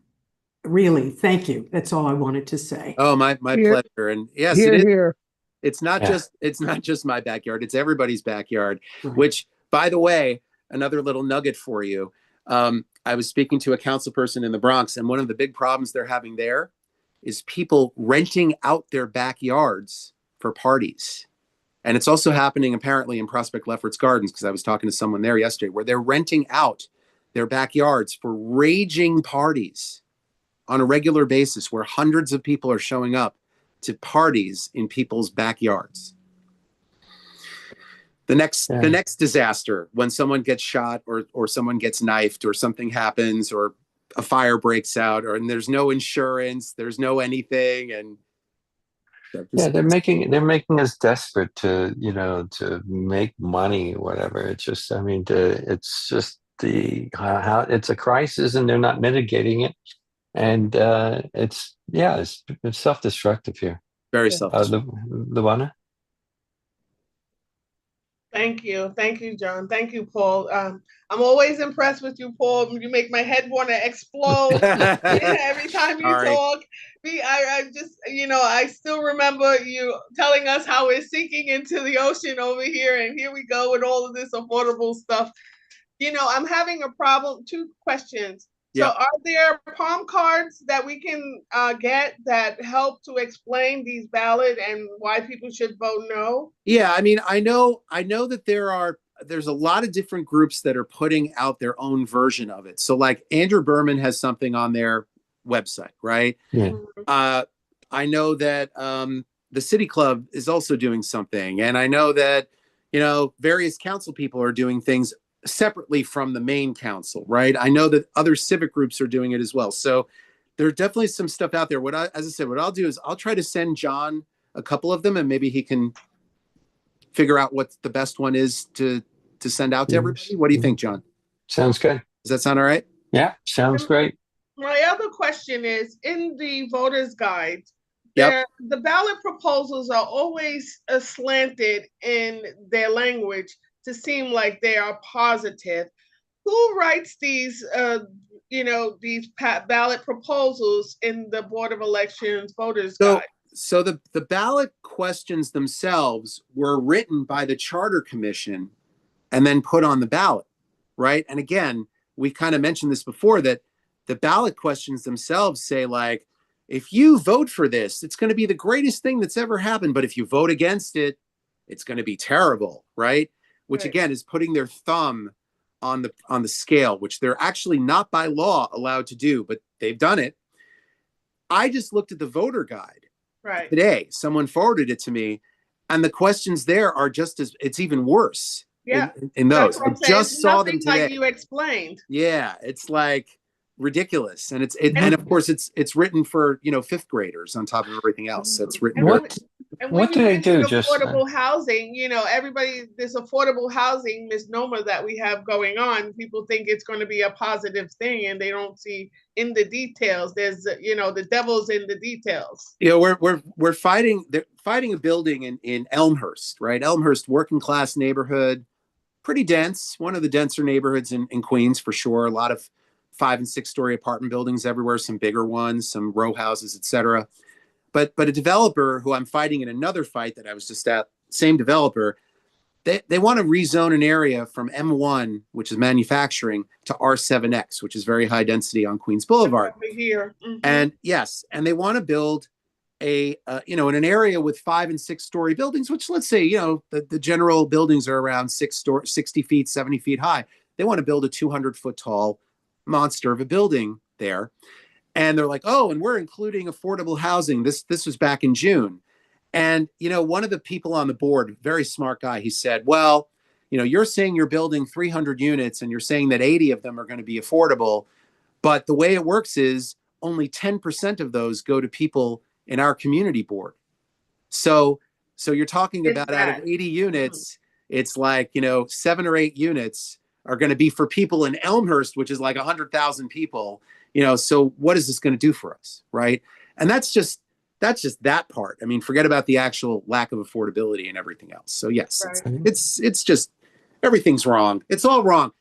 really, thank you. That's all I wanted to say. Oh, my pleasure. And yes, it is. It's not just my backyard. It's everybody's backyard, right. Which, by the way, another little nugget for you. I was speaking to a council person in the Bronx, and one of the big problems they're having there is people renting out their backyards for parties. And it's also happening apparently in Prospect Lefferts Gardens, because I was talking to someone there yesterday, where they're renting out their backyards for raging parties on a regular basis where hundreds of people are showing up to parties in people's backyards. The next disaster, when someone gets shot or someone gets knifed or something happens or a fire breaks out and there's no insurance, there's no anything, and they're making us desperate to to make money, whatever. It's just, I mean, it's just how it's a crisis and they're not mitigating it, and it's self-destructive here. Very self-destructive. Luana? Thank you, John. Thank you, Paul. I'm always impressed with you, Paul. You make my head want to explode every time you talk. I just, I still remember you telling us how we're sinking into the ocean over here, and here we go with all of this affordable stuff. I'm having a problem. 2 questions. So are there palm cards that we can get that help to explain these ballot and why people should vote no? Yeah, I mean, I know that there's a lot of different groups that are putting out their own version of it. So like Andrew Berman has something on their website, right? Yeah. I know that the City Club is also doing something. And I know that, various council people are doing things separately from the main council, right? I know that other civic groups are doing it as well. So there's definitely some stuff out there. What I'll do is I'll try to send John a couple of them, and maybe he can figure out what the best one is to send out to everybody. What do you think, John? Sounds good. Does that sound all right? Yeah, sounds great. My other question is, in the voter's guide, the ballot proposals are always slanted in their language to seem like they are positive. Who writes these, these ballot proposals in the Board of Elections voters guide? So the ballot questions themselves were written by the Charter Commission and then put on the ballot, right? And again, we kind of mentioned this before, that the ballot questions themselves say, like, if you vote for this, it's going to be the greatest thing that's ever happened. But if you vote against it, it's going to be terrible, right? Which again is putting their thumb on the scale, which they're actually not by law allowed to do, but they've done it. I just looked at the voter guide today. Someone forwarded it to me, and the questions there are it's even worse. In those, I just saw them today. Like you explained. Yeah, it's like ridiculous, and and of course it's written for 5th graders on top of everything else. So it's written. What do they do? Just affordable housing, this affordable housing misnomer that we have going on. People think it's going to be a positive thing, and they don't see in the details. There's, the devil's in the details. We're fighting a building in Elmhurst, right? Elmhurst, working class neighborhood, pretty dense. One of the denser neighborhoods in Queens for sure. A lot of 5- and 6-story apartment buildings everywhere. Some bigger ones, some row houses, etc. But a developer who I'm fighting in another fight that I was just at, same developer, they want to rezone an area from M1, which is manufacturing, to R7X, which is very high density on Queens Boulevard. Here. Mm-hmm. And and they want to build in an area with 5- and 6-story buildings, which, let's say, the general buildings are around 60 feet, 70 feet high. They want to build a 200-foot tall monster of a building there. And they're like, oh, and we're including affordable housing. This was back in June. And, one of the people on the board, very smart guy, he said, well, you're saying you're building 300 units and you're saying that 80 of them are going to be affordable. But the way it works is only 10% of those go to people in our community board. So you're talking about out of 80 units, it's like, 7 or 8 units are going to be for people in Elmhurst, which is like 100,000 people. So what is this going to do for us, right? And that's just that part. I mean, forget about the actual lack of affordability and everything else. So yes, it's just everything's wrong. It's all wrong.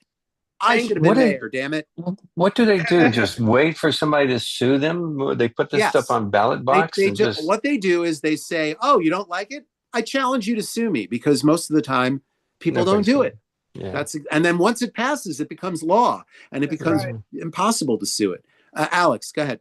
I should have been mayor, damn it. What do they do? Just wait for somebody to sue them? They put this stuff on ballot box? What they do is they say, oh, you don't like it? I challenge you to sue me, because most of the time people don't do it. Yeah. And then once it passes, it becomes law, and it becomes impossible to sue it. Alex, go ahead.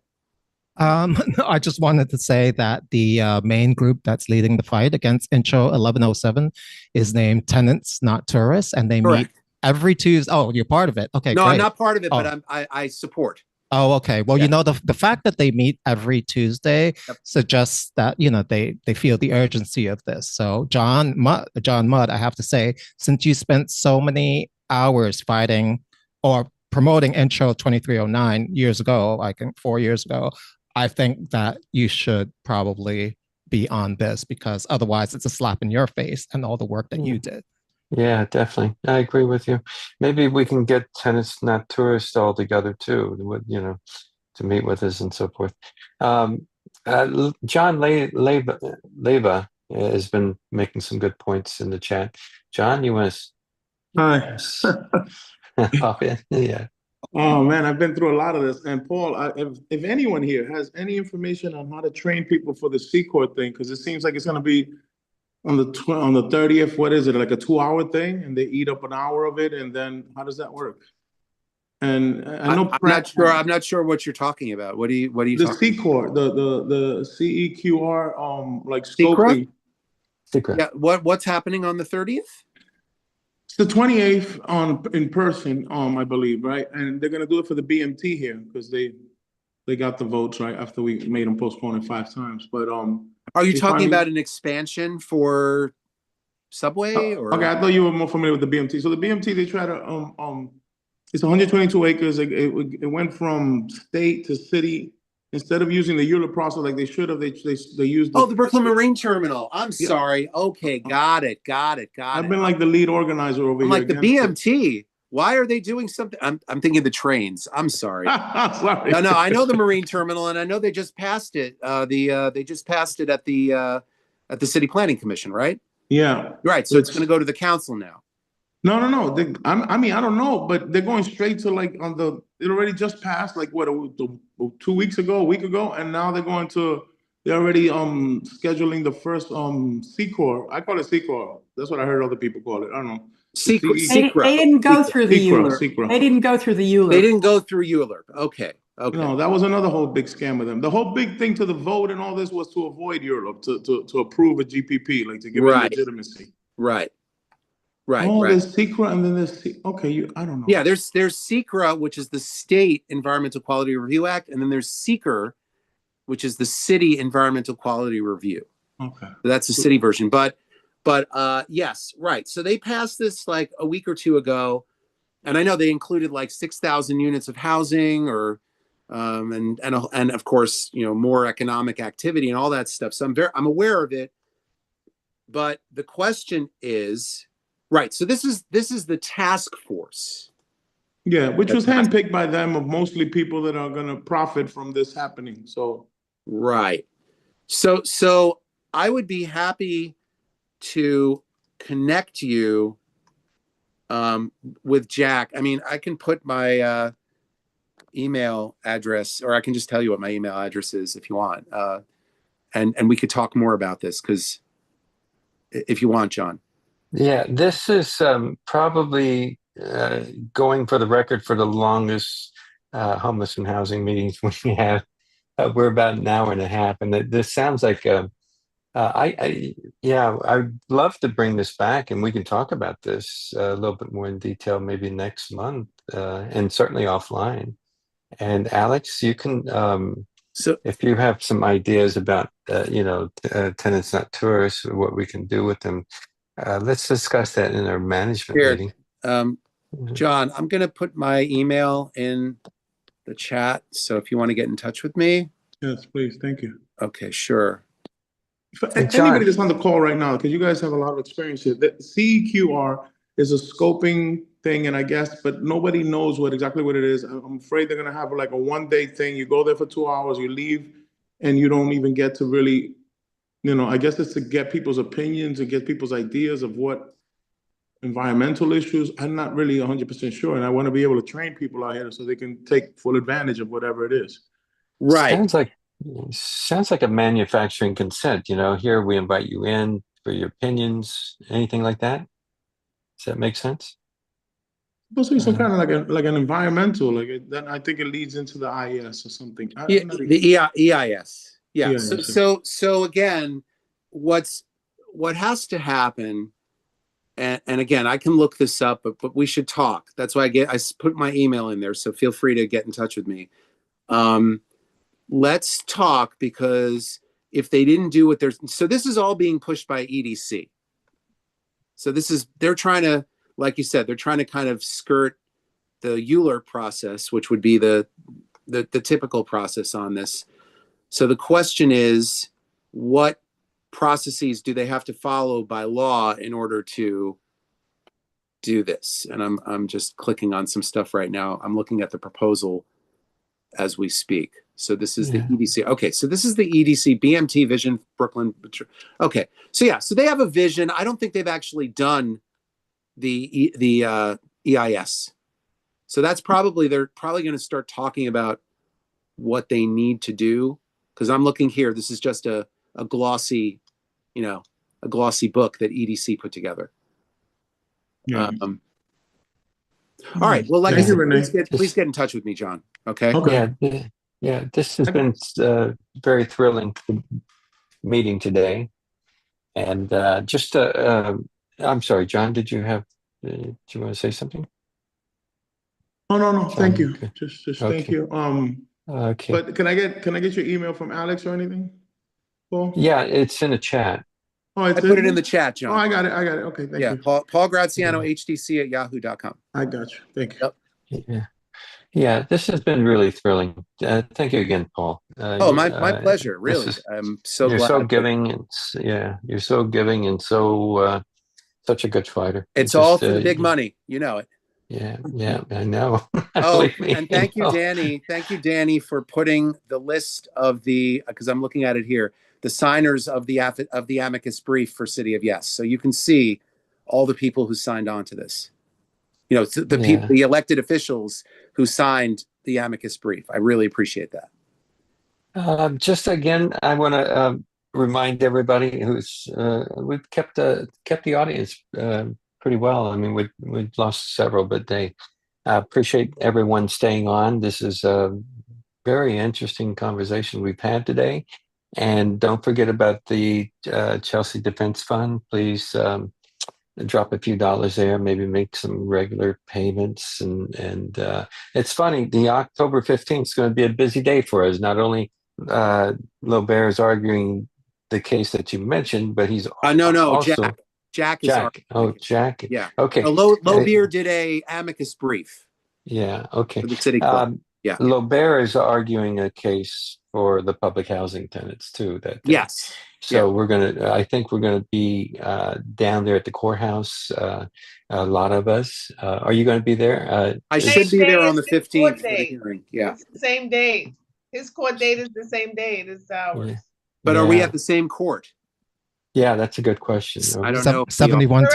I just wanted to say that the main group that's leading the fight against Intro 1107 is named Tenants Not Tourists, and they meet every Tuesday. Oh, you're part of it. Okay, no, great. I'm not part of it, but I support. Oh, okay. Well, Yeah. the fact that they meet every Tuesday suggests that, they feel the urgency of this. So John Mudd, I have to say, since you spent so many hours fighting or promoting Intro 2309 years ago, I think 4 years ago, I think that you should probably be on this, because otherwise it's a slap in your face and all the work that you did. Yeah, definitely. I agree with you. Maybe we can get tenants, not tourists, all together too, to meet with us and so forth. John Leva has been making some good points in the chat. John, you want Hi. to? Oh, yeah. Oh man, I've been through a lot of this. And Paul, if anyone here has any information on how to train people for the C-Corps thing, because it seems like it's going to be on the 30th. What is it, like a 2-hour thing, and they eat up an hour of it, and then how does that work? And I know I'm not sure what you're talking about. What are you the talking C-Corps, the CEQR, like Secret? scoping. Secret. Yeah. What's happening on the 30th? It's the 28th in person, I believe, right? And they're gonna do it for the BMT here because they got the votes right after we made them postpone it 5 times. But are you talking about an expansion for subway or? Okay, I thought you were more familiar with the BMT. So the BMT, they try to it's 122 acres. It went from state to city. Instead of using the ULA process like they should have, they used the Brooklyn Marine Terminal. I'm sorry. Okay, got it. I've been like the lead organizer over here. Like the BMT. Why are they doing something? I'm thinking of the trains. I'm sorry. Sorry. No, I know the Marine Terminal, and I know they just passed it. They just passed it at the City Planning Commission, right? Yeah. Right. So it's going to go to the council now. No. I mean, I don't know, but they're going straight to like it already just passed, like what, 2 weeks ago, a week ago, and now they're already scheduling the first C-Corps. I call it C-Corps. That's what I heard other people call it. I don't know. They didn't go through the ULURP. They didn't go through the ULURP. They didn't go through ULURP. Okay. No, that was another whole big scam with them. The whole big thing to the vote and all this was to avoid ULURP, to approve a GPP, like to give it legitimacy. Right. There's SECRA and then there's I don't know. Yeah, there's SECRA, which is the State Environmental Quality Review Act, and then there's SECR, which is the City Environmental Quality Review. Okay. So that's the city version. But yes, right. So they passed this like a week or two ago, and I know they included like 6,000 units of housing, or and of course, more economic activity and all that stuff. So I'm aware of it. But the question is, right. So this is the task force. Yeah, which was handpicked by them, of mostly people that are going to profit from this happening. So right. So I would be happy to connect you with Jack. I mean, I can put my email address, or I can just tell you what my email address is if you want. And we could talk more about this, because if you want, John. Yeah, this is probably going for the record for the longest homeless and housing meetings we have. We're about an hour and a half, and this sounds like I'd love to bring this back, and we can talk about this a little bit more in detail, maybe next month, and certainly offline. And Alex, you can, so if you have some ideas about, tenants, not tourists, what we can do with them, let's discuss that in our management meeting. John, I'm going to put my email in the chat. So if you want to get in touch with me. Yes, please. Thank you. Okay, sure. Anybody that's on the call right now, because you guys have a lot of experience here, the CEQR is a scoping thing, and I guess, but nobody knows exactly what it is. I'm afraid they're going to have like a one-day thing. You go there for 2 hours, you leave, and you don't even get to really, I guess it's to get people's opinions and get people's ideas of what environmental issues. I'm not really 100% sure, and I want to be able to train people out here so they can take full advantage of whatever it is. Right. Sounds like a manufacturing consent. Here we invite you in for your opinions, anything like that. Does that make sense? Supposed to be some kind of like an environmental, then I think it leads into the IES or something. The EIS. Yeah. EIS, so again, what has to happen, and again, I can look this up, but we should talk. That's why I put my email in there. So feel free to get in touch with me. Let's talk, because if they didn't do what so this is all being pushed by EDC. So they're trying to, like you said, they're trying to kind of skirt the Euler process, which would be the typical process on this. So the question is, what processes do they have to follow by law in order to do this? And I'm just clicking on some stuff right now. I'm looking at the proposal as we speak. So this is the EDC. Okay, so this is the EDC BMT Vision Brooklyn. Okay, so yeah, so they have a vision. I don't think they've actually done the EIS. So they're probably going to start talking about what they need to do. Because I'm looking here, this is just a glossy, a glossy book that EDC put together. Yeah. All right. Well, like I said, you, please get in touch with me, John. Okay. Yeah. This has been very thrilling meeting today, and I'm sorry, John. Did you want to say something? Oh no. Thank you. Okay. Just thank you. Okay. But can I get your email from Alex or anything, Paul? Yeah, it's in a chat. Oh, I put it in the chat, John. Oh, I got it. Okay, thank you. Paul Graziano, hdc@yahoo.com. I got you. Thank you. Yep. Yeah, this has been really thrilling. Thank you again, Paul. My pleasure. Really, I'm so glad. You're so giving, and you're so giving, and so such a good fighter. It's all for the big money, you know it. Yeah, I know. And thank you, Danny. Thank you, Danny, for putting the list of because I'm looking at it here, the signers of the amicus brief for City of Yes. So you can see all the people who signed on to this. The elected officials who signed the amicus brief. I really appreciate that. Just again, I want to remind everybody we've kept the audience pretty well. I mean, we lost several, but they appreciate everyone staying on. This is a very interesting conversation we've had today. And don't forget about the Chelsea Defense Fund. Please drop a few dollars there, maybe make some regular payments. And it's funny, the October 15th is going to be a busy day for us. Not only Lobert is arguing the case that you mentioned, but he's also... Jack is arguing. Oh, Jack. Yeah. Okay. Lobert did a amicus brief. Yeah. Okay. For the city club. Yeah. Lobert is arguing a case for the public housing tenants too. Yes. So I think we're gonna be down there at the courthouse. A lot of us. Are you going to be there? I should be there on the 15th for the hearing. Yeah. It's the same date. His court date is the same date as ours. Yeah. But are we at the same court? Yeah, that's a good question. I don't know. 71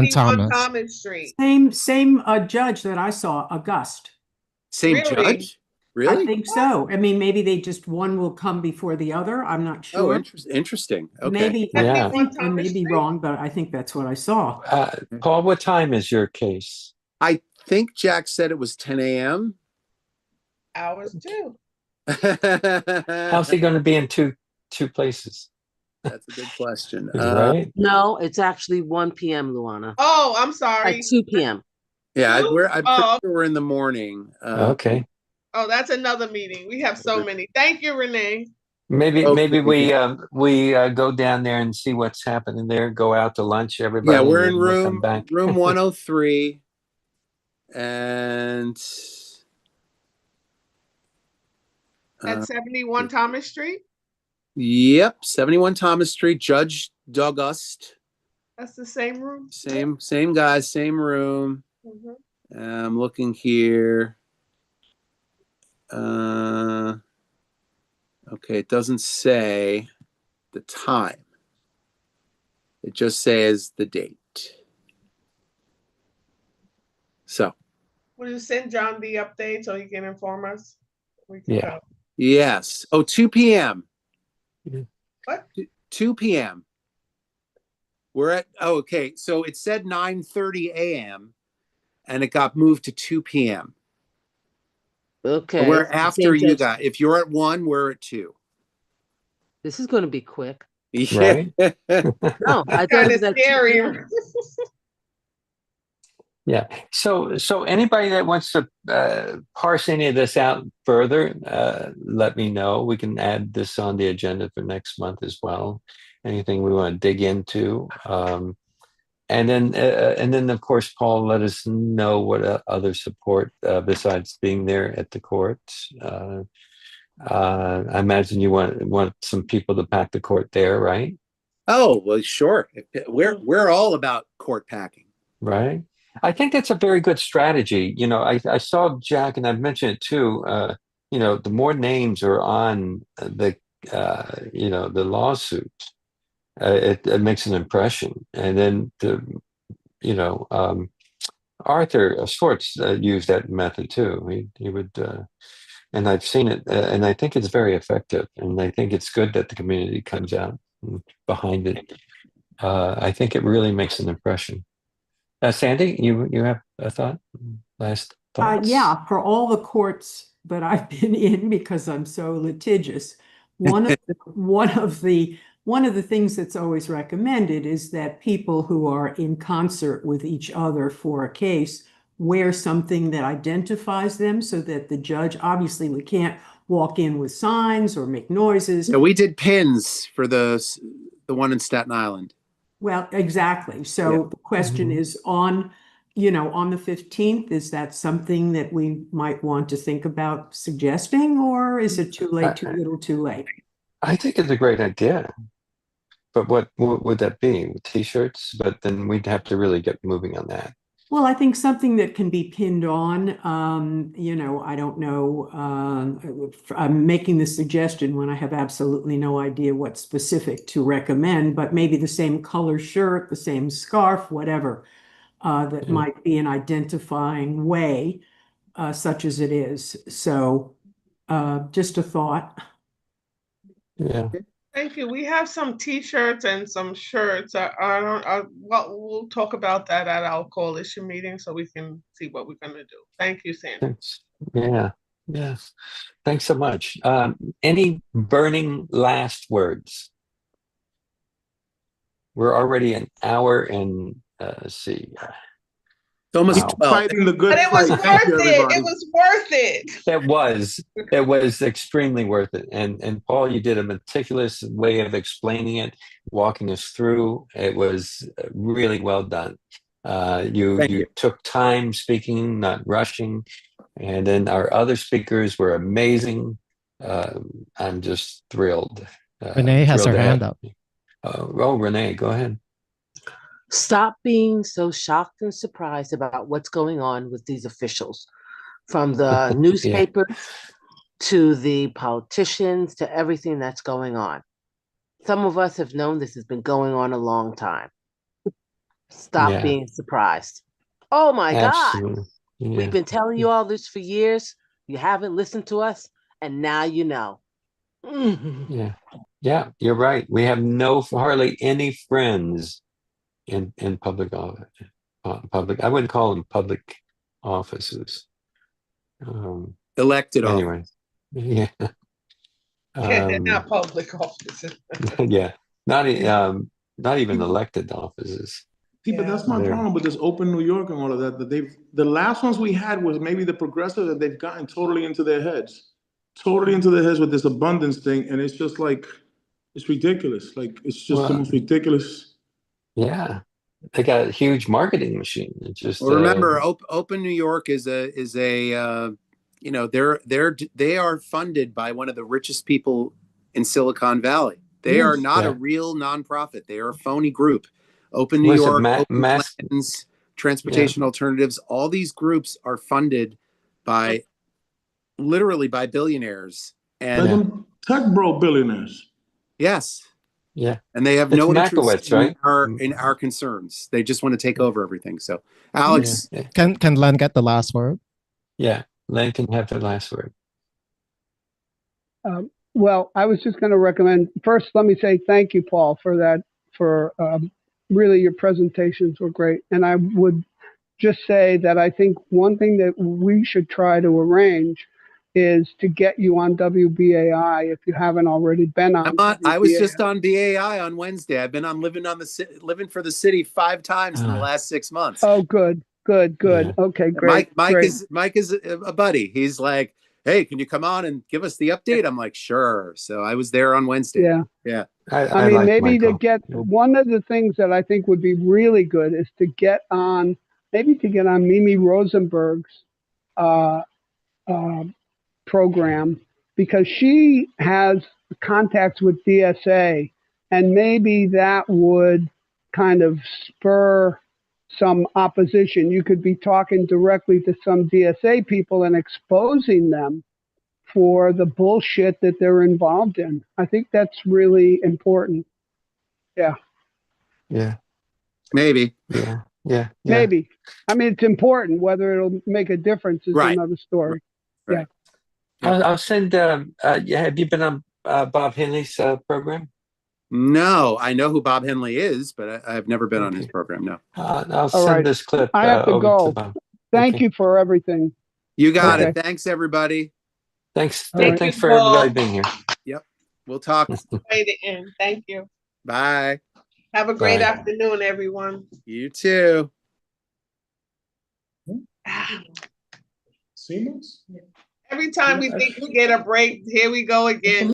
Thomas Street. Same judge that I saw, August. Same judge? Really? I think so. I mean, maybe one will come before the other. I'm not sure. Oh, interesting. Okay. Maybe I may be wrong, but I think that's what I saw. Paul, what time is your case? I think Jack said it was 10 a.m. Ours too. How's he going to be in two places? That's a good question. Right? No, it's actually 1 p.m., Luana. Oh, I'm sorry. At 2 p.m. Yeah, I'm pretty sure we're in the morning. Okay. Oh, that's another meeting. We have so many. Thank you, Renee. Maybe we go down there and see what's happening there. Go out to lunch, everybody. Yeah, we're in room 103, and at 71 Thomas Street. Yep, 71 Thomas Street. Judge August. That's the same room. Same guys, same room. Mm-hmm. I'm looking here. Okay, it doesn't say the time. It just says the date. So. Will you send John the update so he can inform us? Yeah. Yes. Oh, 2 p.m. What? 2 p.m. We're at, okay. So it said 9:30 a.m. and it got moved to 2 p.m. Okay. We're after you guys. If you're at 1, we're at 2. This is going to be quick. Right? No, I thought kind it of was scary. Yeah. So anybody that wants to parse any of this out further, let me know. We can add this on the agenda for next month as well. Anything we want to dig into, and then of course, Paul, let us know what other support besides being there at the court. I imagine you want some people to pack the court there, right? Oh, well, sure. We're all about court packing. Right. I think that's a very good strategy. I saw Jack, and I've mentioned it too. The more names are on the lawsuit, it makes an impression. And then Arthur Schwartz used that method too. He would, and I've seen it, and I think it's very effective. And I think it's good that the community comes out behind it. I think it really makes an impression. Sandy, you have a thought? Last thoughts? Yeah, for all the courts that I've been in, because I'm so litigious, one of the things that's always recommended is that people who are in concert with each other for a case wear something that identifies them, so that the judge, obviously we can't walk in with signs or make noises. Yeah, we did pins for the one in Staten Island. Well, exactly. So the question is on the 15th, is that something that we might want to think about suggesting, or is it too late, too little, too late? I think it's a great idea. But what would that be? T-shirts? But then we'd have to really get moving on that. Well, I think something that can be pinned on, I don't know. I'm making the suggestion when I have absolutely no idea what specific to recommend, but maybe the same color shirt, the same scarf, whatever, that might be an identifying way, such as it is. So just a thought. Yeah. Thank you. We have some T-shirts and some shirts. We'll talk about that at our coalition meeting so we can see what we're going to do. Thank you, Sandy. Thanks. Yeah. Yes. Thanks so much. Any burning last words? We're already an hour and let's see. It's almost 12. Fighting the good But it was fight. worth Thank you, it. everybody. It was worth it. It was extremely worth it. And Paul, you did a meticulous way of explaining it, walking us through. It was really well done. You took time speaking, not rushing. And then our other speakers were amazing. I'm just thrilled. Renee has her hand up. Renee, go ahead. Stop being so shocked and surprised about what's going on with these officials, from the newspaper to the politicians to everything that's going on. Some of us have known this has been going on a long time. Stop being surprised. Oh my God. We've been telling you all this for years. You haven't listened to us, and now you know. Yeah, you're right. We have hardly any friends in public office. I wouldn't call them public offices. Elected anyway. Yeah. Not public offices. Yeah, not even elected offices. See, but that's my problem with this open New York and all of that. The last ones we had was maybe the progressive, that they've gotten totally into their heads with this abundance thing, and it's just like, it's ridiculous. Like, it's just the most ridiculous. Yeah, they got a huge marketing machine. It's just remember, Open New York is a they are funded by one of the richest people in Silicon Valley. They are not a real nonprofit. They are a phony group. Open New York, Open Plans, Transportation Alternatives, all these groups are funded by literally by billionaires and tech bro billionaires. Yes. Yeah. And they have no interest right? in our concerns. They just want to take over everything. So Alex. Can Len get the last word? Yeah, Len can have the last word. Well, I was just going to recommend, first, let me say thank you, Paul, for that, really your presentations were great. And I would just say that I think one thing that we should try to arrange is to get you on WBAI if you haven't already been on. I was just on BAI on Wednesday. I've been on living for the city 5 times in the last 6 months. Oh, good. Good. Yeah. Okay, great. Mike great. is a buddy. He's like, hey, can you come on and give us the update? I'm like, sure. So I was there on Wednesday. Yeah. Yeah. I mean, like maybe to Michael. get one of the things that I think would be really good is to get on Mimi Rosenberg's program, because she has contacts with DSA, and maybe that would kind of spur some opposition. You could be talking directly to some DSA people and exposing them for the bullshit that they're involved in. I think that's really important. Yeah. Yeah. Maybe. Yeah. Maybe. I mean, it's important. Whether it'll make a difference is Right. another story. Right. Yeah. I'll send. Yeah. Have you been on Bob Henley's program? No, I know who Bob Henley is, but I've never been on his program. No. I'll send this clip. I have to over go. to Bob. Thank you for everything. You got it. Thanks, everybody. Thanks. Thank Thanks you, for Paul. everybody being here. Yep. We'll talk. Way to end. Thank you. Bye. Have a great Bye. afternoon, everyone. You too. Seamless? Every time we think we get a break, here we go again.